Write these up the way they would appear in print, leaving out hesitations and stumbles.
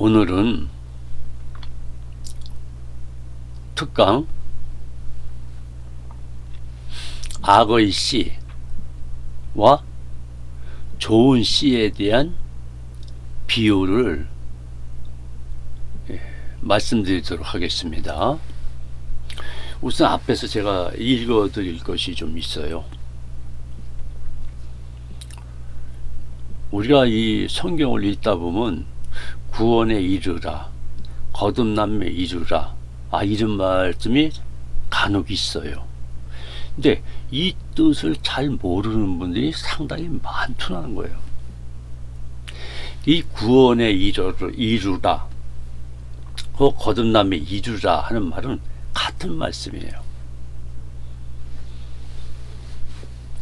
오늘은 특강 악의 씨와 좋은 씨에 대한 비유를 말씀드리도록 하겠습니다. 우선 앞에서 제가 읽어 드릴 것이 좀 있어요. 우리가 이 성경을 읽다 보면 구원에 이르라, 거듭남에 이르라, 이런 말씀이 간혹 있어요. 근데 이 뜻을 잘 모르는 분들이 상당히 많다는 거예요. 이 구원에 이르라, 그 거듭남에 이르라 하는 말은 같은 말씀이에요.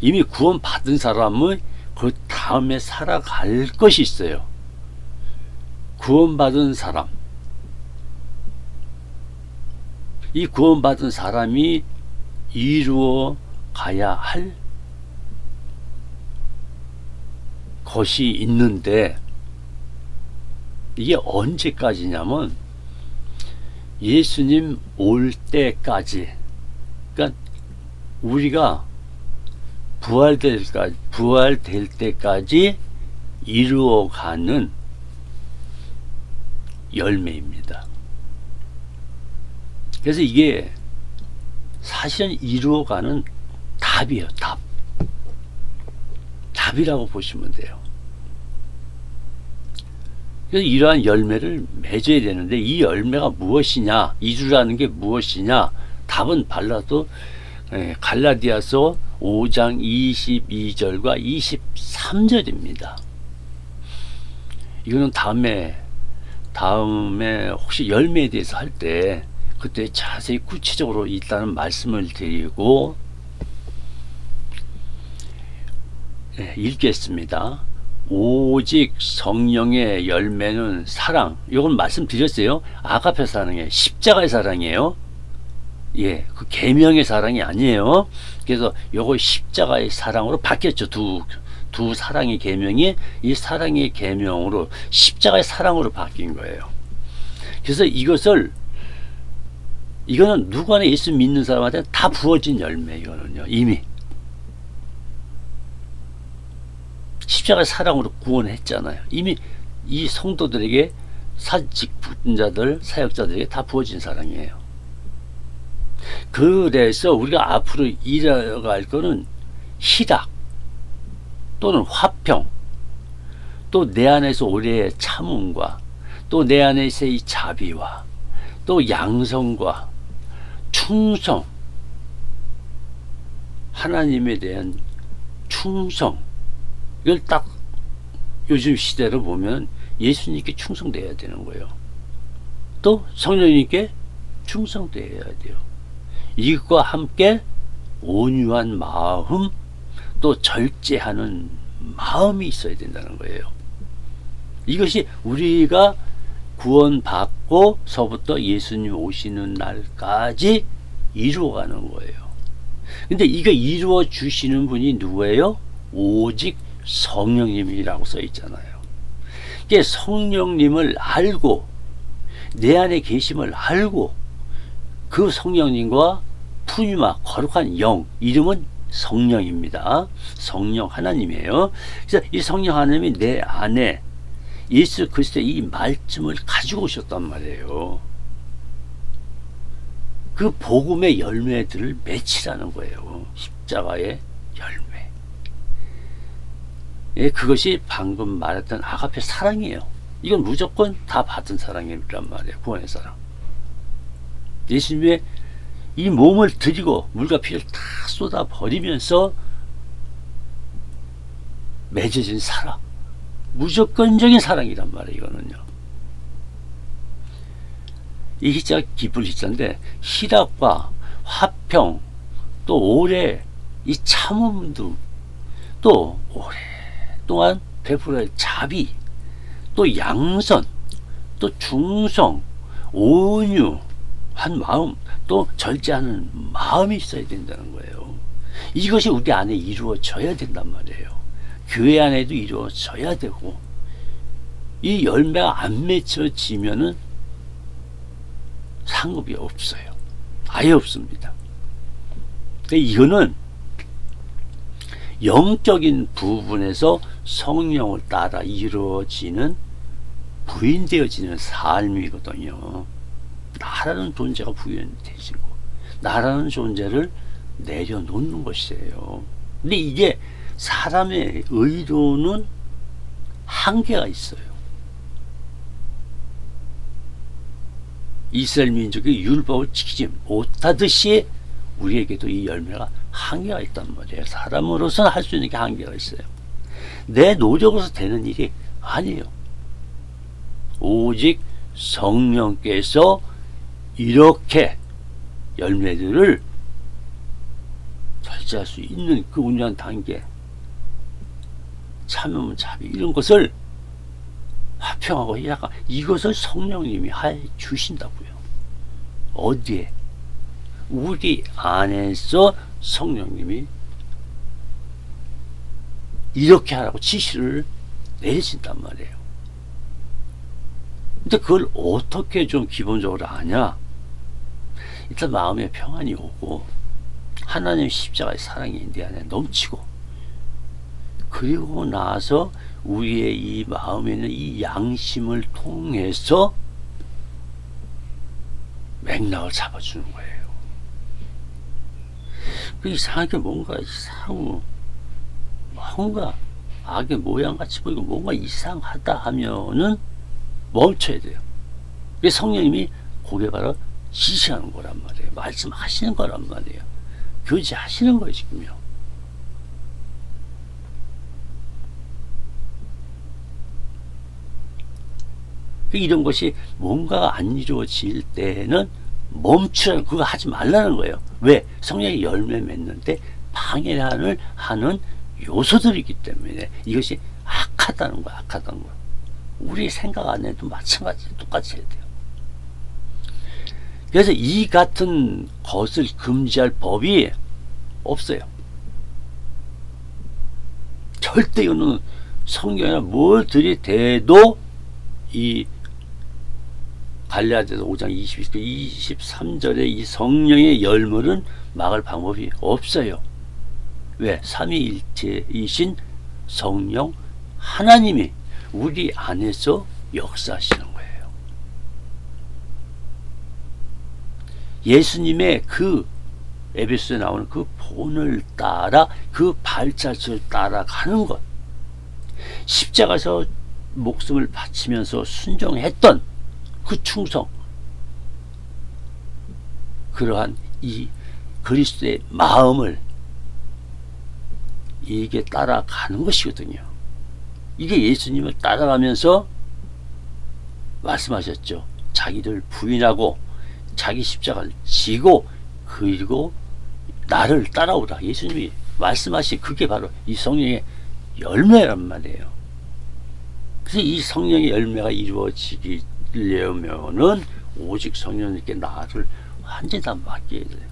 이미 구원 받은 사람은 그 다음에 살아갈 것이 있어요. 구원받은 사람, 이 구원받은 사람이 이루어 가야 할 것이 있는데, 이게 언제까지냐면 예수님 올 때까지, 그러니까 우리가 부활될 때까지 이루어가는 열매입니다. 그래서 이게 사실은 이루어가는 답이에요. 답이라고 보시면 돼요. 그래서 이러한 열매를 맺어야 되는데, 이 열매가 무엇이냐, 이루라는 게 무엇이냐, 답은 발라도 갈라디아서 5장 22절과 23절입니다. 이거는 다음에 혹시 열매에 대해서 할 때 그때 자세히 구체적으로 있다는 말씀을 드리고 읽겠습니다. 오직 성령의 열매는 사랑. 이건 말씀드렸어요. 아가페 사랑이에요. 십자가의 사랑이에요. 그 계명의 사랑이 아니에요. 그래서 요거 십자가의 사랑으로 바뀌었죠. 두 사랑의 계명이 이 사랑의 계명으로 십자가의 사랑으로 바뀐 거예요. 그래서 이거는 누구나 예수 믿는 사람한테 다 부어진 열매. 이거는요, 이미 십자가의 사랑으로 구원했잖아요. 이미 이 성도들에게, 직분자들, 사역자들에게 다 부어진 사랑이에요. 그래서 우리가 앞으로 이뤄갈 거는 희락 또는 화평, 또 내 안에서 오래의 참음과, 또 내 안에서의 자비와, 또 양성과 충성, 하나님에 대한 충성, 이걸 딱 요즘 시대로 보면 예수님께 충성돼야 되는 거예요. 또 성령님께 충성돼야 돼요. 이것과 함께 온유한 마음, 또 절제하는 마음이 있어야 된다는 거예요. 이것이 우리가 구원받고서부터 예수님 오시는 날까지 이루어가는 거예요. 근데 이거 이루어 주시는 분이 누구예요? 오직 성령님이라고 써 있잖아요. 이게 성령님을 알고, 내 안에 계심을 알고, 그 성령님과 푸니마, 거룩한 영, 이름은 성령입니다. 성령 하나님이에요. 그래서 이 성령 하나님이 내 안에 예수 그리스도의 이 말씀을 가지고 오셨단 말이에요. 그 복음의 열매들을 맺히라는 거예요. 십자가의 열매. 그것이 방금 말했던 아가페 사랑이에요. 이건 무조건 다 받은 사랑이란 말이에요. 구원의 사랑. 예수님의 이 몸을 드리고 물과 피를 다 쏟아 버리면서 맺어진 사랑, 무조건적인 사랑이란 말이에요. 이거는요, 이 희자가 기쁠 희자인데, 희락과 화평, 또 오래 이 참음도, 또 오랫동안 베풀어야 할 자비, 또 양선, 또 중성, 온유한 마음, 또 절제하는 마음이 있어야 된다는 거예요. 이것이 우리 안에 이루어져야 된단 말이에요. 교회 안에도 이루어져야 되고, 이 열매가 안 맺혀지면은 상급이 없어요. 아예 없습니다. 이거는 영적인 부분에서 성령을 따라 이루어지는 부인되어지는 삶이거든요. 나라는 존재가 부인되시고 나라는 존재를 내려놓는 것이에요. 근데 이게 사람의 의로는 한계가 있어요. 이스라엘 민족이 율법을 지키지 못하듯이 우리에게도 이 열매가 한계가 있단 말이에요. 사람으로서는 할 수 있는 게 한계가 있어요. 내 노력으로서 되는 일이 아니에요. 오직 성령께서 이렇게 열매들을 절제할 수 있는 그 운영 단계, 참으면 자비, 이런 것을 화평하고 희락하, 이것을 성령님이 해 주신다고요. 어디에? 우리 안에서 성령님이 이렇게 하라고 지시를 내리신단 말이에요. 근데 그걸 어떻게 좀 기본적으로 아냐? 일단 마음에 평안이 오고 하나님의 십자가의 사랑이 내 안에 넘치고, 그리고 나서 우리의 이 마음에 있는 이 양심을 통해서 맥락을 잡아주는 거예요. 그 이상하게 뭔가 이상하고 뭔가 악의 모양같이 보이고 뭔가 이상하다 하면은 멈춰야 돼요. 그게 성령님이 그게 바로 지시하는 거란 말이에요. 말씀하시는 거란 말이에요. 교제하시는 거예요, 지금요. 이런 것이 뭔가 안 이루어질 때는 멈추라는, 그거 하지 말라는 거예요. 왜? 성령의 열매 맺는데 방해를 하는 요소들이기 때문에 이것이 악하다는 거야, 악하다는 거야. 우리 생각 안에도 마찬가지, 똑같이 해야 돼요. 그래서 이 같은 것을 금지할 법이 없어요. 절대 이거는 성경이나 뭘 들이대도 이 갈라디아서 5장 23절의 이 성령의 열매는 막을 방법이 없어요. 왜? 삼위일체이신 성령 하나님이 우리 안에서 역사하시는 거예요. 예수님의 그 에베소에 나오는 그 본을 따라, 그 발자취를 따라가는 것, 십자가에서 목숨을 바치면서 순종했던 그 충성, 그러한 이 그리스도의 마음을 이게 따라가는 것이거든요. 이게 예수님을 따라가면서 말씀하셨죠. 자기를 부인하고 자기 십자가를 지고 그리고 나를 따라오라. 예수님이 말씀하신 그게 바로 이 성령의 열매란 말이에요. 그래서 이 성령의 열매가 이루어지려면은 오직 성령님께 나를 완전히 다 맡겨야 돼요.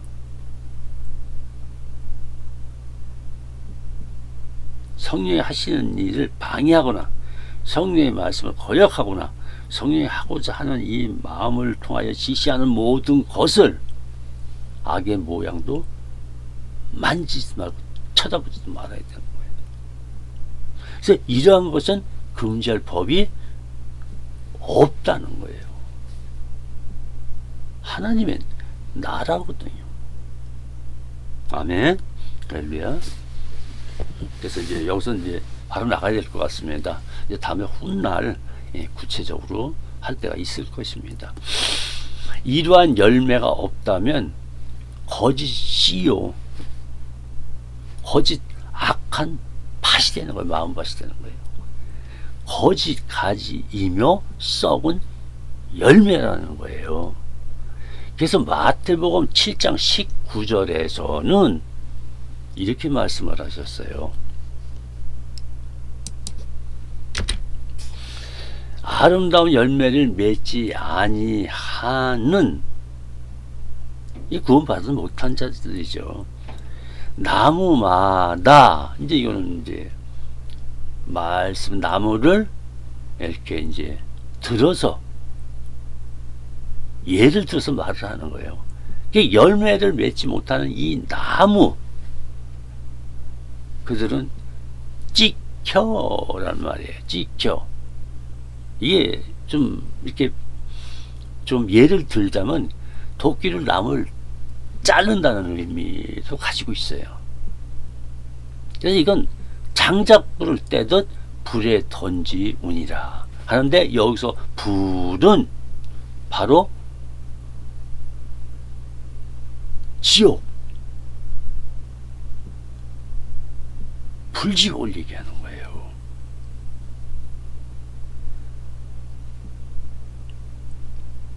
성령이 하시는 일을 방해하거나 성령의 말씀을 거역하거나 성령이 하고자 하는 이 마음을 통하여 지시하는 모든 것을, 악의 모양도 만지지 말고 쳐다보지도 말아야 되는 거예요. 그래서 이러한 것은 금지할 법이 없다는 거예요. 하나님의 나라거든요. 아멘. 할렐루야. 그래서 이제 여기서 이제 바로 나가야 될 것 같습니다. 이제 다음에 훗날 구체적으로 할 때가 있을 것입니다. 이러한 열매가 없다면 거짓 씨요, 거짓 악한 밭이 되는 거예요. 마음밭이 되는 거예요. 거짓 가지이며 썩은 열매라는 거예요. 그래서 마태복음 7장 19절에서는 이렇게 말씀을 하셨어요. 아름다운 열매를 맺지 아니하는 이 구원받지 못한 자들이죠. 나무마다, 이제 이거는 이제 말씀, 나무를 이렇게 이제 들어서 예를 들어서 말을 하는 거예요. 열매를 맺지 못하는 이 나무, 그들은 찍혀라는 말이에요. 찍혀. 이게 좀 이렇게 좀 예를 들자면 도끼를 나무를 자른다는 의미도 가지고 있어요. 그래서 이건 장작불을 떼듯 불에 던지우니라 하는데, 여기서 불은 바로 지옥, 불지옥을 얘기하는 거예요.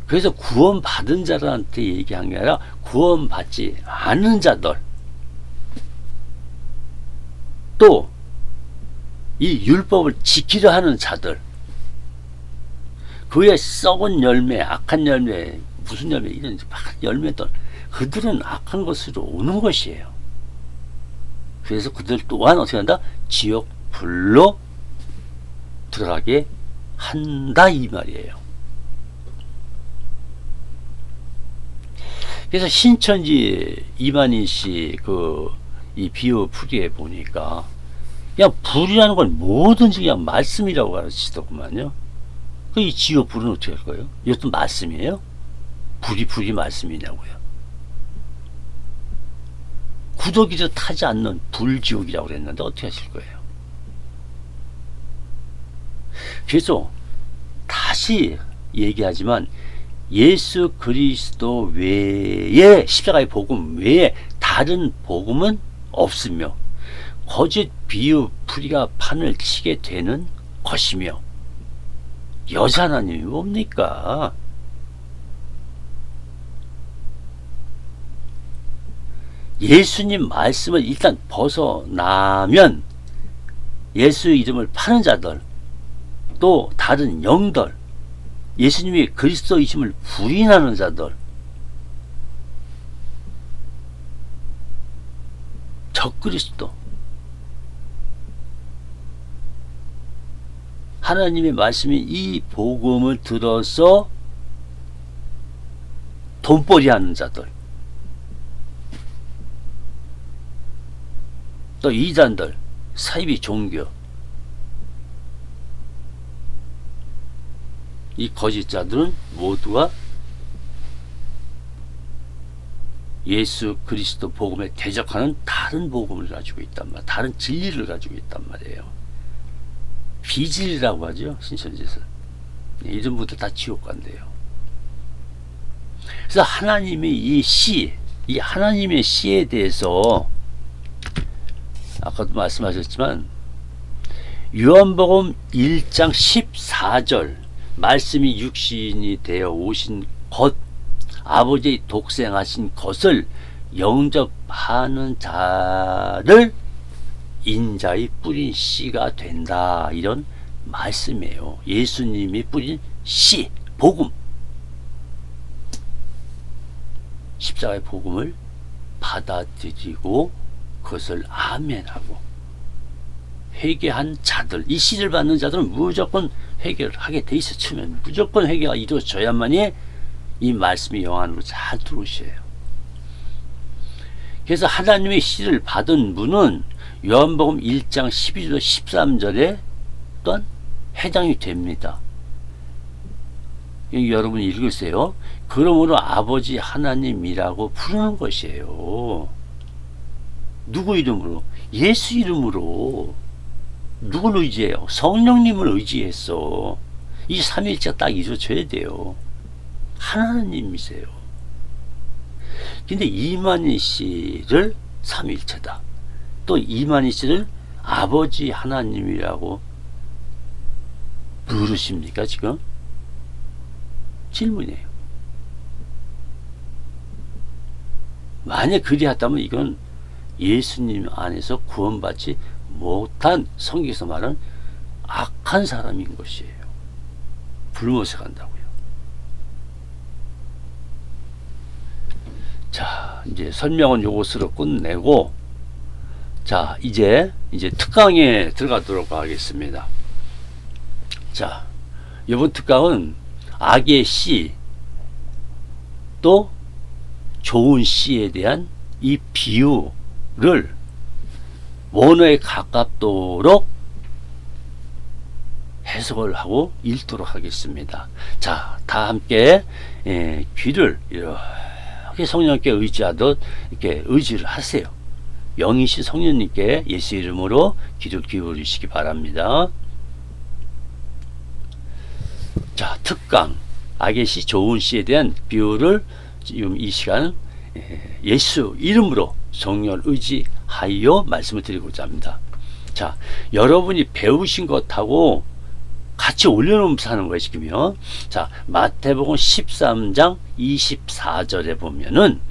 그래서 구원받은 자들한테 얘기한 게 아니라 구원받지 않은 자들, 또 이 율법을 지키려 하는 자들, 그의 썩은 열매, 악한 열매, 무슨 열매, 이런 열매들, 그들은 악한 것으로 오는 것이에요. 그래서 그들 또한 어떻게 한다? 지옥 불로 들어가게 한다, 이 말이에요. 그래서 신천지 이만희 씨 이 비유 풀이에 보니까 그냥 불이라는 건 뭐든지 그냥 말씀이라고 가르치더구만요. 이 지옥 불은 어떻게 할 거예요? 이것도 말씀이에요? 불이 말씀이냐고요? 구더기도 타지 않는 불지옥이라고 그랬는데 어떻게 하실 거예요? 그래서 다시 얘기하지만 예수 그리스도 외에, 십자가의 복음 외에 다른 복음은 없으며 거짓 비유 풀이가 판을 치게 되는 것이며, 여자 하나님이 뭡니까? 예수님 말씀을 일단 벗어나면 예수 이름을 파는 자들, 또 다른 영들, 예수님이 그리스도이심을 부인하는 자들, 적그리스도, 하나님의 말씀인 이 복음을 들어서 돈벌이 하는 자들, 또 이단들, 사이비 종교, 이 거짓자들은 모두가 예수 그리스도 복음에 대적하는 다른 복음을 가지고 있단 말이에요. 다른 진리를 가지고 있단 말이에요. 비진리라고 하죠, 신천지에서. 이런 분들 다 지옥 간대요. 그래서 하나님의 이 하나님의 시에 대해서 아까도 말씀하셨지만 요한복음 1장 14절, 말씀이 육신이 되어 오신 것, 아버지의 독생하신 것을 영접하는 자를 인자의 뿌린 씨가 된다, 이런 말씀이에요. 예수님이 뿌린 씨, 복음, 십자가의 복음을 받아들이고 그것을 아멘하고 회개한 자들, 이 씨를 받는 자들은 무조건 회개를 하게 돼 있어. 처음엔 무조건 회개가 이루어져야만이 이 말씀이 영 안으로 잘 들어오셔요. 그래서 하나님의 씨를 받은 분은 요한복음 1장 12절 13절에 또한 해당이 됩니다. 여러분이 읽으세요. 그러므로 아버지 하나님이라고 부르는 것이에요. 누구 이름으로? 예수 이름으로. 누굴 의지해요? 성령님을 의지했어. 이 삼위일체가 딱 이루어져야 돼요. 하나님이세요. 근데 이만희 씨를 삼위일체다, 또 이만희 씨를 아버지 하나님이라고 부르십니까? 지금 질문이에요. 만약 그리하다면 이건 예수님 안에서 구원받지 못한, 성경에서 말하는 악한 사람인 것이에요. 불못에 간다고요. 자, 이제 설명은 요것으로 끝내고, 자, 이제 특강에 들어가도록 하겠습니다. 자, 이번 특강은 악의 씨 또 좋은 씨에 대한 이 비유를 원어에 가깝도록 해석을 하고 읽도록 하겠습니다. 자, 다 함께 귀를 이렇게 성령께 의지하듯 이렇게 의지를 하세요. 영이신 성령님께 예수 이름으로 귀를 기울이시기 바랍니다. 자, 특강 악의 씨 좋은 씨에 대한 비유를 지금 이 시간 예수 이름으로 성령을 의지하여 말씀을 드리고자 합니다. 자, 여러분이 배우신 것하고 같이 올려놓으면서 하는 거예요, 지금요. 자, 마태복음 13장 24절에 보면은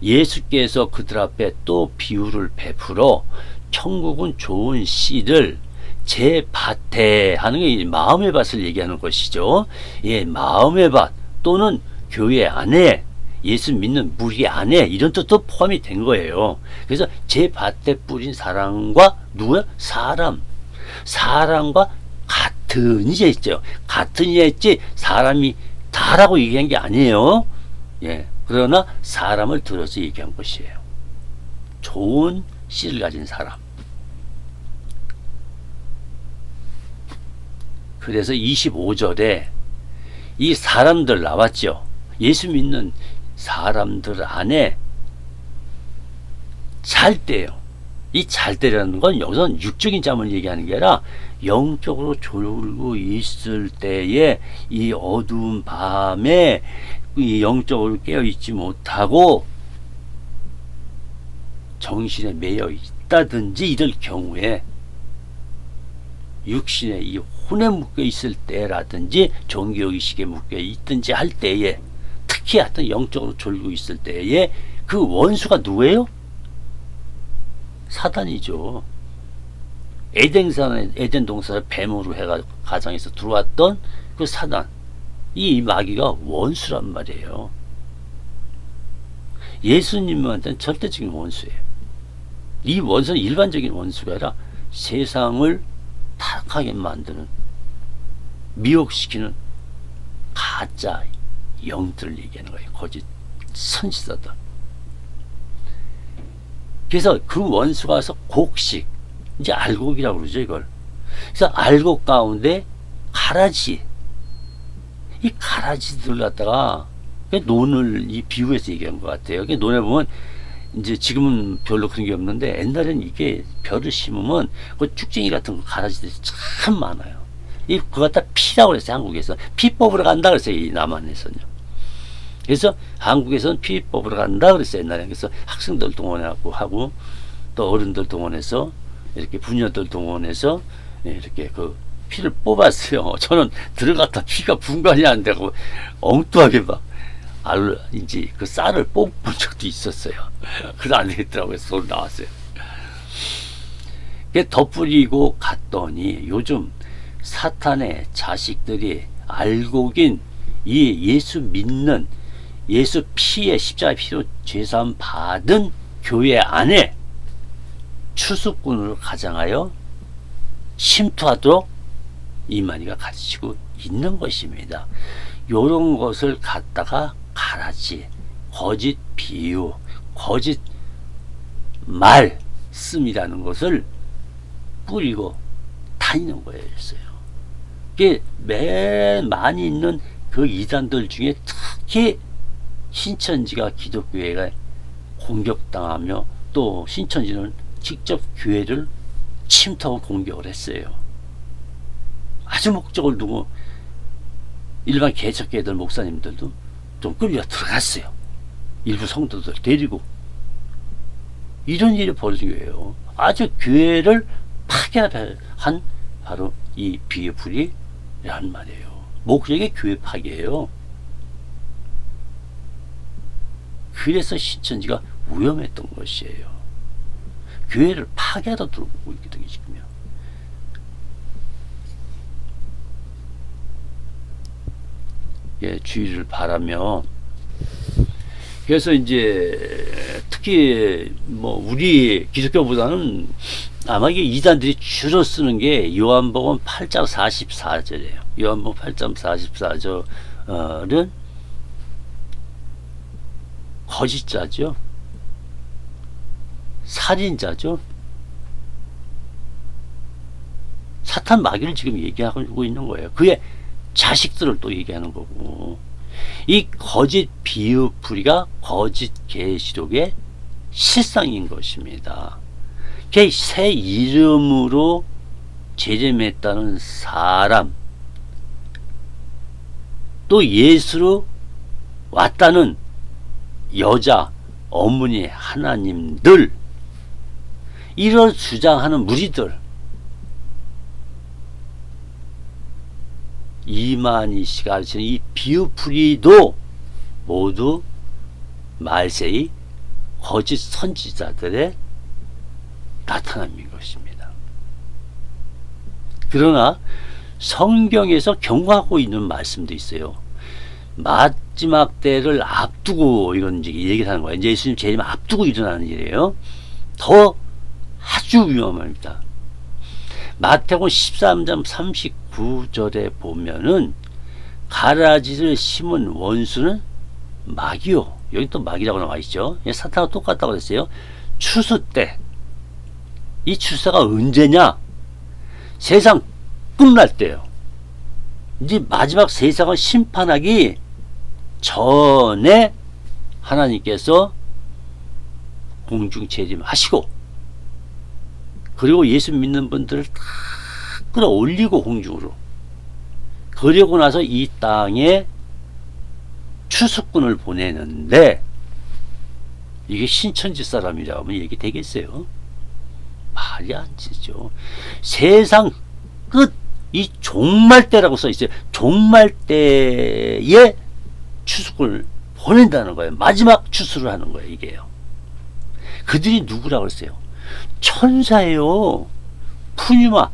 예수께서 그들 앞에 또 비유를 베풀어 천국은 좋은 씨를 제 밭에 하는 게 마음의 밭을 얘기하는 것이죠. 예, 마음의 밭 또는 교회 안에 예수 믿는 무리 안에 이런 뜻도 포함이 된 거예요. 그래서 제 밭에 뿌린 사람과 누구야? 사람과 같은 이제 있죠. 같은 이제 있지 사람이 다라고 얘기한 게 아니에요. 예, 그러나 사람을 들어서 얘기한 것이에요. 좋은 씨를 가진 사람. 그래서 25절에 이 사람들 나왔죠. 예수 믿는 사람들 안에 잘 때요. 이 잘 때라는 건 여기서는 육적인 잠을 얘기하는 게 아니라 영적으로 졸고 있을 때에 이 어두운 밤에 이 영적으로 깨어있지 못하고 정신에 매여 있다든지 이럴 경우에 육신에 이 혼에 묶여 있을 때라든지 종교의식에 묶여 있든지 할 때에 특히 하여튼 영적으로 졸고 있을 때에 그 원수가 누구예요? 사단이죠. 에덴 동산을 뱀으로 해가 가정에서 들어왔던 그 사단, 이 마귀가 원수란 말이에요. 예수님한테는 절대적인 원수예요. 이 원수는 일반적인 원수가 아니라 세상을 타락하게 만드는, 미혹시키는 가짜 영들을 얘기하는 거예요. 거짓 선지자들. 그래서 그 원수가 와서 곡식, 이제 알곡이라고 그러죠, 이걸. 그래서 알곡 가운데 가라지, 이 가라지들 갖다가 논을 이 비유해서 얘기한 것 같아요. 논에 보면 이제 지금은 별로 그런 게 없는데 옛날에는 이게 벼를 심으면 그 쭉쟁이 같은 거 가라지들이 참 많아요. 그거 갖다 피라고 그랬어요, 한국에서. 피 뽑으러 간다 그랬어요, 이 남한에서는요. 그래서 한국에서는 피 뽑으러 간다 그랬어요, 옛날에. 그래서 학생들 동원해갖고 하고 또 어른들 동원해서 이렇게 부녀들 동원해서 이렇게 그 피를 뽑았어요. 저는 들어갔다 피가 분간이 안 되고 엉뚱하게 막 이제 그 쌀을 뽑은 적도 있었어요. 그래서 안 되겠더라고요. 소리 나왔어요. 덧뿌리고 갔더니 요즘 사탄의 자식들이 알곡인 이 예수 믿는, 예수 피에 십자가 피로 죄사함 받은 교회 안에 추수꾼을 가장하여 침투하도록 이만희가 가르치고 있는 것입니다. 요런 것을 갖다가 가라지, 거짓 비유, 거짓 말씀이라는 것을 뿌리고 다니는 거예요. 그게 맨 많이 있는 그 이단들 중에 특히 신천지가 기독교회가 공격당하며 또 신천지는 직접 교회를 침투하고 공격을 했어요. 아주 목적을 두고 일반 개척교회들 목사님들도 좀 끌려 들어갔어요. 일부 성도들 데리고. 이런 일이 벌어진 거예요. 아주 교회를 파괴한 바로 이 비유풀이란 말이에요. 목적이 교회 파괴예요. 그래서 신천지가 위험했던 것이에요. 교회를 파괴하다 들어오고 있거든요, 지금요. 예, 주의를 바라며. 그래서 이제 특히 뭐 우리 기독교보다는 아마 이게 이단들이 주로 쓰는 게 요한복음 8장 44절이에요. 요한복음 8장 44절은 거짓자죠. 살인자죠. 사탄 마귀를 지금 얘기하고 있는 거예요. 그의 자식들을 또 얘기하는 거고, 이 거짓 비유풀이가 거짓 계시록의 실상인 것입니다. 새 이름으로 재림했다는 사람, 또 예수로 왔다는 여자, 어머니 하나님들, 이런 주장하는 무리들, 이만희 씨가 가르치는 이 비유풀이도 모두 말세의 거짓 선지자들의 나타남인 것입니다. 그러나 성경에서 경고하고 있는 말씀도 있어요. 마지막 때를 앞두고 이건 이제 얘기를 하는 거예요. 이제 예수님 재림 앞두고 일어나는 일이에요. 더 아주 위험합니다. 마태복음 13장 39절에 보면은 가라지를 심은 원수는 마귀요. 여기 또 마귀라고 나와 있죠. 사탄과 똑같다고 했어요. 추수 때. 이 추수가 언제냐? 세상 끝날 때요. 이제 마지막 세상을 심판하기 전에 하나님께서 공중 재림하시고, 그리고 예수 믿는 분들을 다 끌어올리고 공중으로, 그리고 나서 이 땅에 추수꾼을 보내는데, 이게 신천지 사람이라고 하면 얘기 되겠어요? 말이 안 되죠. 세상 끝, 이 종말 때라고 써 있어요. 종말 때에 추수꾼을 보낸다는 거예요. 마지막 추수를 하는 거예요, 이게요. 그들이 누구라고 했어요? 천사예요. 푸뉴마,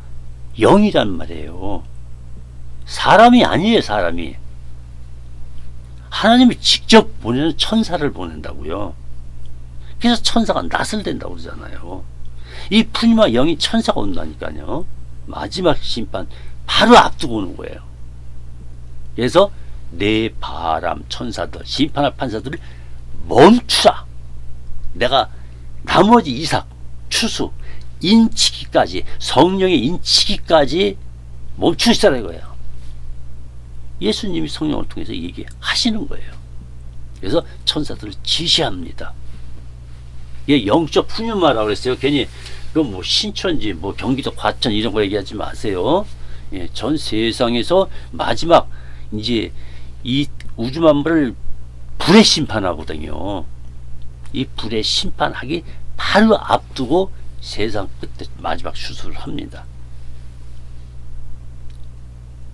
영이란 말이에요. 사람이 아니에요, 사람이. 하나님이 직접 보내는 천사를 보낸다고요. 그래서 천사가 낯을 댄다고 그러잖아요. 이 푸뉴마 영이 천사가 온다니까요. 마지막 심판 바로 앞두고 오는 거예요. 그래서 네 바람 천사들, 심판할 판사들을 멈추라. 내가 나머지 이삭, 추수, 인치기까지, 성령의 인치기까지 멈추시라 이거예요. 예수님이 성령을 통해서 얘기하시는 거예요. 그래서 천사들을 지시합니다. 이게 영적 푸뉴마라고 그랬어요. 괜히 그 뭐 신천지, 뭐 경기도 과천 이런 거 얘기하지 마세요. 예, 전 세상에서 마지막 이제 이 우주 만물을 불의 심판하거든요. 이 불의 심판하기 바로 앞두고 세상 끝에 마지막 추수를 합니다.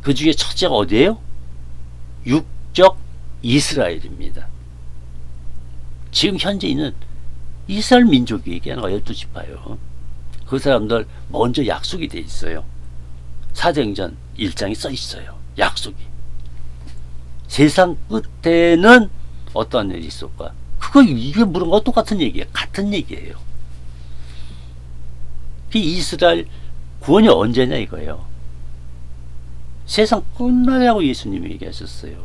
그 중에 첫째가 어디예요? 육적 이스라엘입니다. 지금 현재 있는 이스라엘 민족이 얘기하는 거 12지파요. 그 사람들 먼저 약속이 돼 있어요. 사도행전 1장에 써 있어요. 약속이. 세상 끝에는 어떠한 일이 있을까? 그거 이게 물은 거 똑같은 얘기예요. 같은 얘기예요. 그 이스라엘 구원이 언제냐 이거예요. 세상 끝나냐고 예수님이 얘기하셨어요.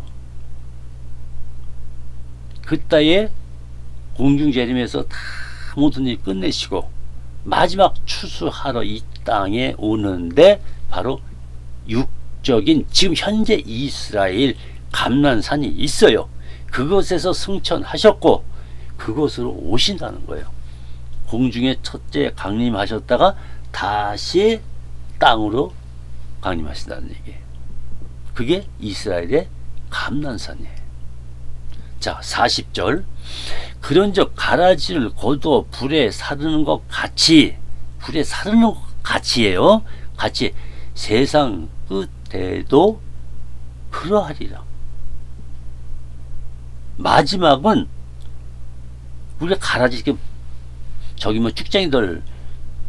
그따에 공중재림에서 다 모든 일 끝내시고 마지막 추수하러 이 땅에 오는데 바로 육적인 지금 현재 이스라엘 감난산이 있어요. 그것에서 승천하셨고 그것으로 오신다는 거예요. 공중에 첫째 강림하셨다가 다시 땅으로 강림하신다는 얘기예요. 그게 이스라엘의 감난산이에요. 자, 40절. 그런즉 가라지를 거두어 불에 사르는 것 같이, 불에 사르는 것 같이예요. 같이 세상 끝에도 그러하리라. 마지막은 우리가 가라지, 저기 뭐 축쟁이들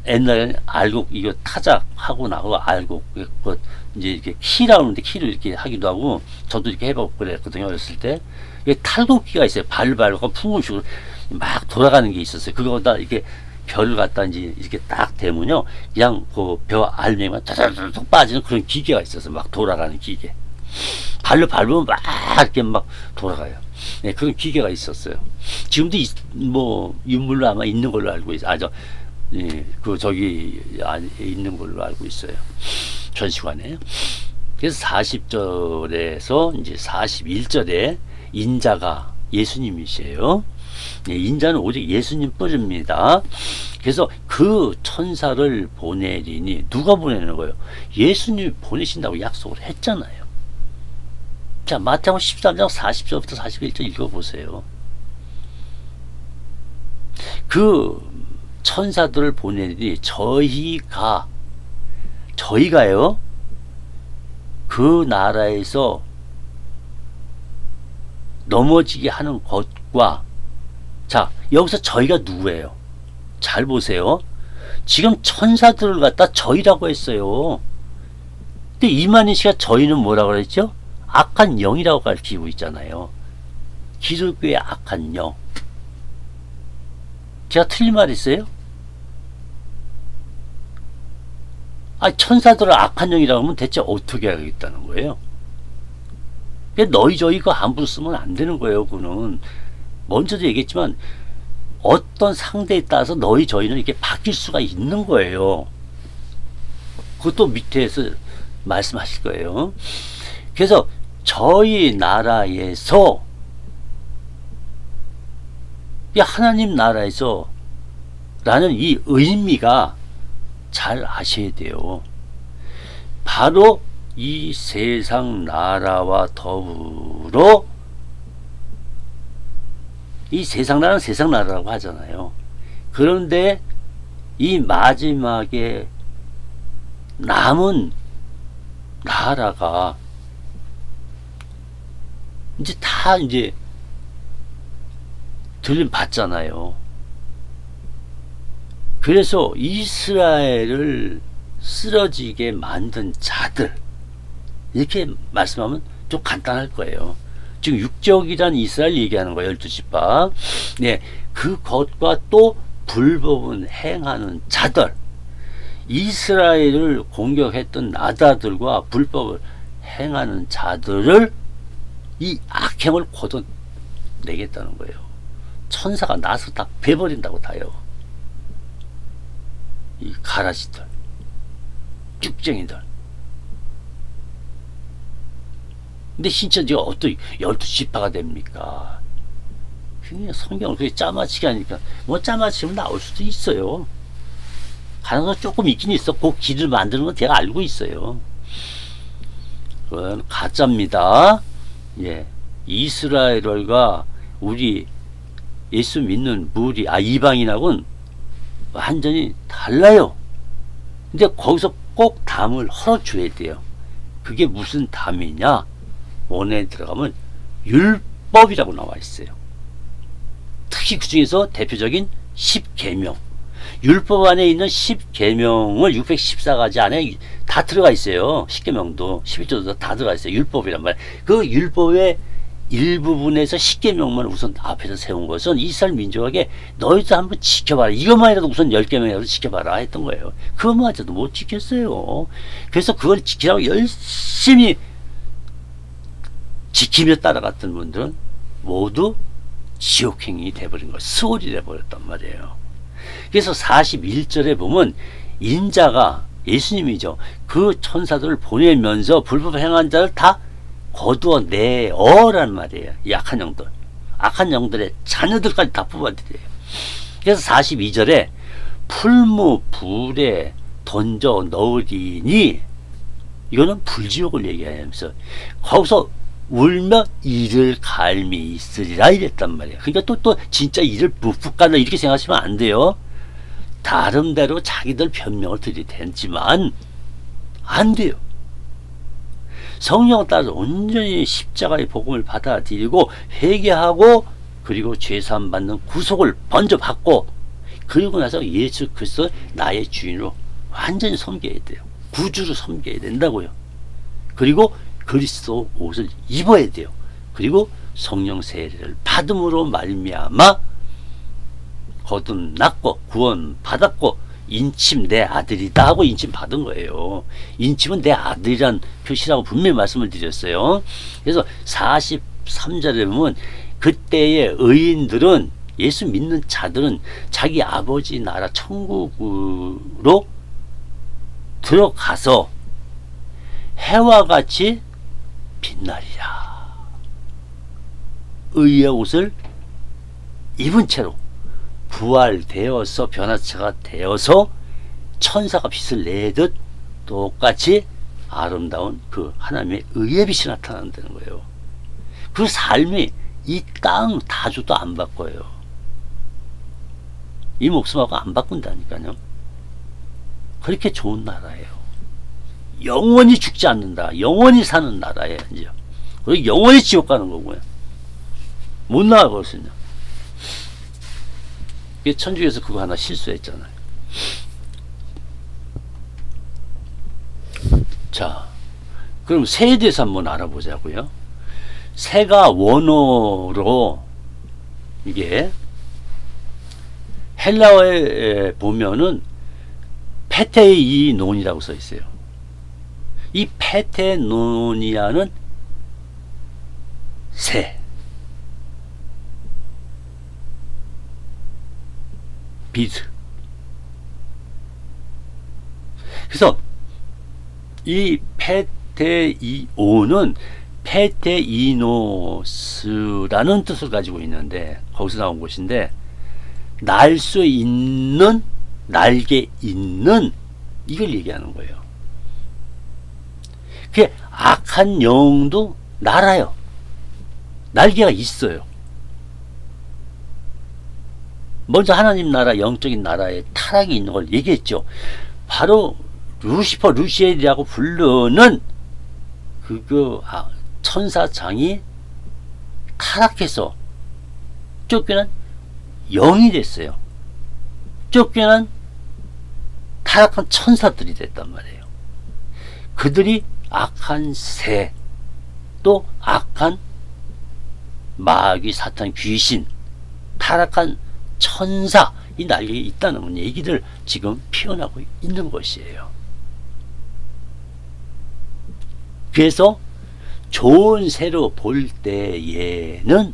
옛날에 알고 이거 타작하고 나고 알고 그 이제 이렇게 키라고 하는데 키를 이렇게 하기도 하고 저도 이렇게 해보고 그랬거든요. 어렸을 때. 이게 탈곡기가 있어요. 발발과 풍금식으로 막 돌아가는 게 있었어요. 그거보다 이렇게 별 갖다 이제 이렇게 딱 대면요, 그냥 그 벼 알맹이만 툭툭툭 빠지는 그런 기계가 있어서 막 돌아가는 기계. 발로 밟으면 막 이렇게 막 돌아가요. 네, 그런 기계가 있었어요. 지금도 뭐 인물로 아마 있는 걸로 알고 있어요. 예, 그 저기 있는 걸로 알고 있어요. 전시관에. 그래서 40절에서 이제 41절에 인자가 예수님이세요. 예, 인자는 오직 예수님 뿐입니다. 그래서 그 천사를 보내리니 누가 보내는 거예요? 예수님이 보내신다고 약속을 했잖아요. 자, 마태복음 13장 40절부터 41절 읽어보세요. 그 천사들을 보내니 저희가요, 그 나라에서 넘어지게 하는 것과, 자, 여기서 저희가 누구예요? 잘 보세요. 지금 천사들을 갖다 저희라고 했어요. 근데 이만희 씨가 저희는 뭐라고 그랬죠? 악한 영이라고 가르치고 있잖아요. 기독교의 악한 영. 제가 틀린 말 있어요? 천사들을 악한 영이라고 하면 대체 어떻게 하겠다는 거예요? 너희 저희 거 함부로 쓰면 안 되는 거예요. 그거는 먼저도 얘기했지만 어떤 상대에 따라서 너희 저희는 이렇게 바뀔 수가 있는 거예요. 그것도 밑에서 말씀하실 거예요. 그래서 저희 나라에서, 하나님 나라에서 라는 이 의미가 잘 아셔야 돼요. 바로 이 세상 나라와 더불어, 이 세상 나라는 세상 나라라고 하잖아요. 그런데 이 마지막에 남은 나라가 이제 다 이제 들림 받잖아요. 그래서 이스라엘을 쓰러지게 만든 자들, 이렇게 말씀하면 좀 간단할 거예요. 지금 육적이란 이스라엘 얘기하는 거예요. 12지파. 네, 그것과 또 불법은 행하는 자들, 이스라엘을 공격했던 나다들과 불법을 행하는 자들을, 이 악행을 걷어내겠다는 거예요. 천사가 나서 다 베버린다고 다요. 이 가라지들, 쭉쟁이들. 근데 신천지가 어떻게 12지파가 됩니까? 그냥 성경을 그렇게 짜맞추게 하니까, 뭐 짜맞추면 나올 수도 있어요. 가능성 조금 있긴 있어. 그 길을 만드는 건 제가 알고 있어요. 그건 가짜입니다. 예. 이스라엘과 우리 예수 믿는 이방인하고는 완전히 달라요. 근데 거기서 꼭 담을 헐어줘야 돼요. 그게 무슨 담이냐? 원에 들어가면 율법이라고 나와 있어요. 특히 그 중에서 대표적인 10계명. 율법 안에 있는 10계명을 614가지 안에 다 들어가 있어요. 10계명도 11조도 다 들어가 있어요. 율법이란 말. 그 율법의 일부분에서 10계명만 우선 앞에서 세운 것은 이스라엘 민족에게 너희도 한번 지켜봐라. 이것만이라도 우선 10계명이라도 지켜봐라 했던 거예요. 그것마저도 못 지켰어요. 그래서 그걸 지키라고 열심히 지키며 따라갔던 분들은 모두 지옥행이 돼버린 거예요. 수월이 돼버렸단 말이에요. 그래서 41절에 보면 인자가 예수님이죠. 그 천사들을 보내면서 불법 행한 자를 다 거두어내어란 말이에요. 이 악한 영들, 악한 영들의 자녀들까지 다 뽑아들여요. 그래서 42절에 풀무 불에 던져 넣으리니, 이거는 불지옥을 얘기하면서 거기서 울며 이를 갈미 있으리라 이랬단 말이에요. 그러니까 또 진짜 이를 묵묵 간다 이렇게 생각하시면 안 돼요. 나름대로 자기들 변명을 들이댔지만 안 돼요. 성령을 따라서 온전히 십자가의 복음을 받아들이고 회개하고, 그리고 죄사함 받는 구속을 먼저 받고, 그리고 나서 예수 그리스도 나의 주인으로 완전히 섬겨야 돼요. 구주로 섬겨야 된다고요. 그리고 그리스도 옷을 입어야 돼요. 그리고 성령 세례를 받음으로 말미암아 거듭났고 구원 받았고 인침 내 아들이다 하고 인침 받은 거예요. 인침은 내 아들이란 표시라고 분명히 말씀을 드렸어요. 그래서 43절에 보면 그때의 의인들은 예수 믿는 자들은 자기 아버지 나라 천국으로 들어가서 해와 같이 빛나리라. 의의 옷을 입은 채로 부활되어서 변화체가 되어서 천사가 빛을 내듯 똑같이 아름다운 그 하나님의 의의 빛이 나타난다는 거예요. 그 삶이 이 땅 다 줘도 안 바꿔요. 이 목숨하고 안 바꾼다니까요. 그렇게 좋은 나라예요. 영원히 죽지 않는다. 영원히 사는 나라예요. 이제. 그리고 영원히 지옥 가는 거고요. 못 나가거든요. 천주교에서 그거 하나 실수했잖아요. 자, 그럼 새에 대해서 한번 알아보자고요. 새가 원어로 이게 헬라어에 보면은 페테이논이라고 써 있어요. 이 페테노니아는 새, 비드. 그래서 이 페테이온은 페테이노스라는 뜻을 가지고 있는데 거기서 나온 것인데 날 수 있는, 날개 있는, 이걸 얘기하는 거예요. 그게 악한 영도 날아요. 날개가 있어요. 먼저 하나님 나라, 영적인 나라에 타락이 있는 걸 얘기했죠. 바로 루시퍼, 루시엘이라고 부르는 천사장이 타락해서 쫓겨난 영이 됐어요. 쫓겨난 타락한 천사들이 됐단 말이에요. 그들이 악한 새, 또 악한 마귀, 사탄, 귀신, 타락한 천사, 이 날개에 있다는 얘기를 지금 표현하고 있는 것이에요. 그래서 좋은 새로 볼 때에는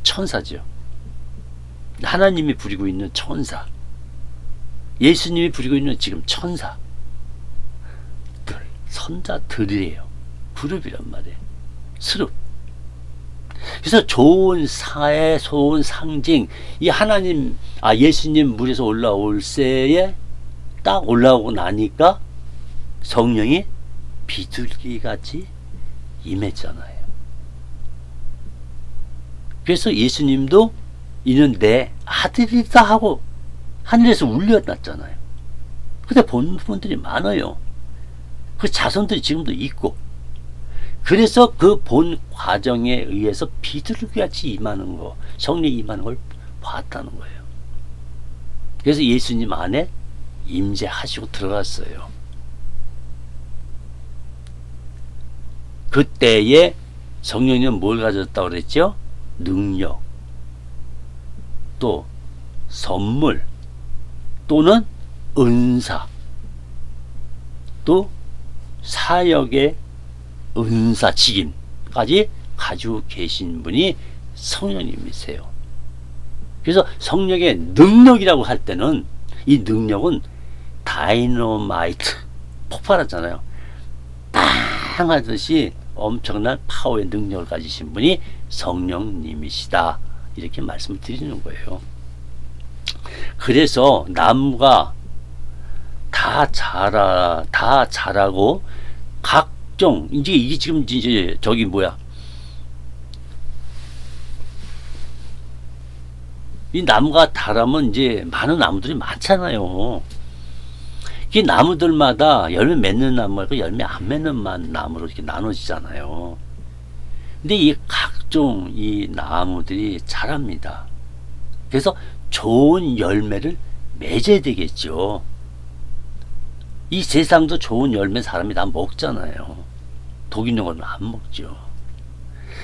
천사죠. 하나님이 부리고 있는 천사, 예수님이 부리고 있는 지금 천사들, 선자들이에요. 그룹이란 말이에요. 스룹. 그래서 좋은 사회, 좋은 상징, 이 하나님, 예수님 물에서 올라올 새에 딱 올라오고 나니까 성령이 비둘기같이 임했잖아요. 그래서 예수님도 이는 내 아들이다 하고 하늘에서 울려놨잖아요. 근데 본 분들이 많아요. 그 자손들이 지금도 있고, 그래서 그 본 과정에 의해서 비둘기같이 임하는 거, 성령이 임하는 걸 봤다는 거예요. 그래서 예수님 안에 임재하시고 들어갔어요. 그때에 성령님은 뭘 가졌다고 그랬죠? 능력, 또 선물, 또는 은사, 또 사역의 은사, 직임까지 가지고 계신 분이 성령님이세요. 그래서 성령의 능력이라고 할 때는 이 능력은 다이너마이트, 폭발하잖아요. 빵 하듯이 엄청난 파워의 능력을 가지신 분이 성령님이시다, 이렇게 말씀을 드리는 거예요. 그래서 나무가 다 자라고 각종, 이게 지금 이제 저기 뭐야, 이 나무가 자라면 이제 많은 나무들이 많잖아요. 이 나무들마다 열매 맺는 나무가 열매 안 맺는 나무로 이렇게 나눠지잖아요. 근데 이 각종 이 나무들이 자랍니다. 그래서 좋은 열매를 맺어야 되겠죠. 이 세상도 좋은 열매 사람이 다 먹잖아요. 독 있는 건 안 먹죠.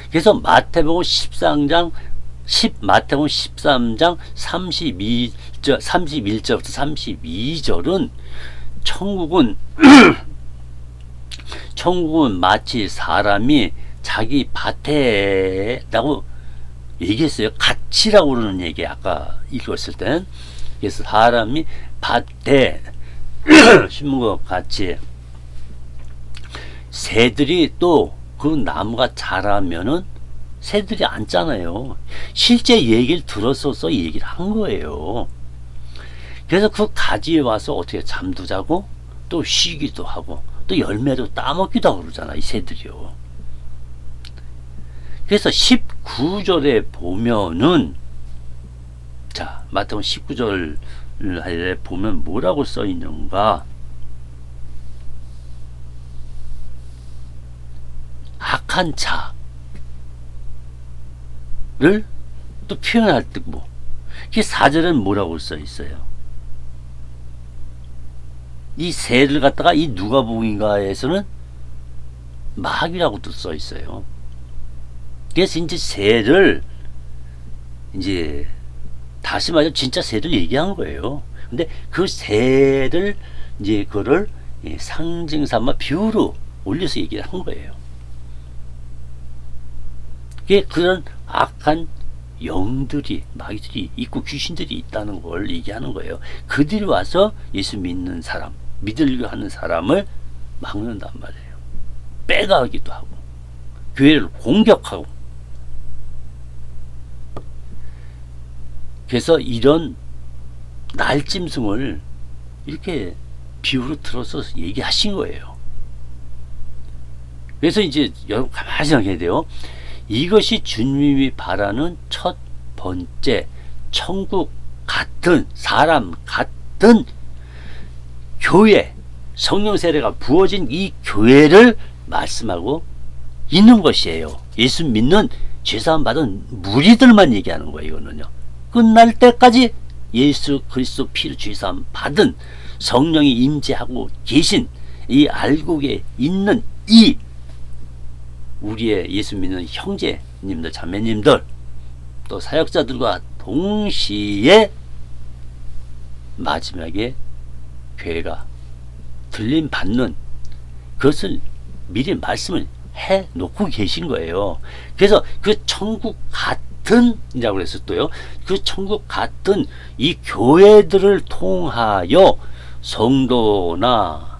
그래서 마태복음 13장 마태복음 13장 31절부터 32절은 천국은 마치 사람이 자기 밭에라고 얘기했어요. 가치라고 그러는 얘기 아까 읽었을 땐. 그래서 사람이 밭에 심은 것 같이 새들이 또 그 나무가 자라면은 새들이 앉잖아요. 실제 얘기를 들었어서 얘기를 한 거예요. 그래서 그 가지에 와서 어떻게 잠도 자고 또 쉬기도 하고 또 열매도 따먹기도 하고 그러잖아, 이 새들이요. 그래서 19절에 보면은, 자, 마태복음 19절에 보면 뭐라고 써 있는가? 악한 자를 또 표현할 때 뭐, 이 4절은 뭐라고 써 있어요? 이 새를 갖다가 이 누가복음인가에서는 마귀라고도 써 있어요. 그래서 이제 새를 이제 다시 말해 진짜 새를 얘기한 거예요. 근데 그 새를 이제 그거를 상징 삼아 비유로 올려서 얘기를 한 거예요. 그게 그런 악한 영들이, 마귀들이 있고 귀신들이 있다는 걸 얘기하는 거예요. 그들이 와서 예수 믿는 사람, 믿으려고 하는 사람을 막는단 말이에요. 빼가기도 하고 교회를 공격하고. 그래서 이런 날짐승을 이렇게 비유로 들어서 얘기하신 거예요. 그래서 이제 여러분 가만히 생각해야 돼요. 이것이 주님이 바라는 첫 번째 천국 같은, 사람 같은 교회, 성령 세례가 부어진 이 교회를 말씀하고 있는 것이에요. 예수 믿는 죄사함 받은 무리들만 얘기하는 거예요. 이거는요. 끝날 때까지 예수 그리스도 피로 죄사함 받은, 성령이 임재하고 계신, 이 알곡에 있는 이 우리의 예수 믿는 형제님들, 자매님들, 또 사역자들과 동시에 마지막에 교회가 들림 받는 그것을 미리 말씀을 해 놓고 계신 거예요. 그래서 그 천국 같은 이라고 그랬을 때요. 그 천국 같은 이 교회들을 통하여 성도나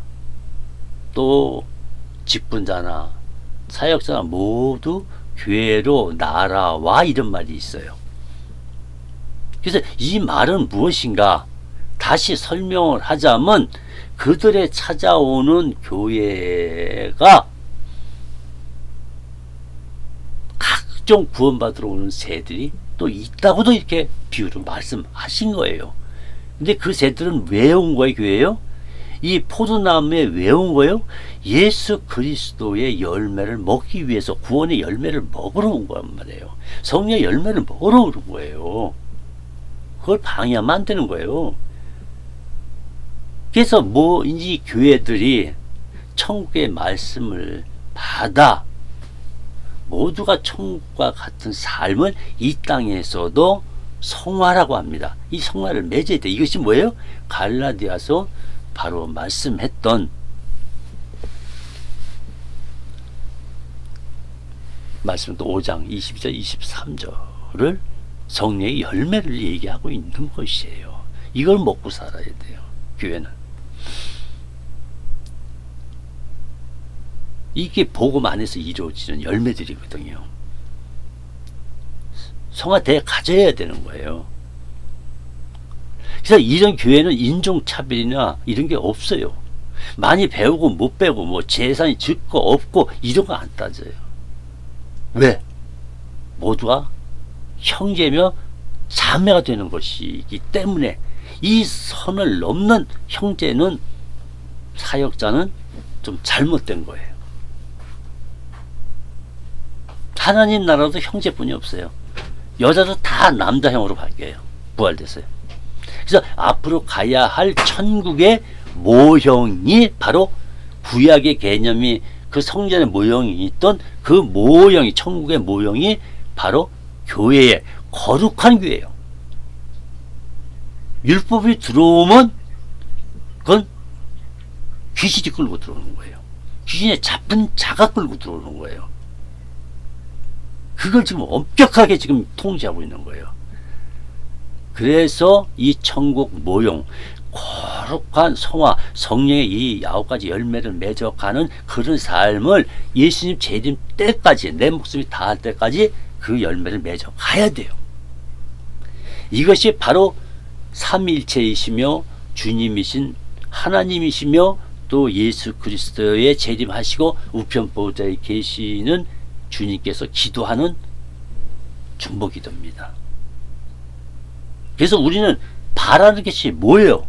또 직분자나 사역자가 모두 교회로 날아와, 이런 말이 있어요. 그래서 이 말은 무엇인가? 다시 설명을 하자면 그들의 찾아오는 교회가 각종 구원받으러 오는 새들이 또 있다고도 이렇게 비유로 말씀하신 거예요. 근데 그 새들은 왜 온 거예요, 교회요? 이 포도나무에 왜 온 거예요? 예수 그리스도의 열매를 먹기 위해서, 구원의 열매를 먹으러 온 거란 말이에요. 성령의 열매를 먹으러 온 거예요. 그걸 방해하면 안 되는 거예요. 그래서 이 교회들이 천국의 말씀을 받아 모두가 천국과 같은 삶을 이 땅에서도 성화라고 합니다. 이 성화를 맺어야 돼. 이것이 뭐예요? 갈라디아서 바로 말씀했던 말씀, 또 5장 22절 23절을 성령의 열매를 얘기하고 있는 것이에요. 이걸 먹고 살아야 돼요. 교회는 이게 복음 안에서 이루어지는 열매들이거든요. 성화돼 가져야 되는 거예요. 그래서 이런 교회는 인종차별이나 이런 게 없어요. 많이 배우고 못 배우고 뭐 재산이 적고 없고 이런 거 안 따져요. 왜? 모두가 형제며 자매가 되는 것이기 때문에 이 선을 넘는 형제는, 사역자는 좀 잘못된 거예요. 하나님 나라도 형제뿐이 없어요. 여자도 다 남자형으로 바뀌어요. 부활됐어요. 그래서 앞으로 가야 할 천국의 모형이 바로 구약의 개념이, 그 성전의 모형이 있던 그 모형이, 천국의 모형이 바로 교회의 거룩한 교회예요. 율법이 들어오면 그건 귀신이 끌고 들어오는 거예요. 귀신에 잡힌 자가 끌고 들어오는 거예요. 그걸 지금 엄격하게 지금 통제하고 있는 거예요. 그래서 이 천국 모형, 거룩한 성화, 성령의 이 9가지 열매를 맺어가는 그런 삶을 예수님 재림 때까지, 내 목숨이 다할 때까지 그 열매를 맺어가야 돼요. 이것이 바로 삼위일체이시며 주님이신 하나님이시며 또 예수 그리스도의 재림하시고 우편 보좌에 계시는 주님께서 기도하는 중보기도입니다. 그래서 우리는 바라는 것이 뭐예요?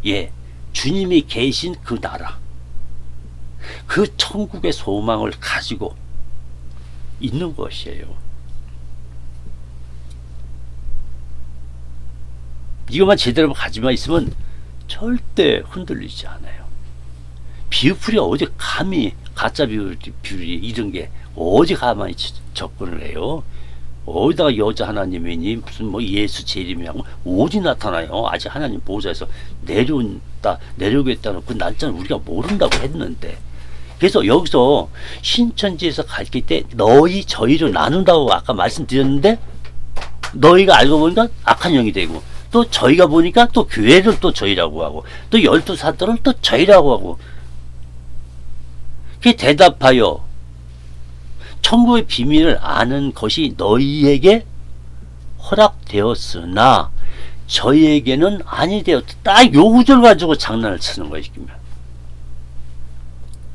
예, 주님이 계신 그 나라, 그 천국의 소망을 가지고 있는 것이에요. 이것만 제대로 가지만 있으면 절대 흔들리지 않아요. 비유풀이 어디 감히 가짜 비유풀이 이런 게 어디 가만히 접근을 해요. 어디다가 여자 하나님이니 무슨 뭐 예수 재림이라고 어디 나타나요. 아직 하나님 보좌에서 내려오겠다는 그 날짜는 우리가 모른다고 했는데, 그래서 여기서 신천지에서 가르칠 때 너희 저희를 나눈다고 아까 말씀드렸는데, 너희가 알고 보니까 악한 영이 되고, 또 저희가 보니까 또 교회를 또 저희라고 하고, 또 12사도를 또 저희라고 하고, 그게 대답하여 천국의 비밀을 아는 것이 너희에게 허락되었으나 저희에게는 아니 되었다. 딱 요 구절 가지고 장난을 치는 거예요.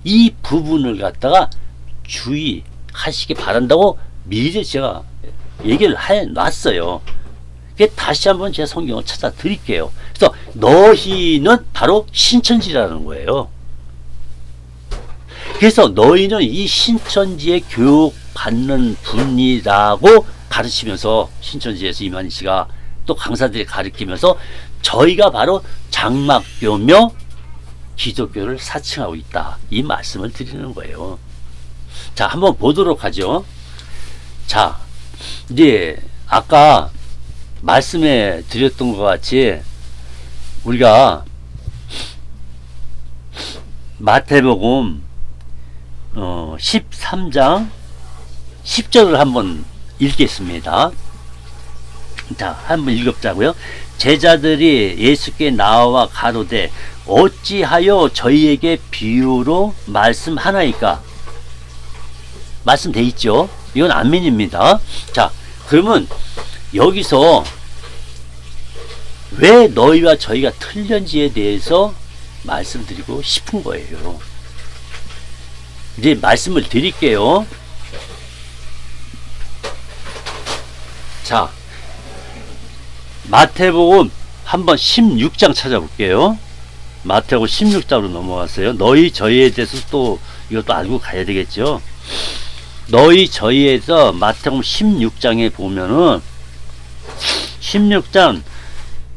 이 부분을 갖다가 주의하시기 바란다고 미리 제가 얘기를 해놨어요. 다시 한번 제가 성경을 찾아 드릴게요. 그래서 너희는 바로 신천지라는 거예요. 그래서 너희는 이 신천지에 교육받는 분이라고 가르치면서, 신천지에서 이만희 씨가 또 강사들이 가르치면서 저희가 바로 장막교며 기독교를 사칭하고 있다, 이 말씀을 드리는 거예요. 자, 한번 보도록 하죠. 자, 이제 아까 말씀해 드렸던 것 같이 우리가 마태복음 13장 10절을 한번 읽겠습니다. 자, 한번 읽어보자고요. 제자들이 예수께 나와 가로되 어찌하여 저희에게 비유로 말씀하나이까? 말씀돼 있죠. 이건 아멘입니다. 자, 그러면 여기서 왜 너희와 저희가 틀린지에 대해서 말씀드리고 싶은 거예요. 이제 말씀을 드릴게요. 자, 마태복음 한번 16장 찾아볼게요. 마태복음 16장으로 넘어갔어요. 너희 저희에 대해서 또 이것도 알고 가야 되겠죠. 너희 저희에서 마태복음 16장에 보면은 16장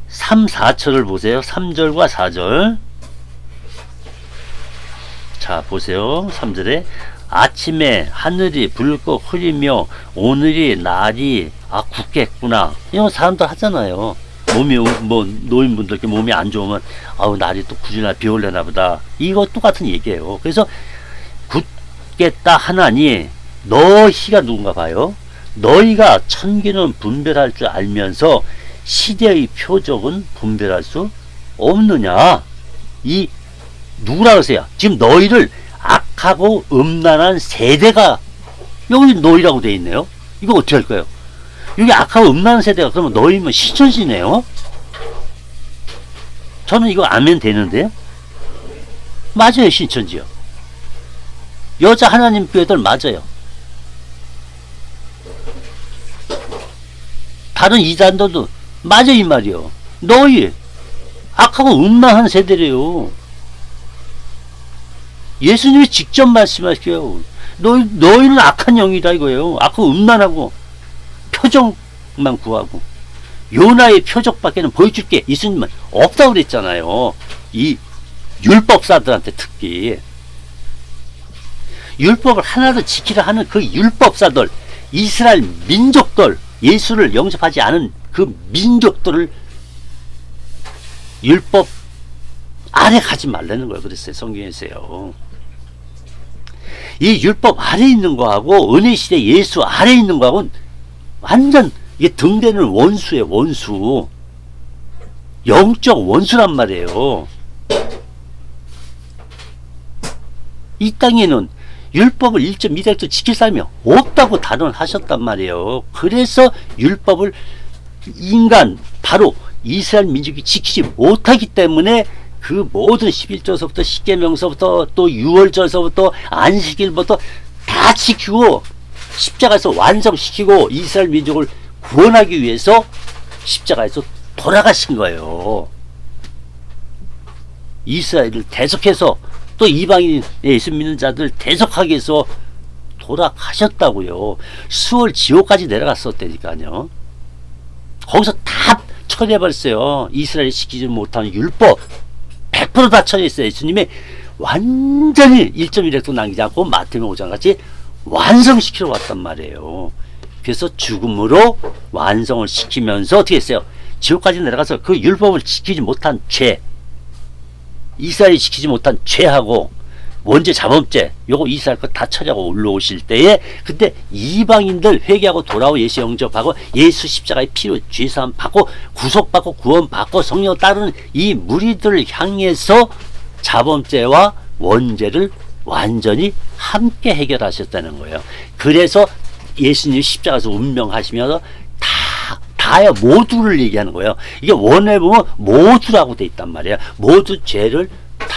3, 4절을 보세요. 3절과 4절. 자, 보세요. 3절에 아침에 하늘이 붉고 흐리며 오늘이 날이 굳겠구나. 이런 사람들 하잖아요. 몸이 뭐 노인분들 몸이 안 좋으면 아우 날이 또 굳으나 비 올려나 보다. 이거 똑같은 얘기예요. 그래서 굳겠다 하나니 너희가 누군가 봐요. 너희가 천기는 분별할 줄 알면서 시대의 표적은 분별할 수 없느냐. 이 누구라 그러세요? 지금 너희를 악하고 음란한 세대가 여기 너희라고 되어 있네요. 이거 어떻게 할까요? 여기 악하고 음란한 세대가 그러면 너희면 신천지네요. 저는 이거 아멘 되는데요. 맞아요. 신천지요. 여자 하나님 교회들 맞아요. 다른 이단들도 맞아 이 말이요. 너희 악하고 음란한 세대래요. 예수님이 직접 말씀하세요. 너희는 악한 영이다 이거예요. 악하고 음란하고 표적만 구하고 요나의 표적밖에는 보여줄 게 예수님은 없다고 그랬잖아요. 이 율법사들한테 특히 율법을 하나도 지키려 하는 그 율법사들, 이스라엘 민족들, 예수를 영접하지 않은 그 민족들을 율법 아래 가지 말라는 거예요. 그랬어요. 성경에서요. 이 율법 아래 있는 거하고 은혜 시대 예수 아래 있는 거하고는 완전 이게 등대는 원수예요. 원수. 영적 원수란 말이에요. 이 땅에는 율법을 1.2대 지킬 사람이 없다고 단언하셨단 말이에요. 그래서 율법을 인간 바로 이스라엘 민족이 지키지 못하기 때문에 그 모든 11조서부터 십계명서부터 또 유월절서부터 안식일부터 다 지키고 십자가에서 완성시키고 이스라엘 민족을 구원하기 위해서 십자가에서 돌아가신 거예요. 이스라엘을 대속해서 또 이방인 예수 믿는 자들 대속하기 위해서 돌아가셨다고요. 수월 지옥까지 내려갔었다니까요. 거기서 다 처리해버렸어요. 이스라엘이 지키지 못하는 율법 100% 다 처리했어요. 예수님이 완전히 1.1획도 남기지 않고 마태복음 5장 같이 완성시키러 왔단 말이에요. 그래서 죽음으로 완성을 시키면서 어떻게 했어요? 지옥까지 내려가서 그 율법을 지키지 못한 죄, 이스라엘이 지키지 못한 죄하고 원죄 자범죄 요거 이스라엘 거 다 처리하고 올라오실 때에 그때 이방인들 회개하고 돌아오 예수 영접하고 예수 십자가의 피로 죄사함 받고 구속받고 구원받고 성령 따르는 이 무리들을 향해서 자범죄와 원죄를 완전히 함께 해결하셨다는 거예요. 그래서 예수님이 십자가에서 운명하시면서 다야 모두를 얘기하는 거예요. 이게 원에 보면 모두라고 돼 있단 말이에요. 모두 죄를 다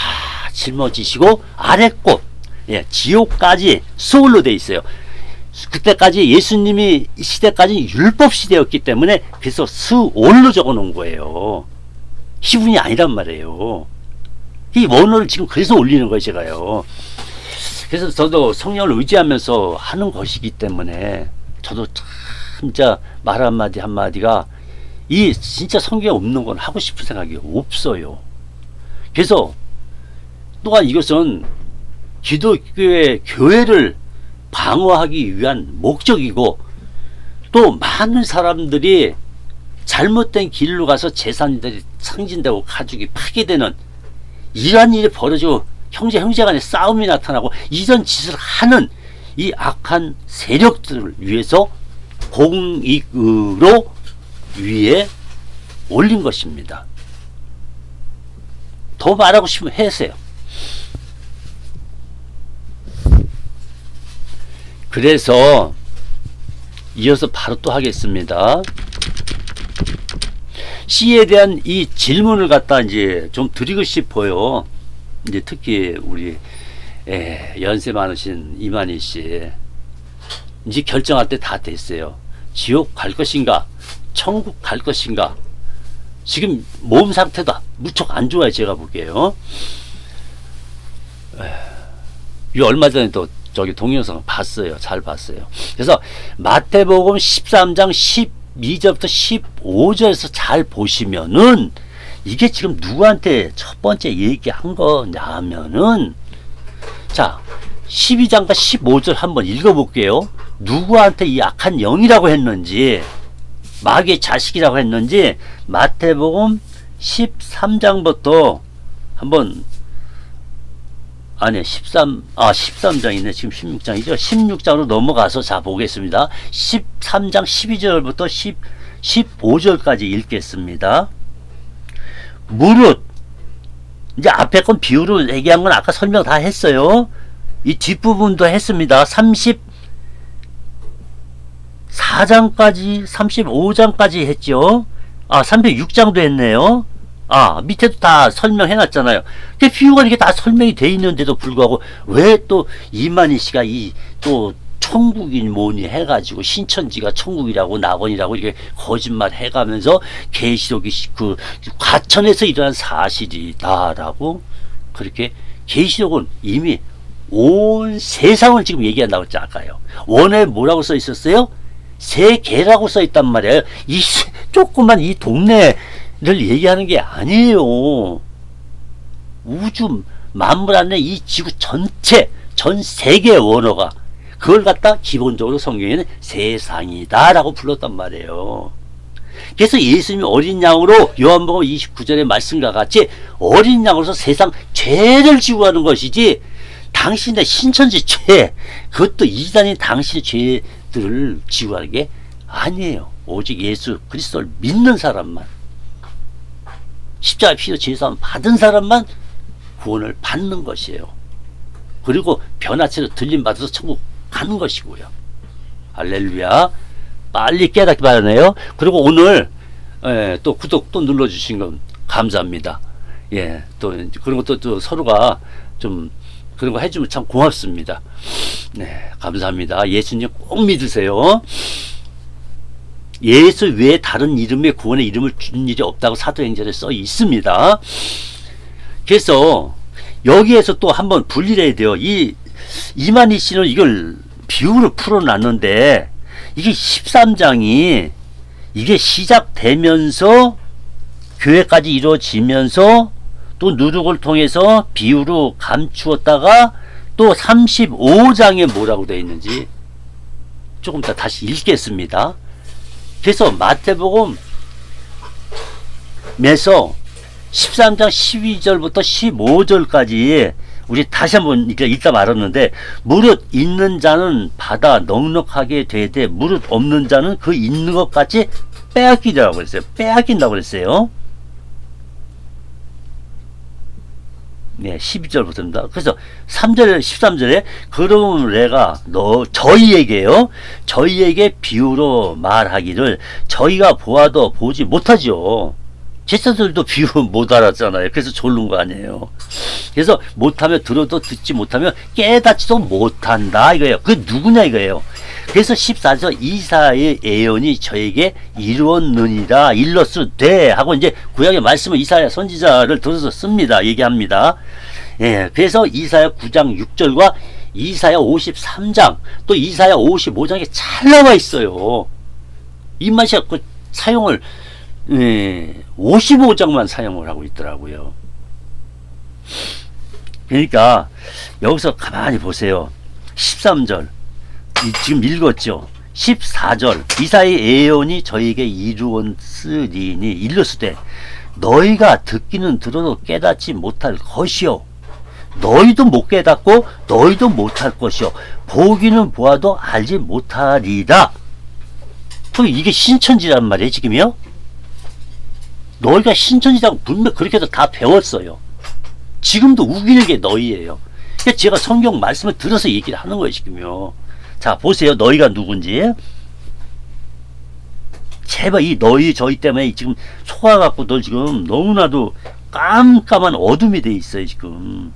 짊어지시고 아랫곳 지옥까지 소울로 돼 있어요. 그때까지 예수님이 시대까지 율법 시대였기 때문에 그래서 스올로 적어 놓은 거예요. 희분이 아니란 말이에요. 이 원어를 지금 그래서 올리는 거예요, 제가요. 그래서 저도 성령을 의지하면서 하는 것이기 때문에 저도 진짜 말 한마디 한마디가 이 진짜 성경에 없는 건 하고 싶은 생각이 없어요. 그래서 또한 이것은 기독교의 교회를 방어하기 위한 목적이고 또 많은 사람들이 잘못된 길로 가서 재산들이 상진되고 가족이 파괴되는 이러한 일이 벌어지고 형제 간의 싸움이 나타나고 이런 짓을 하는 이 악한 세력들을 위해서 공익으로 위에 올린 것입니다. 더 말하고 싶으면 해세요. 그래서 이어서 바로 또 하겠습니다. C에 대한 이 질문을 갖다 이제 좀 드리고 싶어요. 이제 특히 우리 연세 많으신 이만희 씨 이제 결정할 때 다 됐어요. 지옥 갈 것인가 천국 갈 것인가. 지금 몸 상태도 무척 안 좋아요. 제가 보기에요. 이 얼마 전에도 저기 동영상 봤어요. 잘 봤어요. 그래서 마태복음 13장 12절부터 15절에서 잘 보시면은 이게 지금 누구한테 첫 번째 얘기한 거냐면은 자 12장과 15절 한번 읽어볼게요. 누구한테 이 악한 영이라고 했는지 마귀의 자식이라고 했는지 마태복음 13장부터 한번 아니 13장이네. 지금 16장이죠. 16장으로 넘어가서 자 보겠습니다. 13장 12절부터 15절까지 읽겠습니다. 무릇 이제 앞에 건 비유로 얘기한 건 아까 설명 다 했어요. 이 뒷부분도 했습니다. 34장까지 35장까지 했죠. 36장도 했네요. 밑에도 다 설명해 놨잖아요. 그 비유가 이렇게 다 설명이 돼 있는데도 불구하고 왜 또 이만희 씨가 이 또 천국인 뭐니 해가지고 신천지가 천국이라고 낙원이라고 이렇게 거짓말 해가면서 계시록이 그 과천에서 일어난 사실이다라고 그렇게 계시록은 이미 온 세상을 지금 얘기한다고 했지 아까요. 원에 뭐라고 써 있었어요? 세계라고 써 있단 말이에요. 이 조그만 이 동네를 얘기하는 게 아니에요. 우주 만물 안에 이 지구 전체 전 세계의 원어가 그걸 갖다 기본적으로 성경에는 세상이다라고 불렀단 말이에요. 그래서 예수님이 어린 양으로 요한복음 29절의 말씀과 같이 어린 양으로서 세상 죄를 지고 가는 것이지, 당신의 신천지 죄, 그것도 이단이 당신의 죄들을 지고 가는 게 아니에요. 오직 예수 그리스도를 믿는 사람만, 십자가 피로 죄사함 받은 사람만 구원을 받는 것이에요. 그리고 변화체로 들림받아서 천국 가는 것이고요. 할렐루야. 빨리 깨닫기 바라네요. 그리고 오늘 또 구독 또 눌러주신 건 감사합니다. 예, 또 그런 것도 또 서로가 좀 그런 거 해주면 참 고맙습니다. 네, 감사합니다. 예수님 꼭 믿으세요. 예수 외에 다른 이름에 구원의 이름을 준 일이 없다고 사도행전에 써 있습니다. 그래서 여기에서 또 한번 분리를 해야 돼요. 이만희 씨는 이걸 비유로 풀어놨는데, 이게 13장이 이게 시작되면서 교회까지 이루어지면서 또 누룩을 통해서 비유로 감추었다가 또 35장에 뭐라고 되어 있는지 조금 더 다시 읽겠습니다. 그래서 마태복음에서 13장 12절부터 15절까지 우리 다시 한번 읽다 말았는데, 무릇 있는 자는 받아 넉넉하게 되되 무릇 없는 자는 그 있는 것 같이 빼앗기라고 그랬어요. 빼앗긴다고 그랬어요. 네, 12절부터입니다. 그래서 3절, 13절에 그러면 내가 저희에게요, 저희에게 비유로 말하기를 저희가 보아도 보지 못하죠. 제자들도 비유 못 알았잖아요. 그래서 졸른 거 아니에요. 그래서 못하면 들어도 듣지 못하면 깨닫지도 못한다 이거예요. 그 누구냐 이거예요. 그래서 14절 이사야의 예언이 저에게 이루었느니라 일렀으되 하고 이제 구약의 말씀을 이사야 선지자를 들어서 씁니다. 얘기합니다. 예, 그래서 이사야 9장 6절과 이사야 53장 또 이사야 55장에 잘 나와 있어요. 입맛이 그 사용을 55장만 사용을 하고 있더라고요. 그러니까 여기서 가만히 보세요. 13절 지금 읽었죠. 14절 이사야의 예언이 저에게 이루었으리니 일렀으되 너희가 듣기는 들어도 깨닫지 못할 것이요, 너희도 못 깨닫고 너희도 못할 것이요, 보기는 보아도 알지 못하리라. 이게 신천지란 말이에요 지금요. 너희가 신천지라고 분명 그렇게 해서 다 배웠어요. 지금도 우기는 게 너희예요. 그러니까 제가 성경 말씀을 들어서 얘기를 하는 거예요 지금요. 자 보세요. 너희가 누군지. 제발 이 너희 저희 때문에 지금 속아갖고 너 지금 너무나도 깜깜한 어둠이 돼 있어요 지금.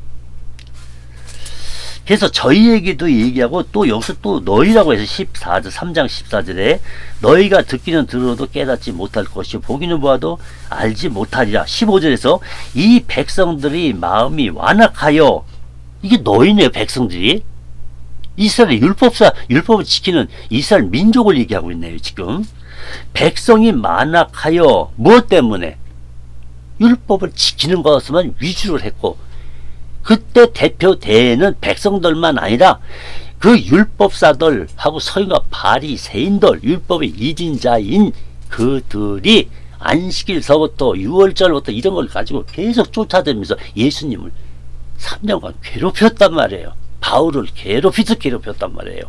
그래서 저희에게도 얘기하고 또 여기서 또 너희라고 해서 14절 3장 14절에 너희가 듣기는 들어도 깨닫지 못할 것이요 보기는 보아도 알지 못하리라. 15절에서 이 백성들이 마음이 완악하여, 이게 너희네요 백성들이. 이스라엘 율법을 지키는 이스라엘 민족을 얘기하고 있네요 지금. 백성이 만악하여 무엇 때문에? 율법을 지키는 것만 위주로 했고, 그때 대표되는 백성들만 아니라 그 율법사들하고 서기관 바리새인들, 율법의 이진자인 그들이 안식일서부터 6월절부터 이런 걸 가지고 계속 쫓아다니면서 예수님을 3년간 괴롭혔단 말이에요. 바울을 괴롭혔단 말이에요.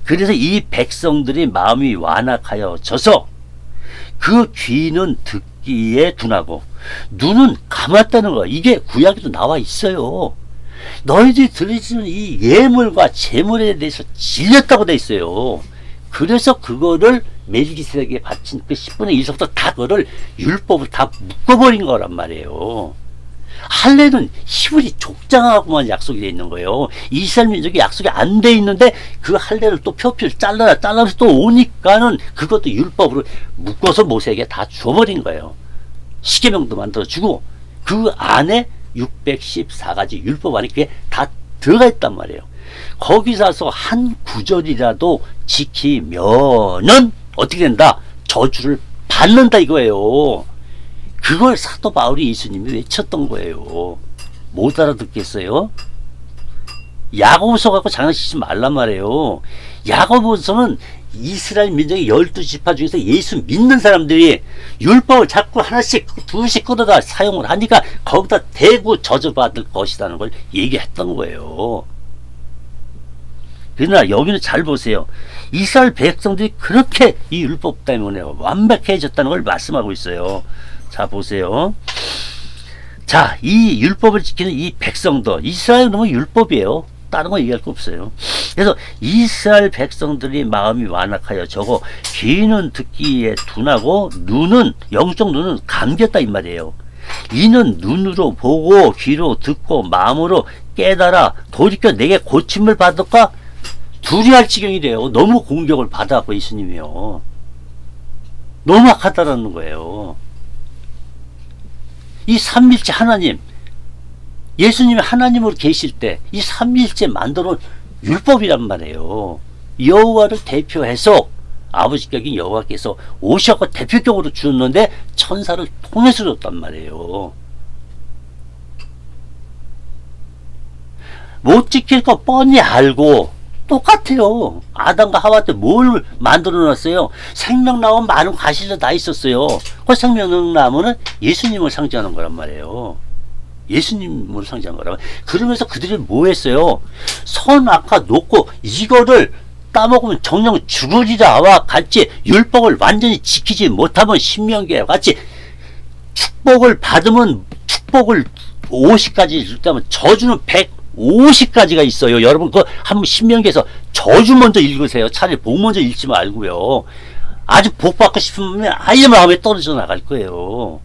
그래서 이 백성들이 마음이 완악하여 져서 그 귀는 듣기에 둔하고 눈은 감았다는 거야. 이게 구약에도 나와 있어요. 너희들이 들으시는 이 예물과 제물에 대해서 질렸다고 돼 있어요. 그래서 그거를 멜기세덱에게 바친 그 10분의 1서부터 다 그거를 율법을 다 묶어버린 거란 말이에요. 할례는 히브리 족장하고만 약속이 돼 있는 거예요. 이스라엘 민족이 약속이 안 돼 있는데 그 할례를 또 표피를 잘라서 또 오니까는 그것도 율법으로 묶어서 모세에게 다 줘버린 거예요. 십계명도 만들어주고 그 안에 614가지 율법 안에 그게 다 들어가 있단 말이에요. 거기서 한 구절이라도 지키면은 어떻게 된다? 저주를 받는다 이거예요. 그걸 사도 바울이 예수님이 외쳤던 거예요. 못 알아듣겠어요? 야고보서 갖고 장난치지 말란 말이에요. 야고보서는 이스라엘 민족의 12지파 중에서 예수 믿는 사람들이 율법을 자꾸 하나씩 둘씩 끌어다 사용을 하니까 거기다 대고 저주받을 것이라는 걸 얘기했던 거예요. 그러나 여기는 잘 보세요. 이스라엘 백성들이 그렇게 이 율법 때문에 완벽해졌다는 걸 말씀하고 있어요. 자, 보세요. 자, 이 율법을 지키는 이 백성들, 이스라엘은 너무 율법이에요. 다른 거 얘기할 거 없어요. 그래서 이스라엘 백성들이 마음이 완악하여 저거 귀는 듣기에 둔하고 눈은 영적 눈은 감겼다 이 말이에요. 이는 눈으로 보고 귀로 듣고 마음으로 깨달아 돌이켜 내게 고침을 받을까 두려할 지경이래요. 너무 공격을 받아갖고 예수님이요. 너무 악하다라는 거예요. 이 삼일째 하나님, 예수님이 하나님으로 계실 때 이 삼일째 만들어온 율법이란 말이에요. 여호와를 대표해서 아버지격인 여호와께서 오셔서 대표격으로 주었는데 천사를 통해서 줬단 말이에요. 못 지킬 거 뻔히 알고 똑같아요. 아담과 하와 때 뭘 만들어 놨어요? 생명나무 많은 과실도 다 있었어요. 그 생명나무는 예수님을 상징하는 거란 말이에요. 예수님으로 상징한 거라면. 그러면서 그들이 뭐 했어요? 선악과 놓고 이거를 따먹으면 정령 죽으리라와 같이 율법을 완전히 지키지 못하면 신명기와 같이 축복을 받으면 축복을 50가지 줬다면 저주는 150가지가 있어요. 여러분 그 한번 신명기에서 저주 먼저 읽으세요. 차라리 복 먼저 읽지 말고요. 아주 복 받고 싶으면 아예 마음에 떨어져 나갈 거예요.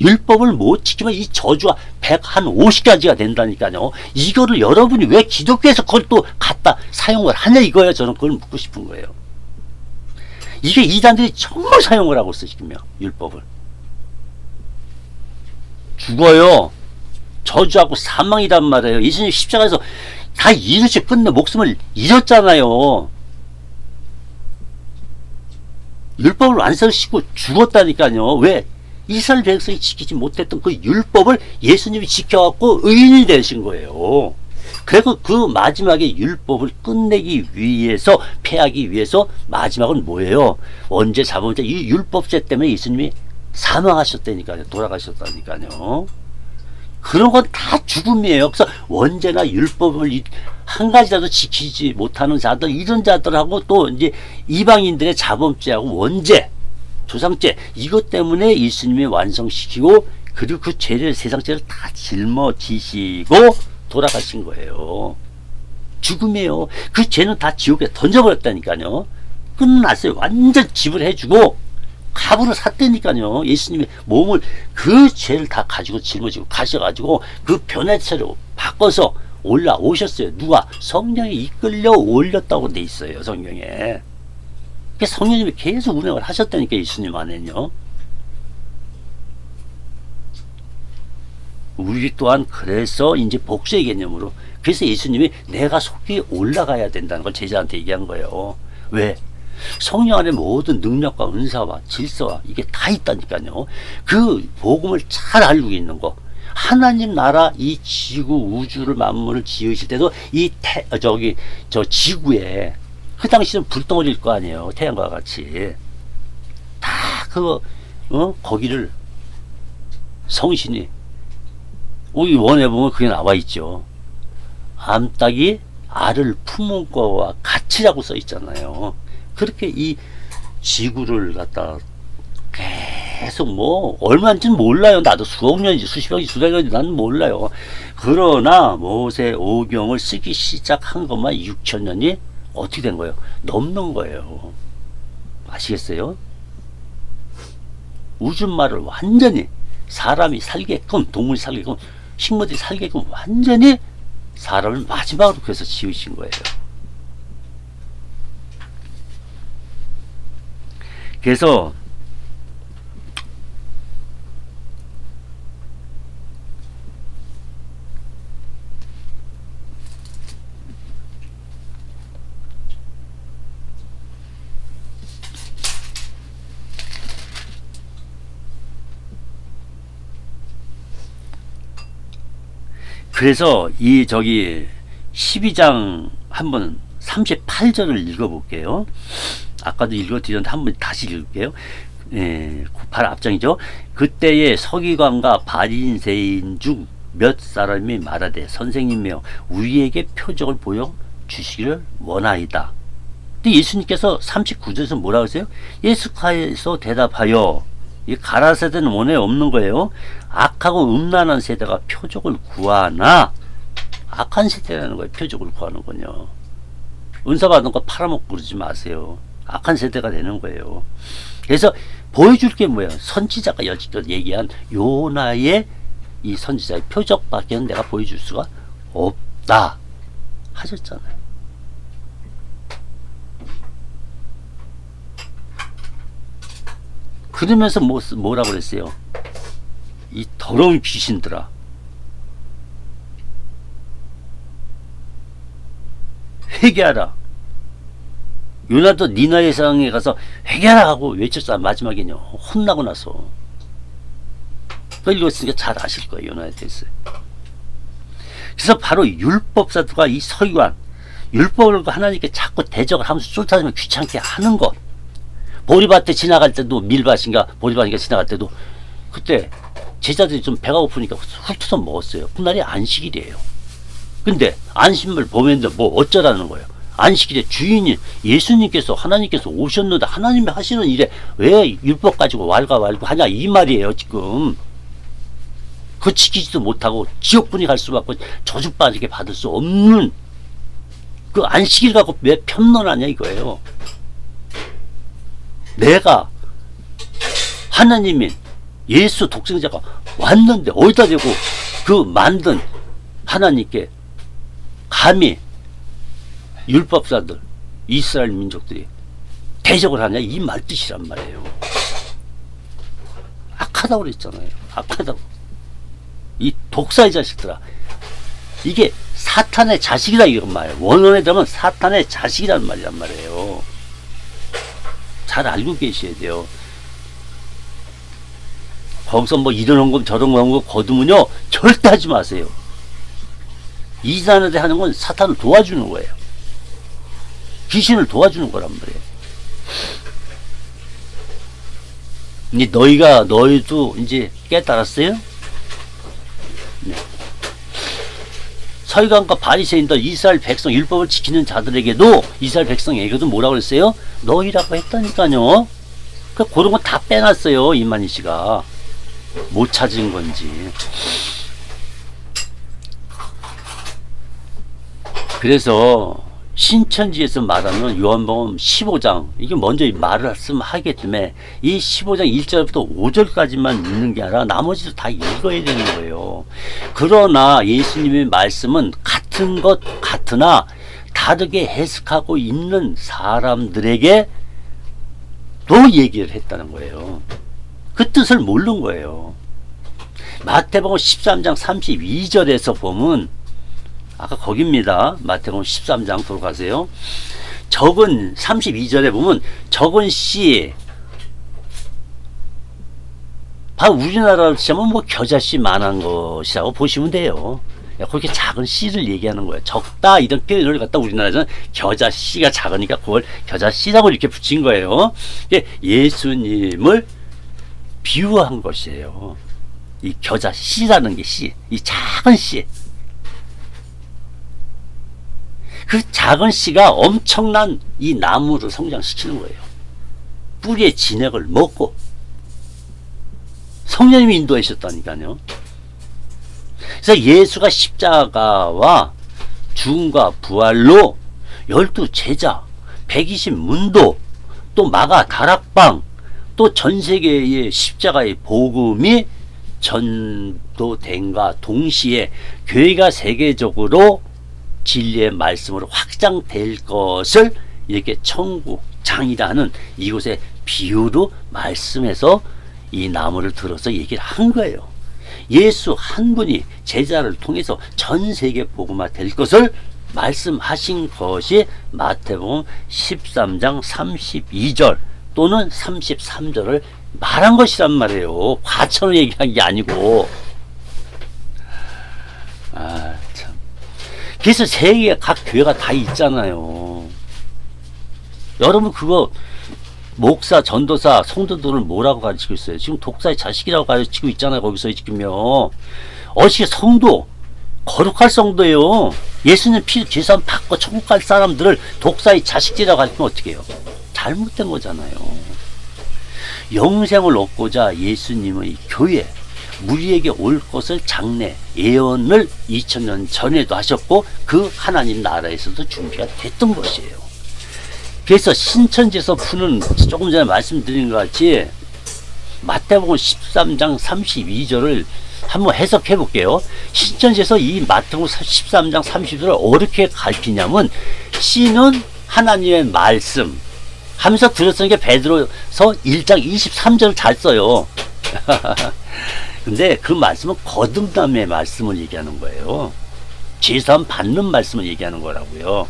율법을 못 지키면 이 저주가 150가지가 된다니까요. 이거를 여러분이 왜 기독교에서 그걸 또 갖다 사용을 하냐 이거예요. 저는 그걸 묻고 싶은 거예요. 이게 이단들이 정말 사용을 하고 있어 지금요. 율법을. 죽어요. 저주하고 사망이란 말이에요. 예수님 십자가에서 다 이루시 끝내 목숨을 잃었잖아요. 율법을 완성시키고 죽었다니까요. 왜? 이스라엘 백성이 지키지 못했던 그 율법을 예수님이 지켜갖고 의인이 되신 거예요. 그래서 그 마지막에 율법을 끝내기 위해서 폐하기 위해서 마지막은 뭐예요? 언제 잡으면 이 율법죄 때문에 예수님이 사망하셨다니까요. 돌아가셨다니까요. 그런 건 다 죽음이에요. 그래서 언제나 율법을 한 가지라도 지키지 못하는 자들, 이런 자들하고 또 이제 이방인들의 자범죄하고 원죄, 조상죄, 이것 때문에 예수님이 완성시키고 그리고 그 죄를, 세상죄를 다 짊어지시고 돌아가신 거예요. 죽음이에요. 그 죄는 다 지옥에 던져버렸다니까요. 끝났어요. 완전 지불해주고 갑으로 샀다니까요. 예수님이 몸을 그 죄를 다 가지고 짊어지고 가셔가지고 그 변화체로 바꿔서 올라오셨어요. 누가? 성령이 이끌려 올렸다고 돼 있어요. 성경에. 성령님이 계속 운행을 하셨다니까 예수님 안에는요. 우리 또한 그래서 이제 복수의 개념으로 그래서 예수님이 내가 속히 올라가야 된다는 걸 제자한테 얘기한 거예요. 왜? 성령 안에 모든 능력과 은사와 질서와 이게 다 있다니까요. 그 복음을 잘 알고 있는 거. 하나님 나라 이 지구 우주를 만물을 지으실 때도 이 저 지구에 그 당시는 불덩어리일 거 아니에요. 태양과 같이 다 거기를 성신이 우리 원에 보면 그게 나와 있죠. 암탉이 알을 품은 거와 같이라고 써 있잖아요. 그렇게 이 지구를 갖다 계속 뭐 얼마인지는 몰라요. 나도 수억 년인지 수십억 년인지 수백 년인지 나는 몰라요. 그러나 모세 오경을 쓰기 시작한 것만 6,000년이 어떻게 된 거예요? 넘는 거예요. 아시겠어요? 우주말을 완전히 사람이 살게끔, 동물이 살게끔, 식물들이 살게끔 완전히 사람을 마지막으로 그래서 지으신 거예요. 그래서 이 12장 한번 38절을 읽어볼게요. 아까도 읽어드렸는데 한번 다시 읽을게요. 바로 앞장이죠. 그때에 서기관과 바리새인 중 몇 사람이 말하되 선생님이여 우리에게 표적을 보여 주시기를 원하이다. 근데 예수님께서 39절에서 뭐라고 하세요? 예수께서 대답하여, 이 가라 세대는 원에 없는 거예요. 악하고 음란한 세대가 표적을 구하나, 악한 세대라는 거예요. 표적을 구하는 건요. 은사 받은 거 팔아먹고 그러지 마세요. 악한 세대가 되는 거예요. 그래서 보여줄 게 뭐예요? 선지자가 여지껏 얘기한 요나의 이 선지자의 표적밖에는 내가 보여줄 수가 없다 하셨잖아요. 그러면서 뭐라고 그랬어요? 이 더러운 귀신들아, 회개하라. 요나도 니나의 상에 가서 회개하라 하고 외쳤잖아. 마지막에는요, 혼나고 나서. 그 읽었으니까 잘 아실 거예요. 요나에 대해서. 그래서 바로 율법사들과 이 서기관, 율법을 하나님께 자꾸 대적을 하면서 쫓아다니면 귀찮게 하는 것. 보리밭에 지나갈 때도, 밀밭인가 보리밭인가 지나갈 때도 그때 제자들이 좀 배가 고프니까 훑어서 먹었어요. 그날이 안식일이에요. 근데 안식일 보면 뭐 어쩌라는 거예요. 안식일에 주인이 예수님께서, 하나님께서 오셨는데 하나님이 하시는 일에 왜 율법 가지고 왈가왈부 하냐 이 말이에요. 지금 그거 지키지도 못하고 지옥분이 갈 수밖에, 저주받게 받을 수 없는 그 안식일 갖고 왜 편론하냐 이거예요. 내가 하나님인 예수 독생자가 왔는데 어디다 대고 그 만든 하나님께 감히 율법사들, 이스라엘 민족들이 대적을 하냐 이 말 뜻이란 말이에요. 악하다고 그랬잖아요. 악하다고. 이 독사의 자식들아, 이게 사탄의 자식이다 이런 말이에요. 원어에 들으면 사탄의 자식이란 말이란 말이에요. 잘 알고 계셔야 돼요. 거기서 뭐 이런 헌금 저런 헌금 거두면요 절대 하지 마세요. 이산에 하는 건 사탄을 도와주는 거예요. 귀신을 도와주는 거란 말이에요. 이제 너희도 이제 깨달았어요? 네. 서기관과 바리새인들, 이스라엘 백성, 율법을 지키는 자들에게도, 이스라엘 백성에게도 뭐라고 그랬어요? 너희라고 했다니까요. 그런 거 다 빼놨어요. 이만희 씨가 못 찾은 건지. 그래서 신천지에서 말하는 요한복음 15장, 이게 먼저 말을 하기 때문에 이 15장 1절부터 5절까지만 읽는 게 아니라 나머지도 다 읽어야 되는 거예요. 그러나 예수님의 말씀은 같은 것 같으나 다르게 해석하고 있는 사람들에게 또 얘기를 했다는 거예요. 그 뜻을 모르는 거예요. 마태복음 13장 32절에서 보면, 아까 거기입니다. 마태복음 13장 돌아가세요. 적은 32절에 보면 적은 씨, 바로 우리나라로 치자면 뭐 겨자씨 만한 것이라고 보시면 돼요. 그렇게 작은 씨를 얘기하는 거예요. 적다 이런 표현을 갖다 우리나라에서는 겨자씨가 작으니까 그걸 겨자씨라고 이렇게 붙인 거예요. 예수님을 비유한 것이에요. 이 겨자씨라는 게 씨, 이 작은 씨. 그 작은 씨가 엄청난 이 나무를 성장시키는 거예요. 뿌리의 진액을 먹고. 성령님이 인도하셨다니까요. 그래서 예수가 십자가와 죽음과 부활로 12 제자, 120 문도, 또 마가 다락방, 또 전 세계의 십자가의 복음이 전도된과 동시에 교회가 세계적으로 진리의 말씀으로 확장될 것을 이렇게 천국장이라는 이곳의 비유로 말씀해서 이 나무를 들어서 얘기를 한 거예요. 예수 한 분이 제자를 통해서 전 세계 복음화 될 것을 말씀하신 것이 마태복음 13장 32절 또는 33절을 말한 것이란 말이에요. 과천을 얘기한 게 아니고. 참. 그래서 세계 각 교회가 다 있잖아요. 여러분 그거 목사, 전도사, 성도들을 뭐라고 가르치고 있어요? 지금 독사의 자식이라고 가르치고 있잖아요. 거기서 지금요. 어떻게 성도, 거룩할 성도예요. 예수님 피 죄산 받고 천국 갈 사람들을 독사의 자식이라고 가르치면 어떻게 해요? 잘못된 거잖아요. 영생을 얻고자 예수님의 교회, 우리에게 올 것을 장래 예언을 2000년 전에도 하셨고 그 하나님 나라에서도 준비가 됐던 것이에요. 그래서 신천지에서 푸는 조금 전에 말씀드린 것 같이 마태복음 13장 32절을 한번 해석해 볼게요. 신천지에서 이 마태복음 13장 32절을 어떻게 가르치냐면 씨는 하나님의 말씀 하면서 들었으니까 베드로서 1장 23절을 잘 써요. 근데 그 말씀은 거듭남의 말씀을 얘기하는 거예요. 죄사함 받는 말씀을 얘기하는 거라고요.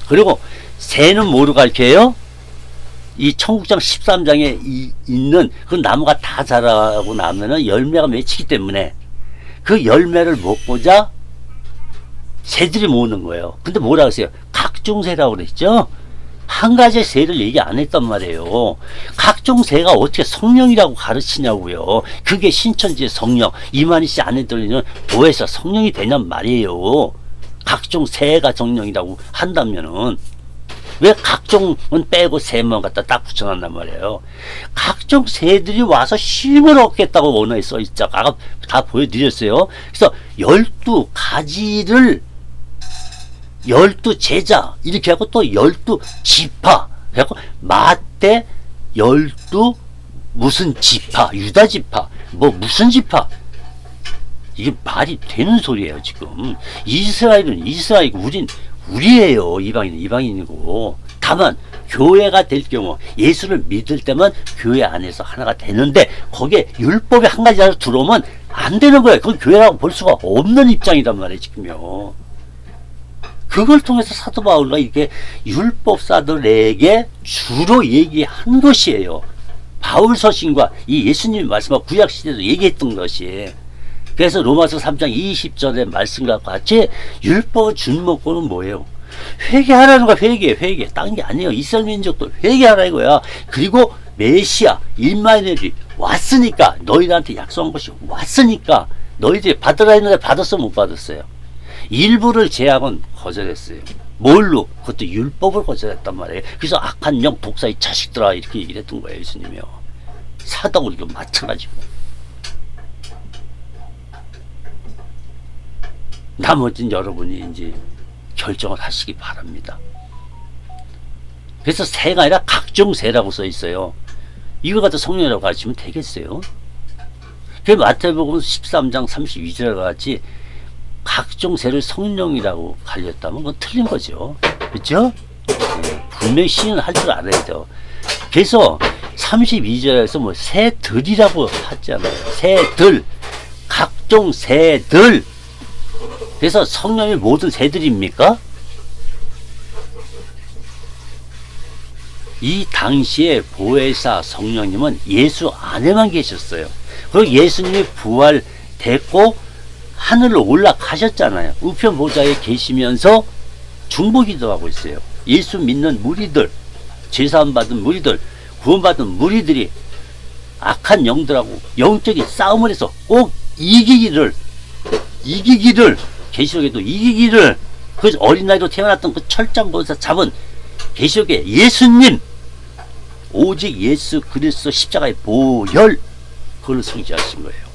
그리고 새는 뭐로 가르쳐요? 이 청국장 13장에 있는 그 나무가 다 자라고 나면은 열매가 맺히기 때문에 그 열매를 먹고자 새들이 모으는 거예요. 근데 뭐라 그랬어요? 각종 새라고 그랬죠? 한 가지 새를 얘기 안 했단 말이에요. 각종 새가 어떻게 성령이라고 가르치냐고요. 그게 신천지의 성령, 이만희 씨 안에 들리는 도에서 성령이 되냔 말이에요. 각종 새가 성령이라고 한다면은 왜 각종은 빼고 새만 갖다 딱 붙여놨단 말이에요. 각종 새들이 와서 힘을 얻겠다고 언어에 써있죠. 아까 다 보여드렸어요. 그래서 12가지를 12제자 이렇게 하고 또 12지파 그래갖고 마태 12 무슨 지파 유다 지파 뭐 무슨 지파 이게 말이 되는 소리예요. 지금 이스라엘은 이스라엘이고 우린 우리예요. 이방인은 이방인이고 다만 교회가 될 경우 예수를 믿을 때만 교회 안에서 하나가 되는데 거기에 율법의 한 가지라도 들어오면 안 되는 거예요. 그건 교회라고 볼 수가 없는 입장이란 말이에요. 지금요. 그걸 통해서 사도 바울과 이렇게 율법사들에게 주로 얘기한 것이에요. 바울 서신과 이 예수님의 말씀과 구약 시대도 얘기했던 것이. 그래서 로마서 3장 20절의 말씀과 같이 율법을 준 목표는 뭐예요? 회개하라는 거야. 회개. 딴 게 아니에요. 이스라엘 민족도 회개하라 이거야. 그리고 메시아 임마누엘이 왔으니까 너희들한테 약속한 것이 왔으니까 너희들이 받으라 했는데 받았어 못 받았어요? 일부를 제약은 거절했어요. 뭘로? 그것도 율법을 거절했단 말이에요. 그래서 악한 영 독사의 자식들아 이렇게 얘기를 했던 거예요. 예수님이요. 사도우리도 마찬가지고. 나머지는 여러분이 이제 결정을 하시기 바랍니다. 그래서 새가 아니라 각종 새라고 써 있어요. 이걸 갖다 성령이라고 가르치면 되겠어요? 그 마태복음 13장 32절과 같이 각종 새를 성령이라고 갈렸다면 그건 틀린 거죠. 그렇죠? 네, 분명히 시인은 할 줄 알아야 돼요. 그래서 32절에서 뭐 새들이라고 하잖아요. 새들, 각종 새들. 그래서 성령이 모든 새들입니까? 이 당시에 보혜사 성령님은 예수 안에만 계셨어요. 그리고 예수님이 부활됐고 하늘로 올라가셨잖아요. 우편 보좌에 계시면서 중보기도 하고 있어요. 예수 믿는 무리들, 제사함 받은 무리들, 구원받은 무리들이 악한 영들하고 영적인 싸움을 해서 꼭 이기기를 계시록에도 이기기를 그 어린아이로 태어났던 그 철장권사 잡은 계시록에 예수님 오직 예수 그리스도 십자가의 보혈 그걸 성취하신 거예요.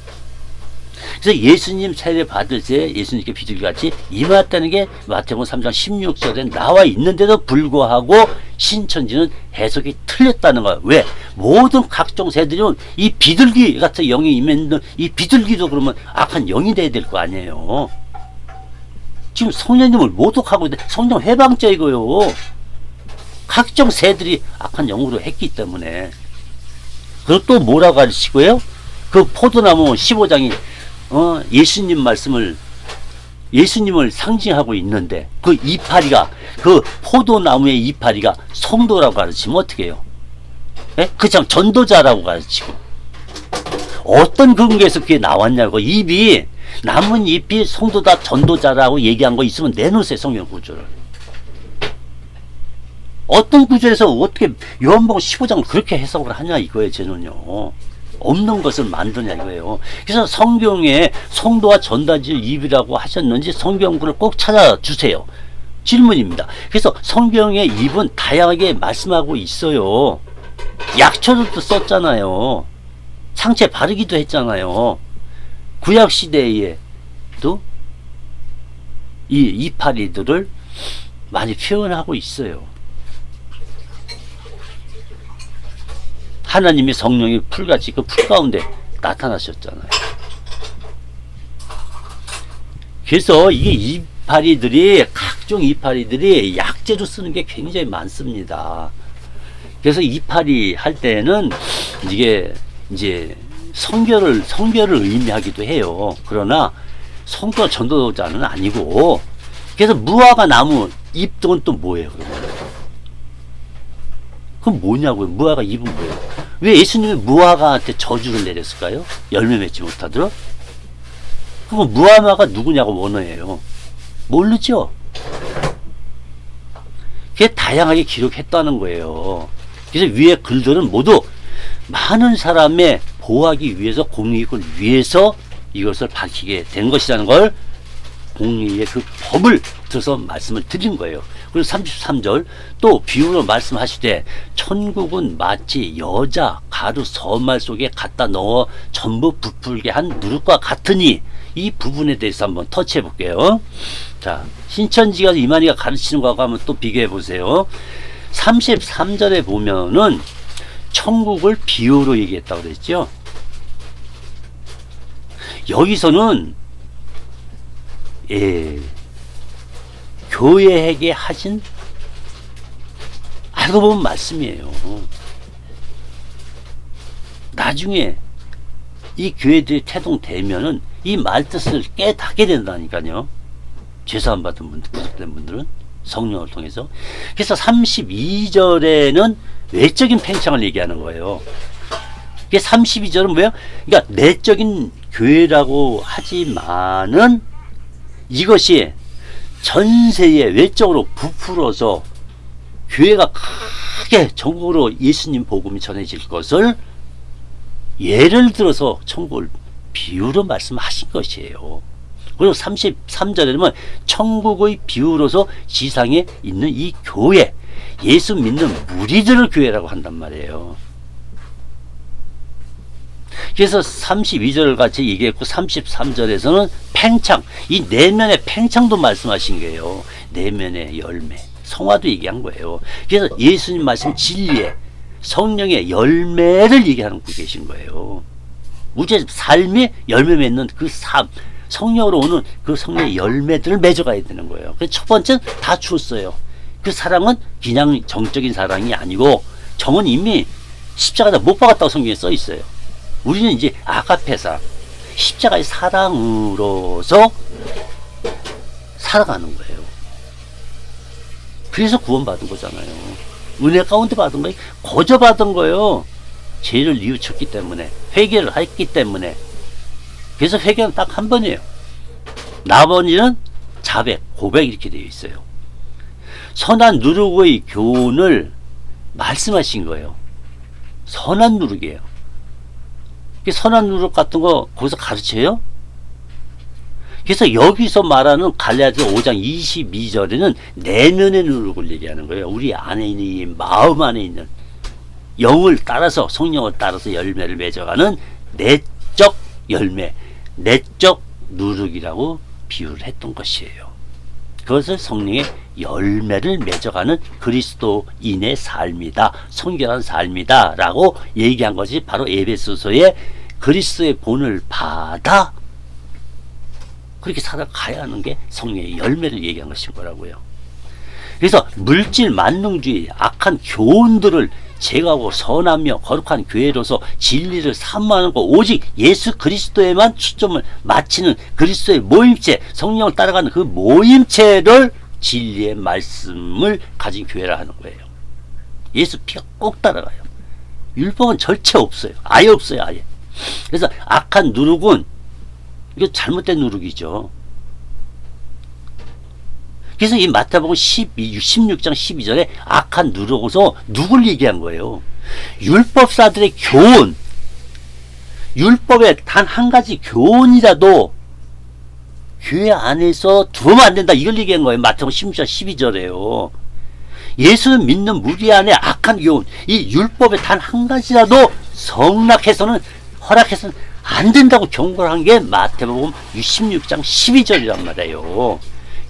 그래서 예수님 세례 받을 때 예수님께 비둘기같이 임하였다는 게 마태복음 3장 16절에 나와 있는데도 불구하고 신천지는 해석이 틀렸다는 거예요. 왜? 모든 각종 새들은 이 비둘기 같은 영이 임했는 이 비둘기도 그러면 악한 영이 돼야 될 거 아니에요. 지금 성령님을 모독하고 있는데 성령 해방죄이고요. 각종 새들이 악한 영으로 했기 때문에. 그리고 또 뭐라고 가르치고요? 그 포도나무 15장이 예수님 말씀을 예수님을 상징하고 있는데 그 이파리가 그 포도나무의 이파리가 성도라고 가르치면 어떻게 해요? 그 참 전도자라고 가르치고 어떤 근거에서 그게 나왔냐고. 입이 나뭇잎이 성도다 전도자라고 얘기한 거 있으면 내놓으세요. 성경 구절을. 어떤 구절에서 어떻게 요한복음 15장을 그렇게 해석을 하냐 이거예요. 저는요. 없는 것을 만드냐 이거예요. 그래서 성경에 성도와 전도자 입이라고 하셨는지 성경구를 꼭 찾아주세요. 질문입니다. 그래서 성경의 입은 다양하게 말씀하고 있어요. 약초도 썼잖아요. 상체 바르기도 했잖아요. 구약시대에도 이 이파리들을 많이 표현하고 있어요. 하나님의 성령이 풀같이 그 풀 가운데 나타나셨잖아요. 그래서 이게 이파리들이, 각종 이파리들이 약재로 쓰는 게 굉장히 많습니다. 그래서 이파리 할 때는 이게 이제 성결을 의미하기도 해요. 그러나 성도 전도자는 아니고, 그래서 무화과 나무 잎은 또 뭐예요? 그럼 뭐냐고요? 무화과 잎은 뭐예요? 왜 예수님이 무화과한테 저주를 내렸을까요? 열매 맺지 못하도록? 그럼 무화과가 누구냐고 원어예요. 모르죠? 그게 다양하게 기록했다는 거예요. 그래서 위에 글들은 모두 많은 사람의 보호하기 위해서, 공익을 위해서 이것을 밝히게 된 것이라는 걸 공의의 그 법을 들어서 말씀을 드린 거예요. 그리고 33절 또 비유로 말씀하시되 천국은 마치 여자 가루 서말 속에 갖다 넣어 전부 부풀게 한 누룩과 같으니, 이 부분에 대해서 한번 터치해 볼게요. 자, 신천지가 이만희가 가르치는 거하고 한번 또 비교해 보세요. 33절에 보면은 천국을 비유로 얘기했다고 그랬죠. 여기서는 교회에게 하신, 알고 보면 말씀이에요. 나중에 이 교회들이 태동되면은 이 말뜻을 깨닫게 된다니까요. 죄사함 받은 분들, 구속된 분들은 성령을 통해서. 그래서 32절에는 외적인 팽창을 얘기하는 거예요. 32절은 뭐예요? 그러니까 내적인 교회라고 하지만은 이것이 전세에 외적으로 부풀어서 교회가 크게 전국으로 예수님 복음이 전해질 것을 예를 들어서 천국을 비유로 말씀하신 것이에요. 그리고 33절에 보면 천국의 비유로서 지상에 있는 이 교회, 예수 믿는 무리들을 교회라고 한단 말이에요. 그래서 32절 같이 얘기했고 33절에서는 팽창, 이 내면의 팽창도 말씀하신 거예요. 내면의 열매, 성화도 얘기한 거예요. 그래서 예수님 말씀 진리에 성령의 열매를 얘기하고 계신 거예요. 우리의 삶이 열매 맺는 그 삶, 성령으로 오는 그 성령의 열매들을 맺어가야 되는 거예요. 그래서 첫 번째는 다 주었어요. 그 사랑은 그냥 정적인 사랑이 아니고 정은 이미 십자가에다 못 박았다고 성경에 써 있어요. 우리는 이제 아가페사, 십자가의 사랑으로서 살아가는 거예요. 그래서 구원받은 거잖아요. 은혜 가운데 받은 거예요. 거저 받은 거예요. 죄를 뉘우쳤기 때문에, 회개를 했기 때문에. 그래서 회개는 딱 한 번이에요. 나머지는 자백, 고백 이렇게 되어 있어요. 선한 누룩의 교훈을 말씀하신 거예요. 선한 누룩이에요. 선한 누룩 같은 거 거기서 가르쳐요? 그래서 여기서 말하는 갈라디아 5장 22절에는 내면의 누룩을 얘기하는 거예요. 우리 안에 있는 이 마음 안에 있는 영을 따라서, 성령을 따라서 열매를 맺어가는 내적 열매, 내적 누룩이라고 비유를 했던 것이에요. 그것을 성령의 열매를 맺어가는 그리스도인의 삶이다, 성결한 삶이다 라고 얘기한 것이 바로 에베소서의 그리스도의 본을 받아 그렇게 살아가야 하는 게 성령의 열매를 얘기한 것인 거라고요. 그래서 물질 만능주의, 악한 교훈들을 제거하고 선하며 거룩한 교회로서 진리를 사모하는 것, 오직 예수 그리스도에만 초점을 맞추는 그리스도의 모임체, 성령을 따라가는 그 모임체를 진리의 말씀을 가진 교회라 하는 거예요. 예수 피가 꼭 따라가요. 율법은 절대 없어요. 아예 없어요. 아예. 그래서 악한 누룩은 이거 잘못된 누룩이죠. 그래서 이 마태복음 16장 12절에 악한 누룩에서 누굴 얘기한 거예요? 율법사들의 교훈, 율법의 단 한 가지 교훈이라도 교회 안에서 들어오면 안 된다, 이걸 얘기한 거예요. 마태복음 16장 12절에요. 예수를 믿는 무리 안에 악한 교훈, 이 율법의 단 한 가지라도 허락해서는 안 된다고 경고를 한 게 마태복음 16장 12절이란 말이에요.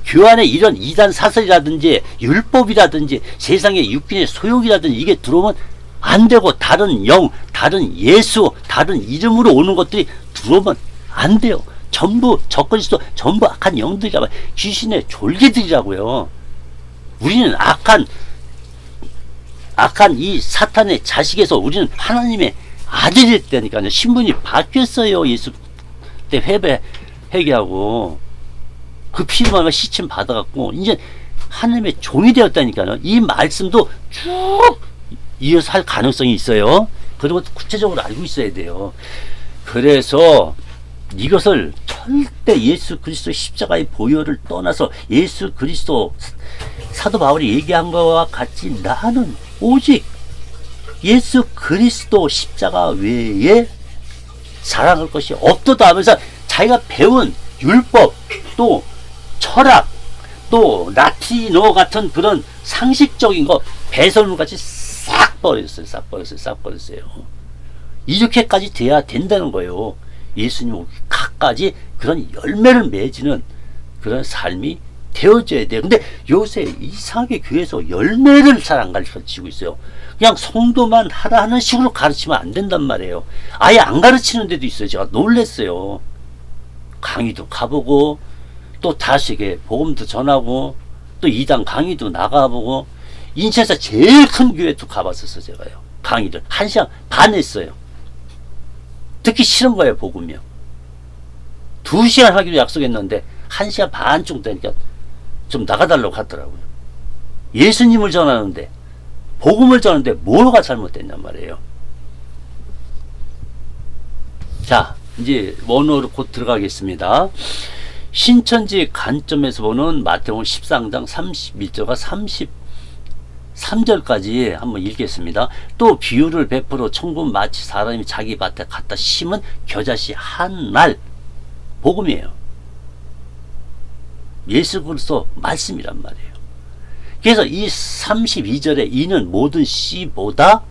교회 안에 이런 이단 사설이라든지 율법이라든지 세상의 육신의 소욕이라든지 이게 들어오면 안 되고, 다른 영, 다른 예수, 다른 이름으로 오는 것들이 들어오면 안 돼요. 전부 적그리스도, 전부 악한 영들이라고, 귀신의 졸개들이라고요. 우리는 악한 이 사탄의 자식에서 우리는 하나님의 아들일 때니까요. 신분이 바뀌었어요. 예수 때 회개하고 그 피로만 시침 받아갖고 이제 하나님의 종이 되었다니까요. 이 말씀도 쭉 이어서 할 가능성이 있어요. 그리고 구체적으로 알고 있어야 돼요. 그래서 이것을 절대 예수 그리스도 십자가의 보혈을 떠나서 예수 그리스도 사도 바울이 얘기한 것과 같이 나는 오직 예수 그리스도 십자가 외에 사랑할 것이 없도다 하면서 자기가 배운 율법, 또 철학, 또 라틴어 같은 그런 상식적인 거 배설물같이 싹 버렸어요. 이렇게까지 돼야 된다는 거예요. 예수님 오기까지 그런 열매를 맺는 그런 삶이 되어져야 돼요. 근데 요새 이상하게 교회에서 열매를 잘 안 가르치고 있어요. 그냥 성도만 하라 하는 식으로 가르치면 안 된단 말이에요. 아예 안 가르치는 데도 있어요. 제가 놀랬어요. 강의도 가보고 또 다시게 복음도 전하고 또 이단 강의도 나가보고 인천에서 제일 큰 교회도 가봤었어요. 제가요. 강의를 1시간 반 했어요. 듣기 싫은 거예요. 복음이요. 2시간 하기로 약속했는데 1시간 반 정도 되니까 좀 나가달라고 하더라고요. 예수님을 전하는데, 복음을 전하는데 뭐가 잘못됐냔 말이에요. 자, 이제 원어로 곧 들어가겠습니다. 신천지 관점에서 보는 마태복음 13장 31절과 33절까지 한번 읽겠습니다. 또 비유를 베풀어 천국 마치 사람이 자기 밭에 갖다 심은 겨자씨 한 날, 복음이에요. 예수 그리스도 말씀이란 말이에요. 그래서 이 32절에 이는 모든 씨보다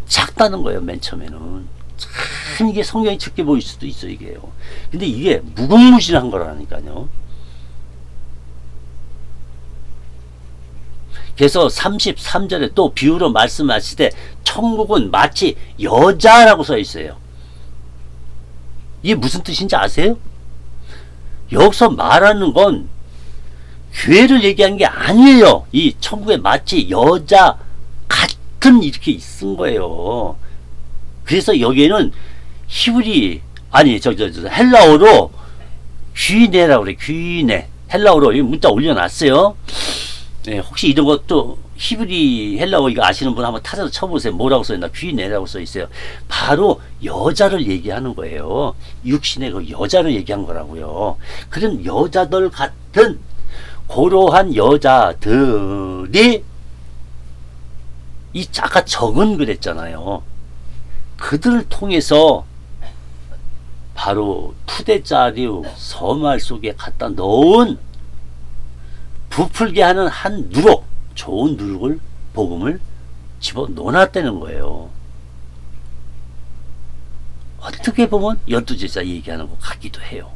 작다는 거예요. 맨 처음에는 참 이게 성경이 적게 보일 수도 있어 이게요. 근데 이게 무궁무진한 거라니까요. 그래서 33절에 또 비유로 말씀하시되 천국은 마치 여자라고 써 있어요. 이게 무슨 뜻인지 아세요? 여기서 말하는 건 교회를 얘기하는 게 아니에요. 이 천국에 마치 여자 같은 이렇게 쓴 거예요. 그래서 여기에는 헬라어로 귀네라고 그래. 귀네. 헬라어로 이 문자 올려놨어요. 네, 혹시 이런 것도 히브리 헬라어 이거 아시는 분 한번 찾아서 쳐보세요. 뭐라고 써있나? 귀네라고 써있어요. 바로 여자를 얘기하는 거예요. 육신의 그 여자를 얘기한 거라고요. 그런 여자들 같은 고로한 여자들이 이 아까 적은 그랬잖아요. 그들을 통해서 바로 푸대자리 서말 속에 갖다 넣은 부풀게 하는 한 누룩, 좋은 누룩을, 복음을 집어 넣어놨다는 거예요. 어떻게 보면 12제자 얘기하는 것 같기도 해요.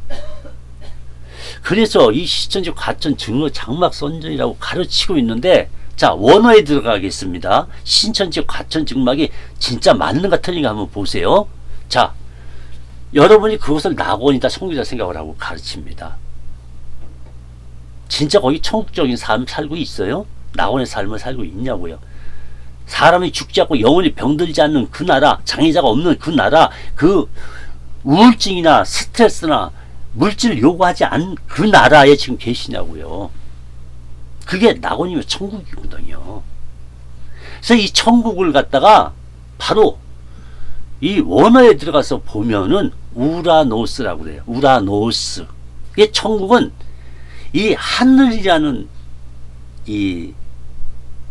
그래서 이 시천지 과천 증거 장막 선전이라고 가르치고 있는데, 자, 원어에 들어가겠습니다. 신천지 과천 증막이 진짜 맞는가 틀린가 한번 보세요. 자, 여러분이 그것을 낙원이다, 성기다 생각을 하고 가르칩니다. 진짜 거기 천국적인 삶 살고 있어요? 낙원의 삶을 살고 있냐고요? 사람이 죽지 않고 영원히 병들지 않는 그 나라, 장애자가 없는 그 나라, 그 우울증이나 스트레스나 물질을 요구하지 않은 그 나라에 지금 계시냐고요? 그게 낙원이면 천국이거든요. 그래서 이 천국을 갖다가 바로 이 원어에 들어가서 보면은 우라노스라고 그래요. 우라노스. 이 천국은 이 하늘이라는 이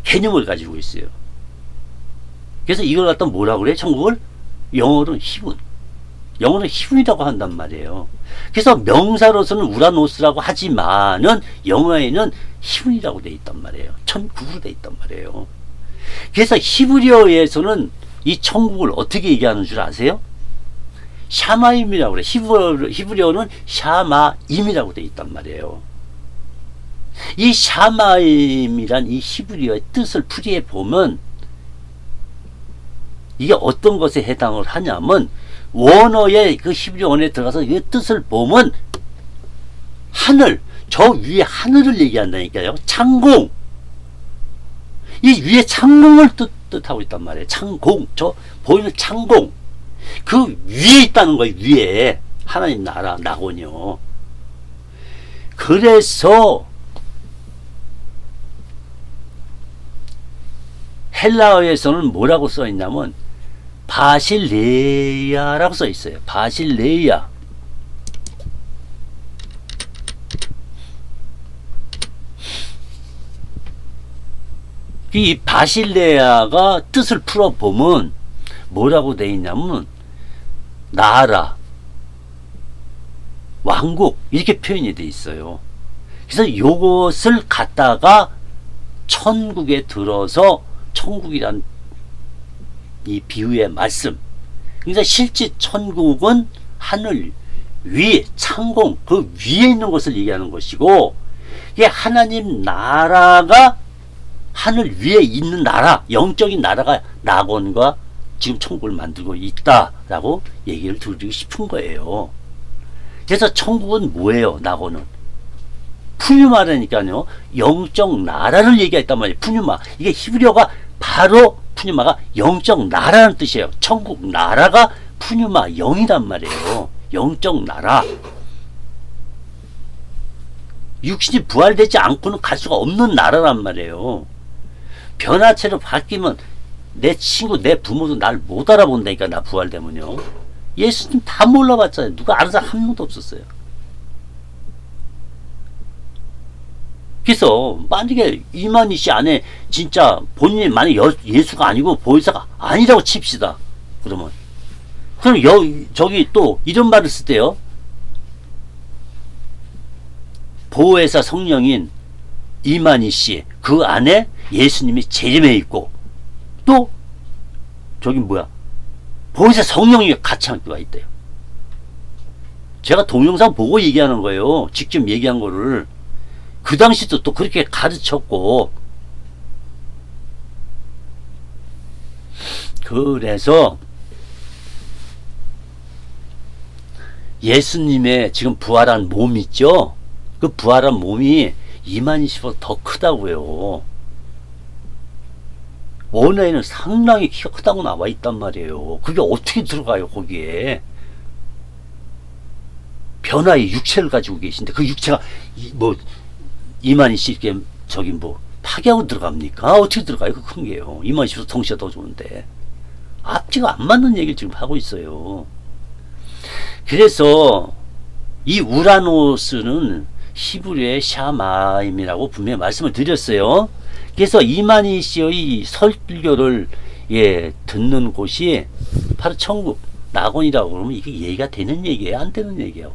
개념을 가지고 있어요. 그래서 이걸 갖다 뭐라고 그래? 천국을 영어로는 히븐. 영어는 히븐이라고 한단 말이에요. 그래서 명사로서는 우라노스라고 하지만은 영어에는 히븐이라고 돼 있단 말이에요. 천국으로 돼 있단 말이에요. 그래서 히브리어에서는 이 천국을 어떻게 얘기하는 줄 아세요? 샤마임이라고 그래. 히브리어는 샤마임이라고 돼 있단 말이에요. 이 샤마임이란 이 히브리어의 뜻을 풀이해 보면 이게 어떤 것에 해당을 하냐면 원어의 그 히브리어 원어에 들어가서 이 뜻을 보면 하늘, 저 위에 하늘을 얘기한다니까요. 창공. 이 위에 창공을 뜻하고 있단 말이에요. 창공. 저 보이는 창공. 그 위에 있다는 거예요. 위에. 하나님 나라, 낙원이요. 그래서 헬라어에서는 뭐라고 써 있냐면 바실레야라고 써 있어요. 바실레야. 이 바실레야가 뜻을 풀어보면 뭐라고 돼 있냐면 나라, 왕국 이렇게 표현이 돼 있어요. 그래서 요것을 갖다가 천국에 들어서 천국이란 이 비유의 말씀. 그러니까 실제 천국은 하늘 위, 창공 그 위에 있는 것을 얘기하는 것이고 이게 하나님 나라가 하늘 위에 있는 나라, 영적인 나라가 낙원과 지금 천국을 만들고 있다라고 얘기를 드리고 싶은 거예요. 그래서 천국은 뭐예요? 낙원은 푸뉴마라니까요. 영적 나라를 얘기했단 말이에요. 푸뉴마. 이게 히브리어가 바로 푸뉴마가 영적 나라는 뜻이에요. 천국 나라가 푸뉴마 영이란 말이에요. 영적 나라. 육신이 부활되지 않고는 갈 수가 없는 나라란 말이에요. 변화체로 바뀌면 내 친구, 내 부모도 날 못 알아본다니까. 나 부활되면요. 예수님 다 몰라봤잖아요. 누가 아는 사람 한 명도 없었어요. 그래서 만약에 이만희 씨 안에 진짜 본인이 만약에 예수가 아니고 보혜사가 아니라고 칩시다. 그러면 그럼 저기 또 이런 말을 쓰대요. 보혜사 성령인 이만희 씨 그 안에 예수님이 재림해 있고 또 저기 뭐야 보혜사 성령이 같이 함께 있대요. 제가 동영상 보고 얘기하는 거예요. 직접 얘기한 거를. 그 당시도 또 그렇게 가르쳤고 그래서 예수님의 지금 부활한 몸 있죠? 그 부활한 몸이 이만희 씨보다 더 크다고요. 원래는 상당히 키가 크다고 나와 있단 말이에요. 그게 어떻게 들어가요 거기에. 변화의 육체를 가지고 계신데 그 육체가 뭐 이만희 씨 이렇게 저기 뭐 파괴하고 들어갑니까? 어떻게 들어가요? 그 큰 게요. 이만희 씨도 덩치가 더 좋은데 앞뒤가 안 맞는 얘기를 지금 하고 있어요. 그래서 이 우라노스는 히브리어의 샤마임이라고 분명히 말씀을 드렸어요. 그래서 이만희 씨의 설교를 듣는 곳이 바로 천국 낙원이라고 그러면 이게 얘기가 되는 얘기예요? 안 되는 얘기예요?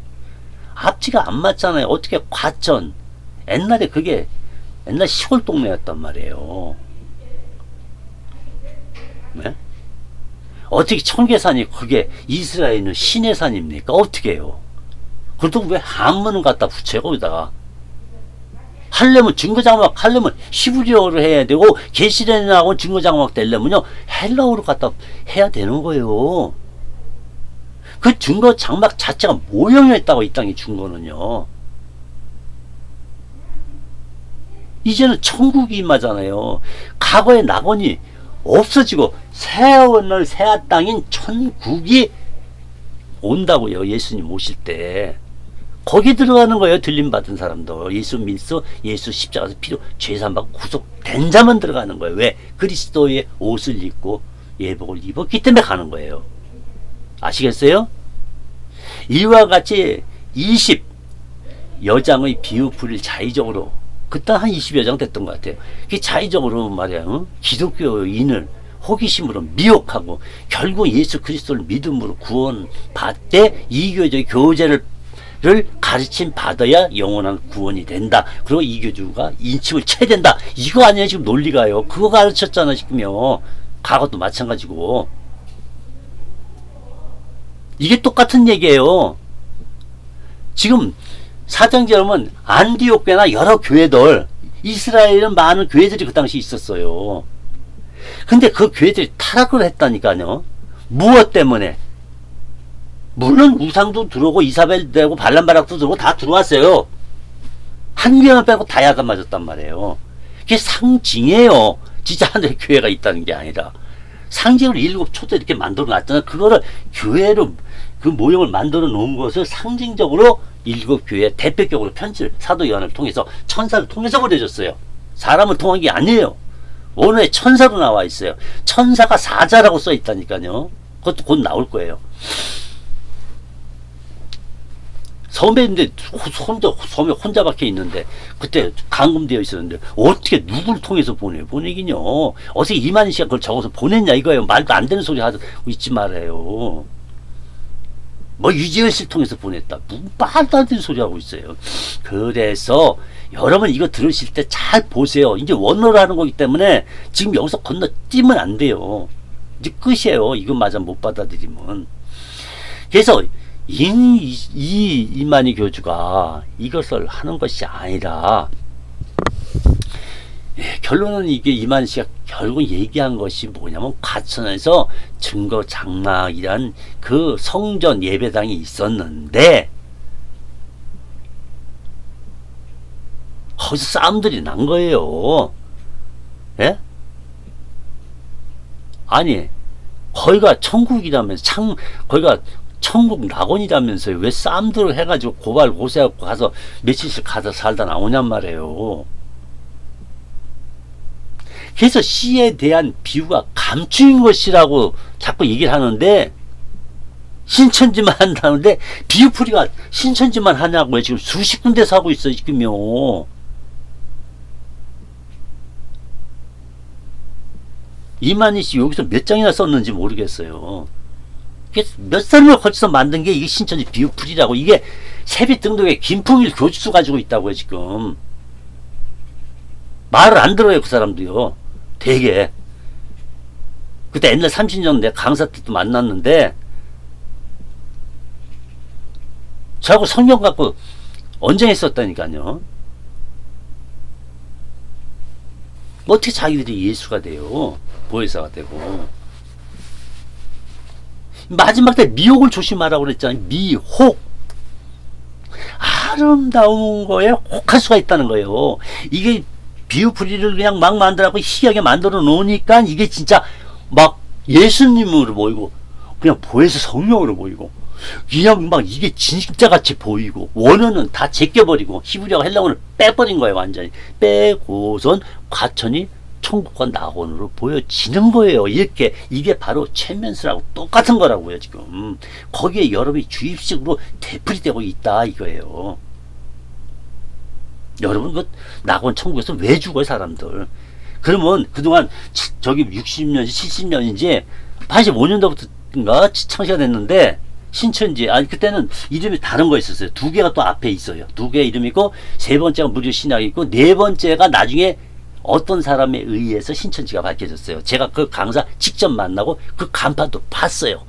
앞뒤가 안 맞잖아요. 어떻게 과천 옛날에 그게 옛날 시골 동네였단 말이에요. 네? 어떻게 청계산이 그게 이스라엘은 신의 산입니까? 어떻게 해요? 그렇다고 왜 한문을 갖다 붙여 거기다가 하려면 증거장막 하려면 히브리어로 해야 되고 계시련에 나온 증거장막 되려면요 헬라어로 갖다 해야 되는 거예요. 그 증거장막 자체가 모형이었다고 이 땅에 준 거는요. 이제는 천국이 임하잖아요. 과거의 낙원이 없어지고 새하늘 새하 땅인 천국이 온다고요. 예수님 오실 때 거기 들어가는 거예요. 들림 받은 사람도 예수 믿어 예수 십자가에서 피로 죄사함받고 구속된 자만 들어가는 거예요. 왜? 그리스도의 옷을 입고 예복을 입었기 때문에 가는 거예요. 아시겠어요? 이와 같이 20 여장의 비유풀이를 자의적으로, 그때 한 20여 장 됐던 것 같아요. 그게 자의적으로 말이야, 기독교인을 호기심으로 미혹하고 결국 예수 그리스도를 믿음으로 구원받되 이교적 교제를 가르침 받아야 영원한 구원이 된다. 그리고 이교주가 인침을 쳐야 된다. 이거 아니에요 지금 논리가요. 그거 가르쳤잖아 지금요. 과거도 마찬가지고. 이게 똑같은 얘기예요. 지금 사도행전은 안디옥 교회나 여러 교회들, 이스라엘은 많은 교회들이 그 당시 있었어요. 근데 그 교회들이 타락을 했다니까요. 무엇 때문에? 물론 우상도 들어오고 이사벨 되고 발람바락도 들어오고 다 들어왔어요. 한 개만 빼고 다 야단 맞았단 말이에요. 그게 상징이에요. 진짜 하늘의 교회가 있다는 게 아니라. 상징으로 일곱 초대 이렇게 만들어 놨잖아요. 그거를 교회로 그 모형을 만들어 놓은 것을 상징적으로 일곱 교회 대표격으로 편지를 사도 요한을 통해서 천사를 통해서 보내줬어요. 사람을 통한 게 아니에요. 원어에 천사로 나와 있어요. 천사가 사자라고 써 있다니까요. 그것도 곧 나올 거예요. 섬에 섬에 혼자 박혀 있는데 그때 감금되어 있었는데 어떻게 누구를 통해서 보내긴요. 어떻게 이만희 씨가 그걸 적어서 보냈냐 이거예요. 말도 안 되는 소리 하고 있지 말아요. 뭐 유지현 씨를 통해서 보냈다. 말도 안 되는 소리 하고 있어요. 그래서 여러분 이거 들으실 때 잘 보세요. 이제 원어로 하는 거기 때문에 지금 여기서 건너뛰면 안 돼요. 이제 끝이에요. 이것마저 못 받아들이면. 그래서 이만희 교주가 이것을 하는 것이 아니라, 결론은 이게 이만희 씨가 결국 얘기한 것이 뭐냐면 과천에서 증거 장막이란 그 성전 예배당이 있었는데 거기서 싸움들이 난 거예요. 예? 아니 거기가 천국이라면서 거기가 천국 낙원이라면서요. 왜 싸움들을 해가지고 고발 고세하고 가서 며칠씩 가서 살다 나오냔 말이에요. 그래서 시에 대한 비유가 감추인 것이라고 자꾸 얘기를 하는데, 신천지만 한다는데 비유풀이가 신천지만 하냐고요. 지금 수십 군데서 하고 있어요 지금요. 이만희 씨 여기서 몇 장이나 썼는지 모르겠어요. 몇 사람을 거쳐서 만든 게 이게 신천지 비유풀이라고. 이게 세빛 등록에 김풍일 교주수 가지고 있다고요 지금. 말을 안 들어요 그 사람도요. 되게 그때 옛날 30년 내 강사 때도 만났는데 저하고 성경 갖고 언쟁했었다니까요. 어떻게 자기들이 예수가 돼요. 보혜사가 되고. 마지막 때 미혹을 조심하라고 그랬잖아요. 미혹. 아름다운 거에 혹할 수가 있다는 거예요. 이게 비유풀이를 그냥 막 만들라고 희귀하게 만들어 놓으니까 이게 진짜 막 예수님으로 보이고 그냥 보혜사 성령으로 보이고 그냥 막 이게 진짜 같이 보이고 원어는 다 제껴버리고 히브리어가 헬라어를 빼버린 거예요. 완전히 빼고선 과천이 천국과 낙원으로 보여지는 거예요. 이렇게 이게 바로 최면수라고 똑같은 거라고요. 지금 거기에 여러분이 주입식으로 되풀이되고 있다 이거예요. 여러분 그 낙원 천국에서 왜 죽어요 사람들? 그러면 그동안 저기 60년인지 70년인지 85년도부터인가 창시가 됐는데 신천지, 아니 그때는 이름이 다른 거 있었어요. 두 개가 또 앞에 있어요. 두 개 이름이 있고 세 번째가 무료 신학이 있고 네 번째가 나중에 어떤 사람에 의해서 신천지가 밝혀졌어요. 제가 그 강사 직접 만나고 그 간판도 봤어요.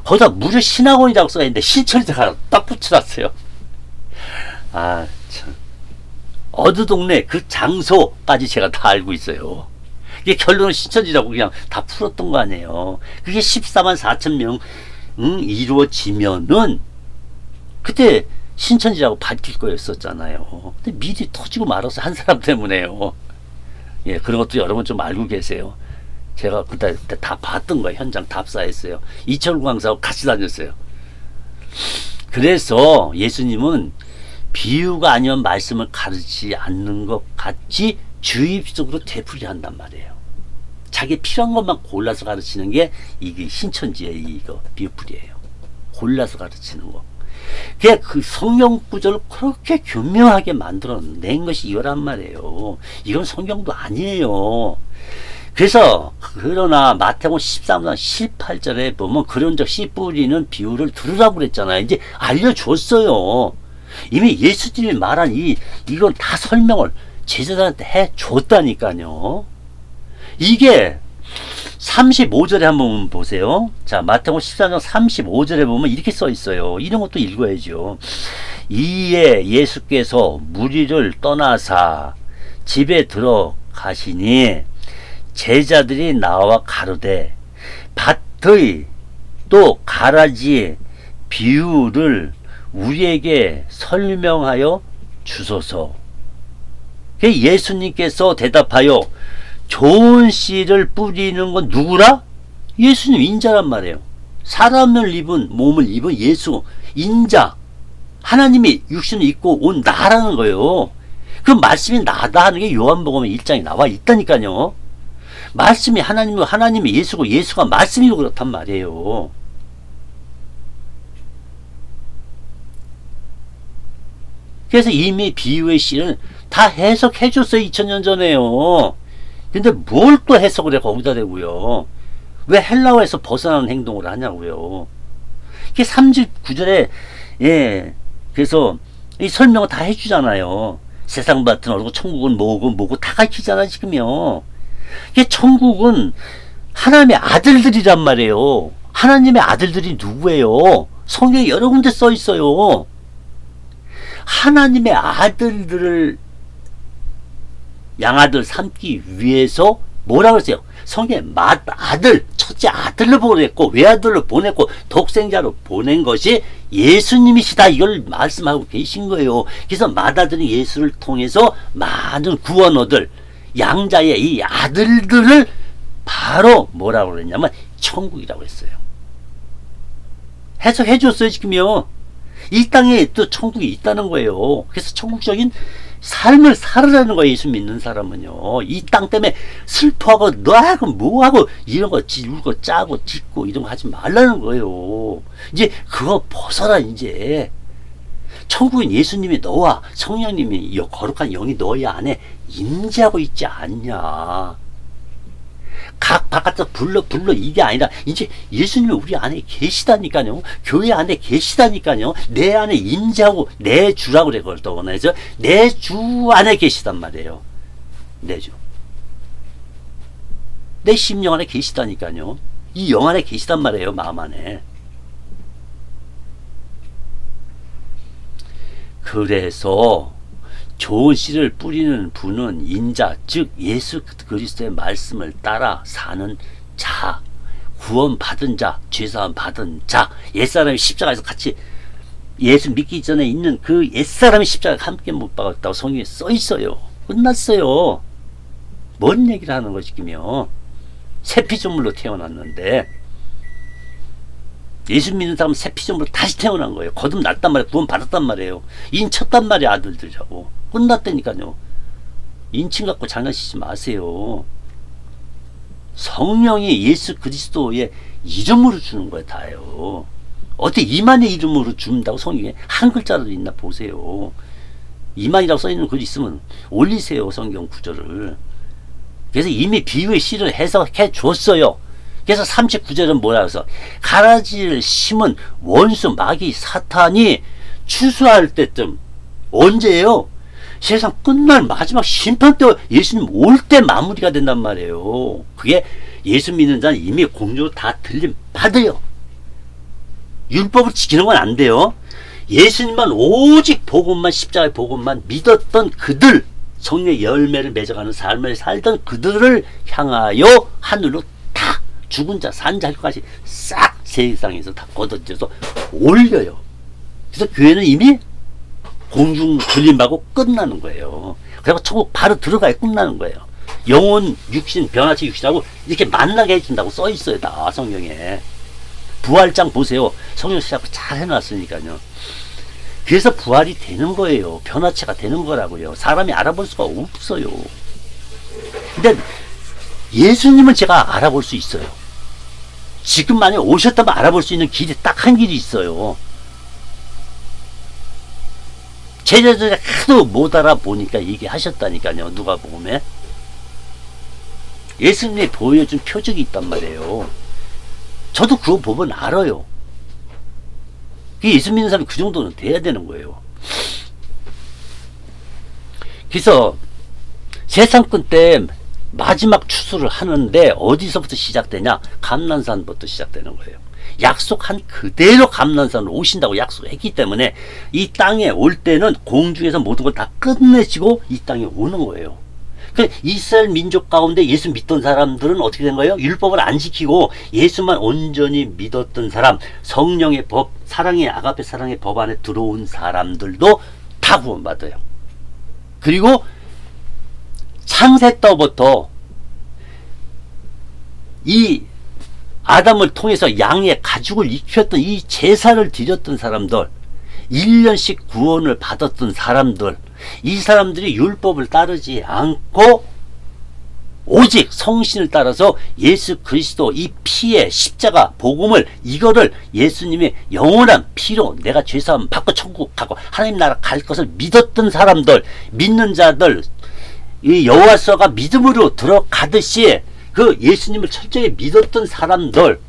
거기다 무료 신학원이라고 써있는데 신천지가 딱 붙여놨어요. 아 참. 어느 동네 그 장소까지 제가 다 알고 있어요. 이게 결론은 신천지라고 그냥 다 풀었던 거 아니에요. 그게 14만 4천 명 이루어지면은 그때 신천지라고 밝힐 거였었잖아요. 근데 미리 터지고 말았어. 한 사람 때문에요. 예, 그런 것도 여러분 좀 알고 계세요. 제가 그때 다 봤던 거예요. 현장 답사했어요. 이철구 강사하고 같이 다녔어요. 그래서 예수님은 비유가 아니면 말씀을 가르치지 않는 것 같이 주입식으로 되풀이한단 말이에요. 자기 필요한 것만 골라서 가르치는 게 이게 신천지의 이거 비유풀이에요. 골라서 가르치는 거. 그게 그 성경 구절을 그렇게 교묘하게 만들어낸 것이 이거란 말이에요. 이건 성경도 아니에요. 그래서 그러나 마태복음 13장 18절에 보면 그런 적 씨 뿌리는 비유를 들으라고 그랬잖아요. 이제 알려줬어요. 이미 예수님이 말한 이건 다 설명을 제자들한테 해줬다니까요. 이게 35절에 한번 보세요. 자, 마태복음 14장 35절에 보면 이렇게 써 있어요. 이런 것도 읽어야죠. 이에 예수께서 무리를 떠나사 집에 들어가시니 제자들이 나와 가로되 밭의 또 가라지의 비유를 우리에게 설명하여 주소서. 예수님께서 대답하여 좋은 씨를 뿌리는 건 누구라? 예수님 인자란 말이에요. 사람을 입은 몸을 입은 예수 인자, 하나님이 육신을 입고 온 나라는 거예요. 그 말씀이 나다 하는 게 요한복음 1장에 나와 있다니까요. 말씀이 하나님이고 하나님이 예수고 예수가 말씀이고 그렇단 말이에요. 그래서 이미 비유의 씨는 다 해석해 줬어요. 2000년 전에요. 근데 뭘 또 해석을 해 거기다 대고요. 왜 헬라어에서 벗어나는 행동을 하냐고요. 이게 39절에 그래서 이 설명을 다 해주잖아요. 세상 같은 얼굴 천국은 뭐고 다 가르치잖아 지금요. 이게 천국은 하나님의 아들들이란 말이에요. 하나님의 아들들이 누구예요? 성경에 여러 군데 써 있어요. 하나님의 아들들을 양아들 삼기 위해서 뭐라고 했어요? 성경에 아들, 첫째 아들로 보냈고 외아들로 보냈고 독생자로 보낸 것이 예수님이시다. 이걸 말씀하고 계신 거예요. 그래서 맏아들은 예수를 통해서 많은 구원 얻을 양자의 이 아들들을 바로 뭐라고 그랬냐면 천국이라고 했어요. 해석해 줬어요 지금요. 이 땅에 또 천국이 있다는 거예요. 그래서 천국적인 삶을 살으라는 거예요. 예수 믿는 사람은요. 이 땅 때문에 슬퍼하고 너하고 뭐하고 이런 거 울고 짜고 짓고 이런 거 하지 말라는 거예요. 이제 그거 벗어라. 이제 천국인 예수님이 너와 성령님이 거룩한 영이 너희 안에 임재하고 있지 않냐. 각 바깥에서 불러 이게 아니라 이제 예수님이 우리 안에 계시다니까요. 교회 안에 계시다니까요. 내 안에 임재하고 내 주라고 그래. 그걸 또 원해서 내 주 안에 계시단 말이에요. 내 주. 내 심령 안에 계시다니까요. 이 영 안에 계시단 말이에요. 마음 안에. 그래서 좋은 씨를 뿌리는 분은 인자, 즉 예수 그리스도의 말씀을 따라 사는 자, 구원 받은 자, 죄사함 받은 자, 옛사람이 십자가에서 같이 예수 믿기 전에 있는 그 옛사람이 십자가에 함께 못 박았다고 성경에 써 있어요. 끝났어요. 뭔 얘기를 하는 것이며 새 피조물로 태어났는데 예수 믿는 사람은 새 피조물로 다시 태어난 거예요. 거듭났단 말이에요. 구원 받았단 말이에요. 인쳤단 말이에요. 아들들이라고. 끝났다니까요. 인칭 갖고 장난치지 마세요. 성령이 예수 그리스도의 이름으로 주는 거예요. 다요. 어떻게 이만의 이름으로 준다고 성경에 한 글자라도 있나 보세요. 이만이라고 써있는 글 있으면 올리세요. 성경 구절을. 그래서 이미 비유의 씨를 해석해 줬어요. 그래서 39절은 뭐라 해서 가라지를 심은 원수 마귀 사탄이 추수할 때쯤 언제예요? 세상 끝날 마지막 심판 때 예수님 올 때 마무리가 된단 말이에요. 그게 예수 믿는 자는 이미 공주로 다 들림 받아요. 율법을 지키는 건 안 돼요. 예수님만 오직 복음만 십자가의 복음만 믿었던 그들 성령의 열매를 맺어가는 삶을 살던 그들을 향하여 하늘로 다 죽은 자 산 자까지 싹 세상에서 다 걷어져서 올려요. 그래서 교회는 이미 공중 들림받고 끝나는 거예요. 그리고 천국 바로 들어가야 끝나는 거예요. 영혼 육신 변화체 육신하고 이렇게 만나게 해준다고 써 있어요. 다 성경에. 부활장 보세요. 성경 시작 잘 해놨으니까요. 그래서 부활이 되는 거예요. 변화체가 되는 거라고요. 사람이 알아볼 수가 없어요. 근데 예수님은 제가 알아볼 수 있어요. 지금 만약에 오셨다면 알아볼 수 있는 길이 딱 한 길이 있어요. 제자들이 하도 못 알아보니까 얘기하셨다니까요. 누가복음에. 예수님이 보여준 표적이 있단 말이에요. 저도 그거 보면 알아요. 예수 믿는 사람이 그 정도는 돼야 되는 거예요. 그래서 세상 끝때 마지막 추수를 하는데 어디서부터 시작되냐? 감난산부터 시작되는 거예요. 약속한 그대로 감난산으로 오신다고 약속했기 때문에 이 땅에 올 때는 공중에서 모든 걸 다 끝내시고 이 땅에 오는 거예요. 그러니까 이스라엘 민족 가운데 예수 믿던 사람들은 어떻게 된 거예요? 율법을 안 지키고 예수만 온전히 믿었던 사람, 성령의 법, 사랑의 아가페 사랑의 법 안에 들어온 사람들도 다 구원받아요. 그리고 창세 때부터 이 아담을 통해서 양의 가죽을 익혔던 이 제사를 드렸던 사람들, 1년씩 구원을 받았던 사람들, 이 사람들이 율법을 따르지 않고 오직 성신을 따라서 예수 그리스도 이 피의 십자가 복음을, 이거를 예수님의 영원한 피로 내가 죄사함 받고 천국 가고 하나님 나라 갈 것을 믿었던 사람들, 믿는 자들, 이 여호와서가 믿음으로 들어가듯이 그 예수님을 철저히 믿었던 사람들,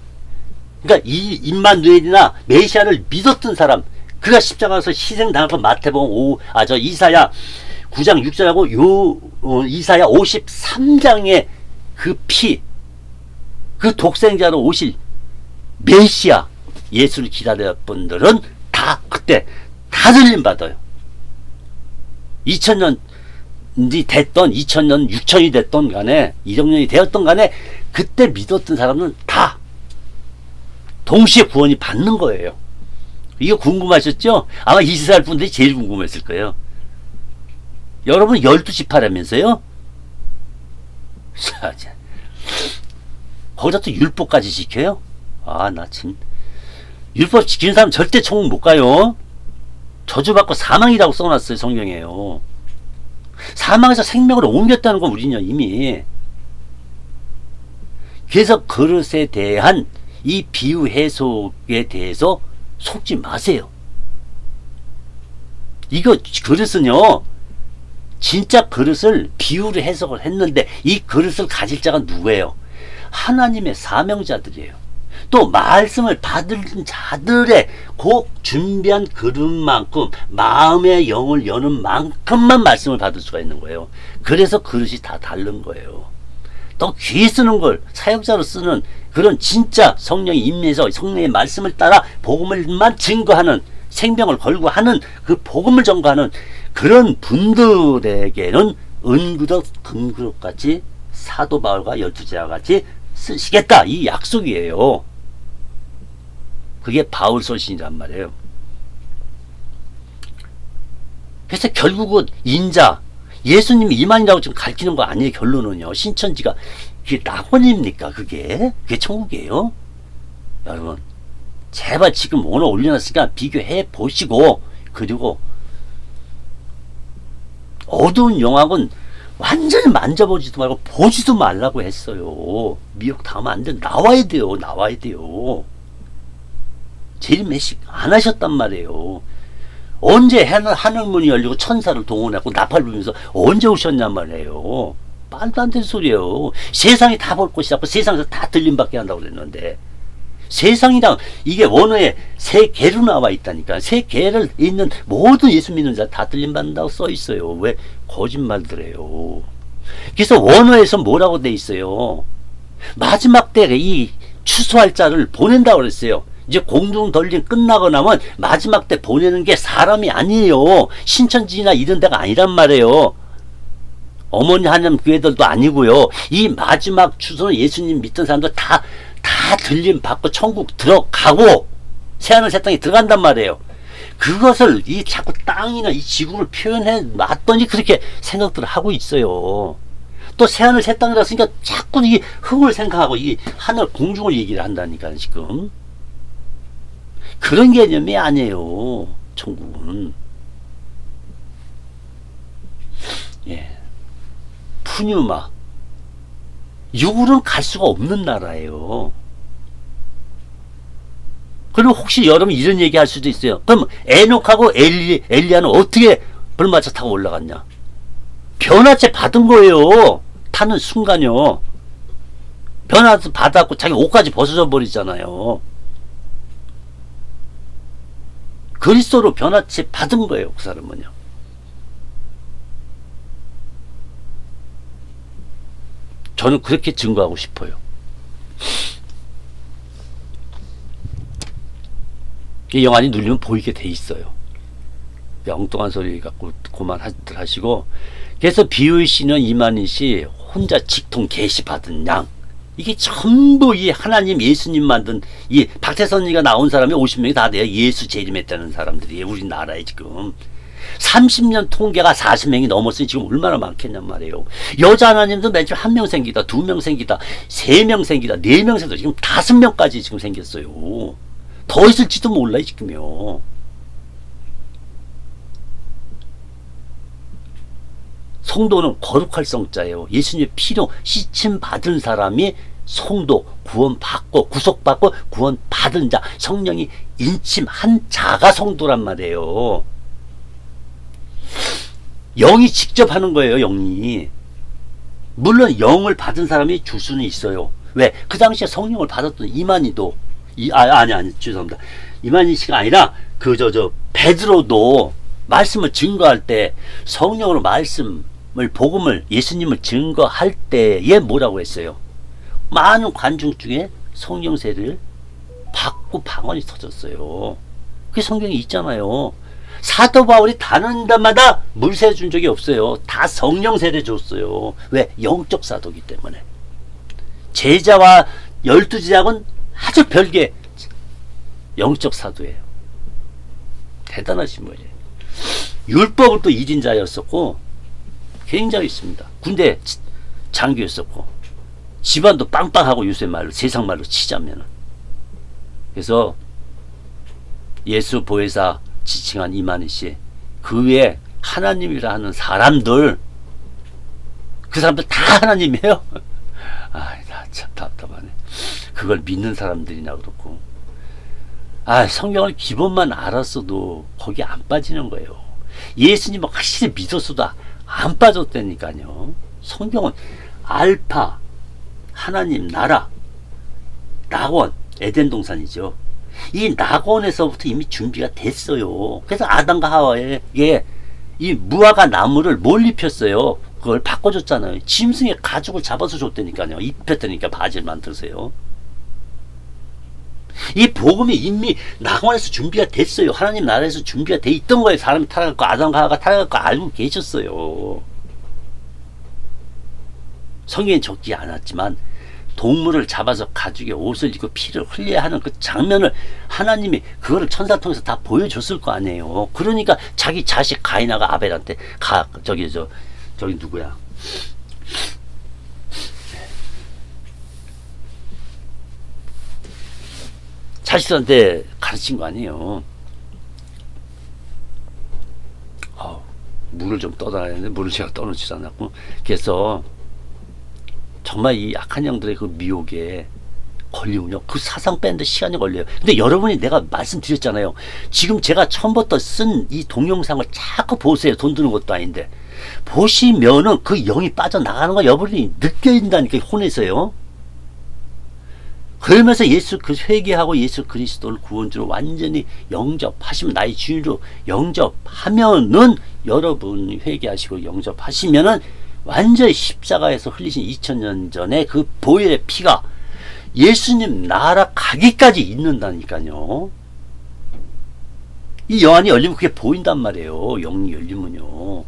그러니까 이 임마누엘이나 메시아를 믿었던 사람, 그가 십자가에서 희생당한 마태복음 이사야 9장 6절하고 이사야 53장의 그 피, 그 독생자로 오실 메시아 예수를 기다렸던 분들은 다 그때 다 들림받아요. 2000년이 됐던 2000년 6000이 됐던 간에 200년이 되었던 간에 그때 믿었던 사람은 다 동시에 구원이 받는 거예요. 이거 궁금하셨죠? 아마 이스라엘 분들이 제일 궁금했을 거예요. 여러분 12지파라면서요? 거기다 또 율법까지 지켜요? 아, 나 참. 율법 지키는 사람 절대 천국 못 가요. 저주받고 사망이라고 써놨어요, 성경에요. 사망에서 생명으로 옮겼다는 건 우리는 이미. 그래서 그릇에 대한 이 비유 해석에 대해서 속지 마세요. 이거 그릇은요, 진짜 그릇을 비유로 해석을 했는데 이 그릇을 가질 자가 누구예요? 하나님의 사명자들이에요. 또 말씀을 받은 자들의 곧 준비한 그릇만큼, 마음의 영을 여는 만큼만 말씀을 받을 수가 있는 거예요. 그래서 그릇이 다 다른 거예요. 또 귀 쓰는 걸 사역자로 쓰는 그런 진짜 성령이 임해서 성령의 말씀을 따라 복음을만 증거하는, 생명을 걸고 하는 그 복음을 전거하는 그런 분들에게는 은그릇 금그릇 같이 사도 바울과 12제자 같이 쓰시겠다, 이 약속이에요. 그게 바울 서신이란 말이에요. 그래서 결국은 인자, 예수님이 이만이라고 지금 가르치는 거 아니에요. 결론은요, 신천지가 그게 낙원입니까? 그게 천국이에요? 여러분 제발 지금 오늘 올려놨으니까 비교해 보시고, 그리고 어두운 영역은 완전히 만져보지도 말고 보지도 말라고 했어요. 미혹 당하면 안 돼. 나와야 돼요. 나와야 돼요. 제일 메시 안 하셨단 말이에요. 언제 하늘문이 열리고 천사를 동원하고 나팔 불면서 언제 오셨냔 말이에요. 말도 안 되는 소리예요. 세상이 다 볼 것이라고 세상에서 다 들림받게 한다고 그랬는데, 세상이랑 이게 원어에 세 개로 나와 있다니까. 세 개를 있는 모든 예수 믿는 자 다 들림받는다고 써 있어요. 왜 거짓말들해요. 그래서 원어에서 뭐라고 돼 있어요? 마지막 때 이 추수할 자를 보낸다고 그랬어요. 이제 공중 덜림 끝나고 나면 마지막 때 보내는 게 사람이 아니에요. 신천지나 이런 데가 아니란 말이에요. 어머니 하나님 교회들도 아니고요. 이 마지막 추수는 예수님 믿던 사람들 다 들림 받고 천국 들어가고 새하늘 새 땅에 들어간단 말이에요. 그것을 이 자꾸 땅이나 이 지구를 표현해 놨더니 그렇게 생각들을 하고 있어요. 또 새하늘 새 땅이라 했으니까 자꾸 이 흙을 생각하고 이 하늘 공중을 얘기를 한다니까. 지금 그런 개념이 아니에요, 천국은. 예. 푸뉴마, 육으로는 갈 수가 없는 나라예요. 그리고 혹시 여러분 이런 얘기 할 수도 있어요. 그럼 에녹하고 엘리야는 어떻게 불마차 타고 올라갔냐? 변화체 받은 거예요. 타는 순간요. 변화체 받았고 자기 옷까지 벗어져 버리잖아요. 그리스도로 변화체 받은 거예요. 그 사람은요. 저는 그렇게 증거하고 싶어요. 이 영안이 눌리면 보이게 돼 있어요. 엉뚱한 소리 갖고 그만들 하시고. 그래서 비유의 씨는 이만희 씨 혼자 직통 계시 받은 양. 이게 전부 이 하나님 예수님 만든 이 박태선이가 나온 사람이 50명이 다 돼요. 예수 재림했다는 사람들이 우리나라에 지금 30년 통계가 40명이 넘었으니 지금 얼마나 많겠냔 말이에요. 여자 하나님도 맨 처음 1명 생기다, 2명 생기다, 3명 생기다, 4명 생기다, 지금 5명까지 지금 생겼어요. 더 있을지도 몰라요 지금요. 성도는 거룩할 성자예요. 예수님의 피로 씻임 받은 사람이 성도, 구원받고 구속받고 구원받은 자, 성령이 인침한 자가 성도란 말이에요. 영이 직접 하는 거예요. 영이. 물론 영을 받은 사람이 줄 수는 있어요. 왜? 그 당시에 성령을 받았던 이만희도 아니 죄송합니다. 이만희 씨가 아니라 베드로도 말씀을 증거할 때 성령으로 말씀을 복음을 예수님을 증거할 때에 뭐라고 했어요? 많은 관중 중에 성령 세례를 받고 방언이 터졌어요. 그게 성경에 있잖아요. 사도 바울이 다른 데마다 물세 준 적이 없어요. 다 성령 세례 줬어요. 왜? 영적 사도기 때문에. 제자와 12제자는 아주 별개 영적 사도예요. 대단하신 분이에요. 율법을 또 1인자였었고 굉장히 있습니다. 군대 장교였었고 집안도 빵빵하고 요새 말로 세상 말로 치자면은. 그래서 예수 보혜사 지칭한 이만희 씨, 그 외에 하나님이라 하는 사람들, 그 사람들 다 하나님이에요. 나 참 답답하네. 그걸 믿는 사람들이나 그렇고. 성경을 기본만 알았어도 거기 안 빠지는 거예요. 예수님을 확실히 믿었어도 안 빠졌다니까요. 성경은 알파, 하나님 나라, 낙원, 에덴 동산이죠. 이 낙원에서부터 이미 준비가 됐어요. 그래서 아담과 하와에게 이 무화과 나무를 뭘 입혔어요? 그걸 바꿔줬잖아요. 짐승의 가죽을 잡아서 줬다니까요. 입혔다니까 바지를 만들으세요. 이 복음이 이미 낙원에서 준비가 됐어요. 하나님 나라에서 준비가 돼 있던 거예요. 사람이 타락했고 아담과 하와가 타락했고 알고 계셨어요. 성경에 적지 않았지만 동물을 잡아서 가죽에 옷을 입고 피를 흘려야 하는 그 장면을 하나님이 그거를 천사 통해서 다 보여줬을 거 아니에요. 그러니까 자기 자식 가인아가 아벨한테 저기 누구야? 자식들한테 가르친 거 아니에요. 물을 좀 떠다야 되는데 물을 제가 떠놓지 않았고, 그래서 정말 이 악한 영들의 그 미혹에 걸리군요. 그 사상 빼는데 시간이 걸려요. 근데 여러분이 내가 말씀드렸잖아요. 지금 제가 처음부터 쓴 이 동영상을 자꾸 보세요. 돈 드는 것도 아닌데. 보시면은 그 영이 빠져나가는 거 여러분이 느껴진다니까, 혼에서요. 그러면서 회개하고 예수 그리스도를 구원주로 완전히 영접하시면, 나의 주인으로 영접하면은, 여러분이 회개하시고 영접하시면은 완전히 십자가에서 흘리신 2000년 전에 그 보혈의 피가 예수님 나라 가기까지 있는다니까요. 이 영안이 열리면 그게 보인단 말이에요. 영이 열리면요.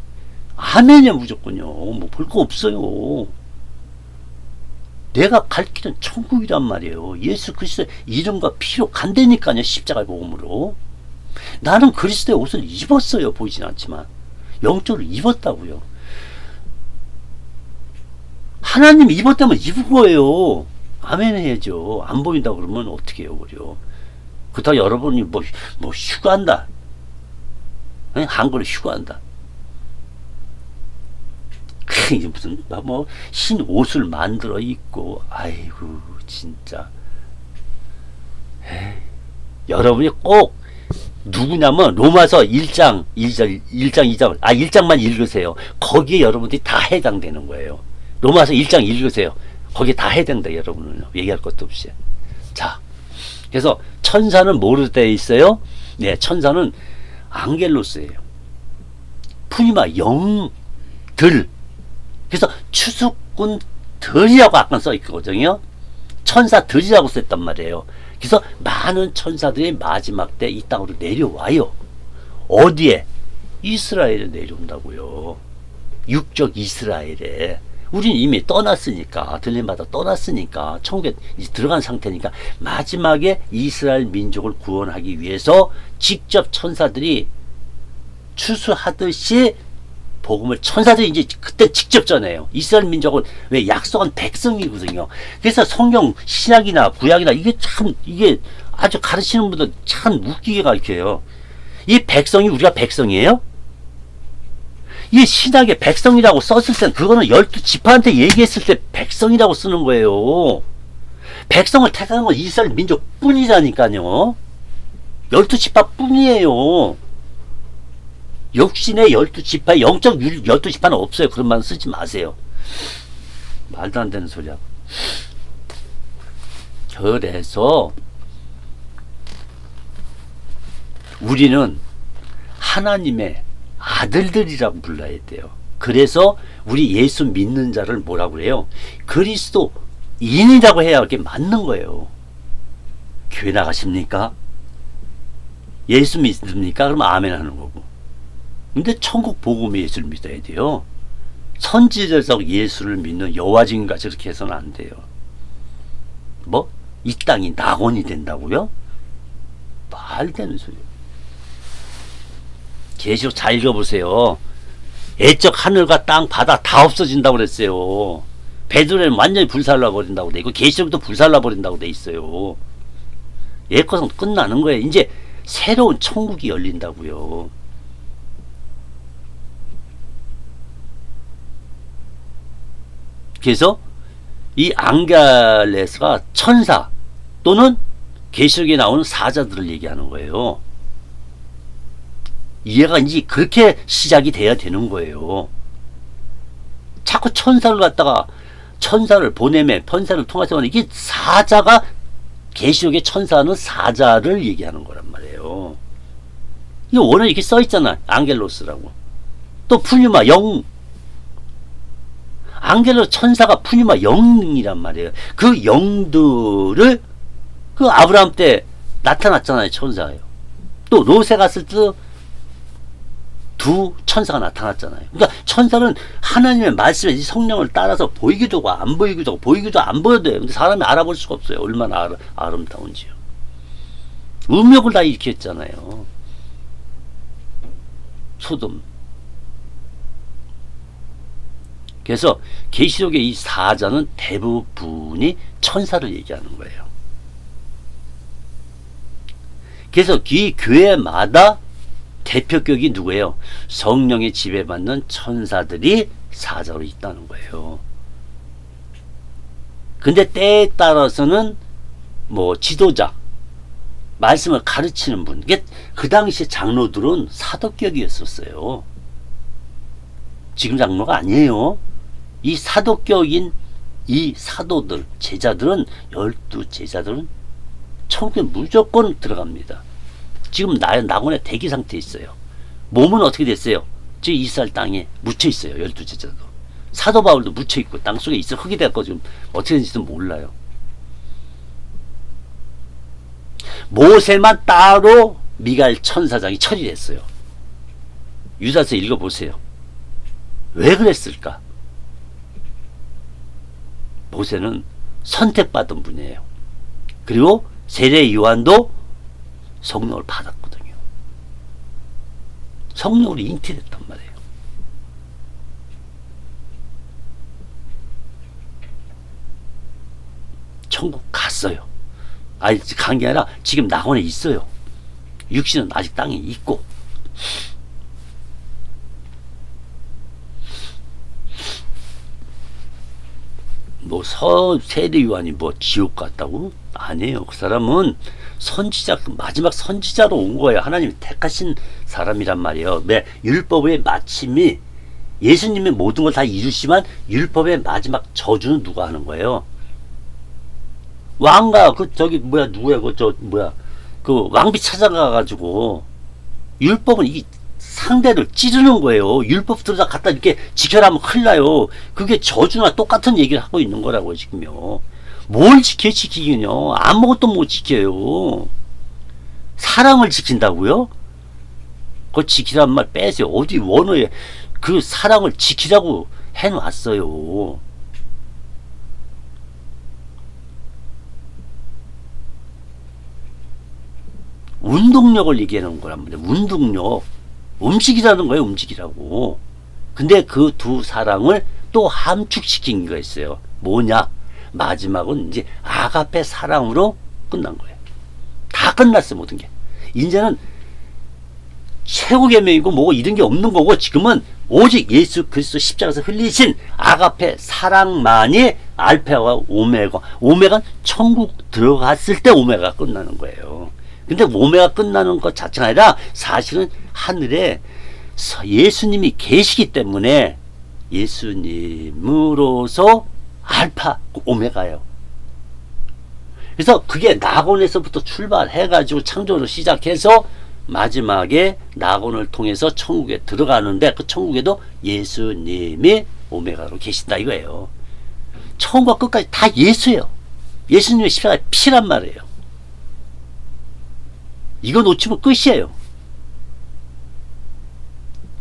아멘이야 무조건요. 뭐 볼 거 없어요. 내가 갈 길은 천국이란 말이에요. 예수 그리스도의 이름과 피로 간다니까요. 십자가의 복음으로. 나는 그리스도의 옷을 입었어요. 보이진 않지만 영적으로 입었다고요. 하나님 입었다면 입은 거예요. 아멘 해야죠. 안 보인다 그러면 어떻게 해요, 그래요? 그렇다고 여러분이 뭐 휴가한다. 한글로 휴가한다. 이게 무슨 흰 옷을 만들어 입고, 아이고 진짜. 에이, 여러분이 꼭 누구냐면 로마서 1장 1절 1장 2장 1장만 읽으세요. 거기에 여러분들이 다 해당되는 거예요. 로마서 1장 읽으세요. 거기에 다 해당돼 여러분은 얘기할 것도 없이. 자, 그래서 천사는 뭐로 되어 있어요? 네, 천사는 앙겔로스예요. 푸니마 영들. 그래서 추수꾼들이라고 아까 써 있거든요. 천사들이라고 썼단 말이에요. 그래서 많은 천사들이 마지막 때 이 땅으로 내려와요. 어디에? 이스라엘에 내려온다고요. 육적 이스라엘에. 우린 이미 떠났으니까, 들림받아 떠났으니까, 천국에 이제 들어간 상태니까, 마지막에 이스라엘 민족을 구원하기 위해서 직접 천사들이 추수하듯이 복음을 천사들이 이제 그때 직접 전해요. 이스라엘 민족은 왜 약속한 백성이거든요. 그래서 성경 신약이나 구약이나 이게 참 이게 아주 가르치는 분들 참 웃기게 가르쳐요. 이 백성이 우리가 백성이에요? 이 신약에 백성이라고 썼을 땐 그거는 12지파한테 얘기했을 때 백성이라고 쓰는 거예요. 백성을 택하는 건 이스라엘 민족 뿐이라니까요. 12지파 뿐이에요. 역신의 12지파, 영적 12지파는 없어요. 그런 말 쓰지 마세요. 말도 안 되는 소리야. 그래서 우리는 하나님의 아들들이라고 불러야 돼요. 그래서 우리 예수 믿는 자를 뭐라고 해요? 그리스도인이라고 해야 이렇게 맞는 거예요. 교회 나가십니까? 예수 믿습니까? 그럼 아멘 하는 거고. 근데 천국 복음의 예수를 믿어야 돼요. 선지자적 예수를 믿는 여호와증인같이 그렇게 해서는 안 돼요. 뭐? 이 땅이 낙원이 된다고요? 말 되는 소리예요. 계시록 잘 읽어보세요. 애적 하늘과 땅, 바다 다 없어진다고 그랬어요. 베드로는 완전히 불살라 버린다고 돼 있고 계시록도 불살라 버린다고 돼 있어요. 예것은 끝나는 거예요. 이제 새로운 천국이 열린다고요. 그래서 이 앙겔레스가 천사 또는 계시록에 나오는 사자들을 얘기하는 거예요. 이해가 이제 그렇게 시작이 돼야 되는 거예요. 자꾸 천사를 갖다가 천사를 보내매 편사를 통해서 이게 사자가 계시록의 천사는 사자를 얘기하는 거란 말이에요. 이거 원래 이렇게 써 있잖아. 앙겔로스라고. 또 푸뉴마 영. 앙겔로 천사가 푸뉴마 영이란 말이에요. 그 영들을 그 아브라함 때 나타났잖아요. 천사예요. 또 롯에 갔을 때 두 천사가 나타났잖아요. 그러니까 천사는 하나님의 말씀에 성령을 따라서 보이기도 하고 안 보이기도 하고 보이기도 안 보여도 돼요. 근데 사람이 알아볼 수가 없어요. 얼마나 아름다운지요. 음욕을 다 일으켰잖아요. 소돔. 그래서 계시록의 이 사자는 대부분이 천사를 얘기하는 거예요. 그래서 이 교회마다 대표격이 누구예요? 성령의 지배받는 천사들이 사자로 있다는 거예요. 근데 때에 따라서는 뭐 지도자, 말씀을 가르치는 분, 그 당시 장로들은 사도격이었었어요. 지금 장로가 아니에요. 이 사도격인 이 사도들, 제자들은 12제자들은 천국에 무조건 들어갑니다. 지금 낙원에 대기 상태에 있어요. 몸은 어떻게 됐어요? 지금 이스라엘 땅에 묻혀 있어요. 12제자도. 사도 바울도 묻혀 있고 땅속에 있어 흙이 됐고 지금 어떻게 된지도 몰라요. 모세만 따로 미가엘 천사장이 처리됐어요. 유다서 읽어보세요. 왜 그랬을까? 모세는 선택받은 분이에요. 그리고 세례 요한도 성령을 받았거든요. 성령으로 잉태됐단 말이에요. 천국 갔어요. 아직 간 게 아니라 지금 낙원에 있어요. 육신은 아직 땅에 있고. 뭐 세례 요한이 뭐 지옥 갔다고? 아니에요. 그 사람은 선지자, 마지막 선지자로 온 거예요. 하나님이 택하신 사람이란 말이에요. 네, 율법의 마침이 예수님의 모든 걸 다 이루시지만 율법의 마지막 저주는 누가 하는 거예요? 왕가 그 저기 뭐야 누구야 그 왕비 찾아가 가지고 율법은 이 상대를 찌르는 거예요. 율법 들어다 갖다 이렇게 지켜라면 큰일 나요. 그게 저주나 똑같은 얘기를 하고 있는 거라고요, 지금요. 뭘 지키긴요. 아무것도 못 지켜요. 사랑을 지킨다고요? 그거 지키란 말 빼세요. 어디 원어에 그 사랑을 지키라고 해놨어요. 운동력을 얘기하는 거란 말이에요. 운동력. 움직이라는 거예요. 움직이라고. 근데 그 두 사랑을 또 함축시킨 게 있어요. 뭐냐? 마지막은 이제 아가페 사랑으로 끝난 거예요. 다 끝났어요. 모든 게. 이제는 최고 계명이고 뭐고 이런 게 없는 거고 지금은 오직 예수 그리스도 십자가에서 흘리신 아가페 사랑만이 알파와 오메가. 오메가는 천국 들어갔을 때 오메가가 끝나는 거예요. 근데 오메가 끝나는 것 자체가 아니라 사실은 하늘에 예수님이 계시기 때문에 예수님으로서 알파 오메가예요. 그래서 그게 낙원에서부터 출발해가지고 창조로 시작해서 마지막에 낙원을 통해서 천국에 들어가는데 그 천국에도 예수님이 오메가로 계신다 이거예요. 처음과 끝까지 다 예수예요. 예수님의 십자가의 피란 말이에요. 이거 놓치면 끝이에요.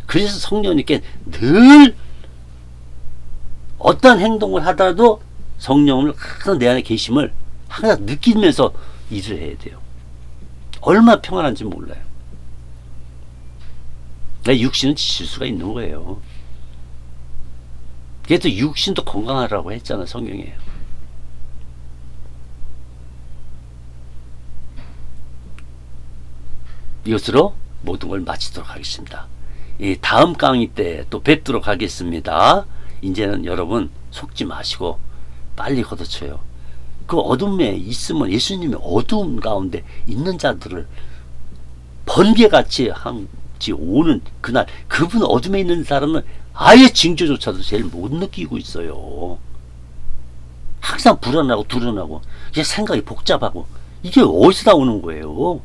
그래서 성령님께 늘 어떤 행동을 하더라도 성령을 항상 내 안에 계심을 항상 느끼면서 일을 해야 돼요. 얼마나 평안한지 몰라요. 내 육신은 지칠 수가 있는 거예요. 그래도 육신도 건강하라고 했잖아 성경에. 이것으로 모든 걸 마치도록 하겠습니다. 다음 강의 때 또 뵙도록 하겠습니다. 이제는 여러분 속지 마시고 빨리 걷어쳐요. 그 어둠에 있으면 예수님이 어두운 가운데 있는 자들을 번개같이 오는 그날 그분 어둠에 있는 사람은 아예 징조조차도 제일 못 느끼고 있어요. 항상 불안하고 두려워하고 이제 생각이 복잡하고 이게 어디서 나오는 거예요?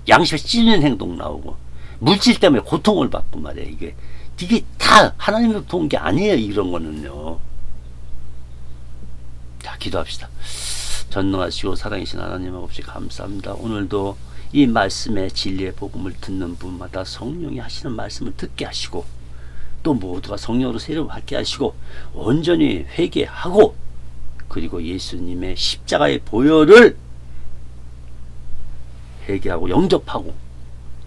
양심에 찔리는 행동 나오고 물질 때문에 고통을 받고 말이야. 이게 다 하나님으로부터 온 게 아니에요. 이런 거는요. 자, 기도합시다. 전능하시고 살아계신 하나님 아버지 감사합니다. 오늘도 이 말씀의 진리의 복음을 듣는 분마다 성령이 하시는 말씀을 듣게 하시고 또 모두가 성령으로 세례를 받게 하시고 온전히 회개하고 그리고 예수님의 십자가의 보혈을 회개하고 영접하고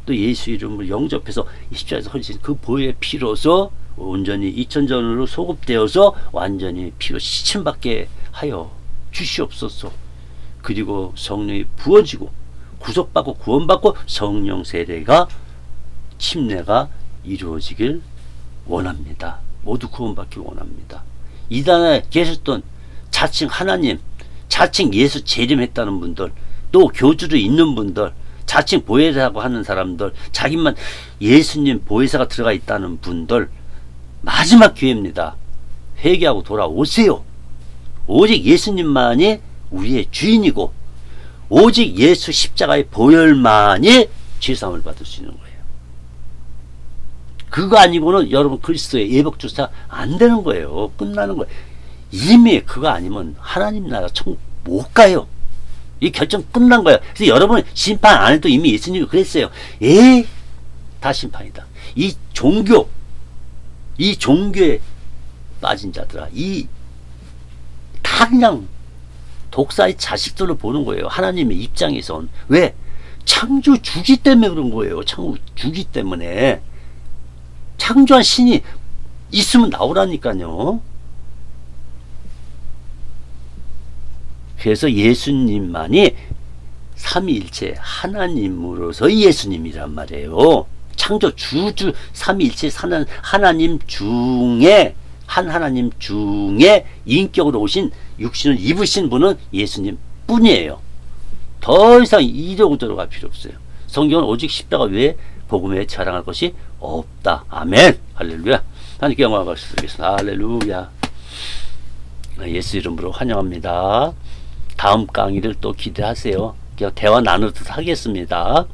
또 예수 이름을 영접해서 십자가에서 흘리신 그 보혈의 피로서 온전히 2000전으로 소급되어서 완전히 피로 시침받게 하여 주시옵소서. 그리고 성령이 부어지고 구속받고 구원받고 성령 세례가 침례가 이루어지길 원합니다. 모두 구원받기 원합니다. 이단에 계셨던 자칭 하나님, 자칭 예수 재림했다는 분들, 또 교주로 있는 분들, 자칭 보혜사라고 하는 사람들, 자기만 예수님 보혜사가 들어가 있다는 분들, 마지막 기회입니다. 회개하고 돌아오세요. 오직 예수님만이 우리의 주인이고 오직 예수 십자가의 보혈만이 죄사함을 받을 수 있는 거예요. 그거 아니고는 여러분 그리스도의 예복조차 안 되는 거예요. 끝나는 거예요. 이미 그거 아니면 하나님 나라 천국 못 가요. 이 결정 끝난 거예요. 그래서 여러분 심판 안 해도 이미 예수님이 그랬어요. 에이, 다 심판이다. 이 종교에 빠진 자들아, 다 그냥 독사의 자식들을 보는 거예요. 하나님의 입장에선. 왜? 창조 주기 때문에 그런 거예요. 창조 주기 때문에. 창조한 신이 있으면 나오라니까요. 그래서 예수님만이 삼위일체 하나님으로서 예수님이란 말이에요. 창조 주주 삼위일체 하나님 중에 한 하나님 중에 인격으로 오신 육신을 입으신 분은 예수님 뿐이에요. 더 이상 이러고 저러고 할 필요 없어요. 성경은 오직 십자가 외에 복음에 자랑할 것이 없다. 아멘. 할렐루야. 하나님께 영광을 받으시겠습니다. 할렐루야. 예수 이름으로 환영합니다. 다음 강의를 또 기대하세요. 대화 나누듯 하겠습니다.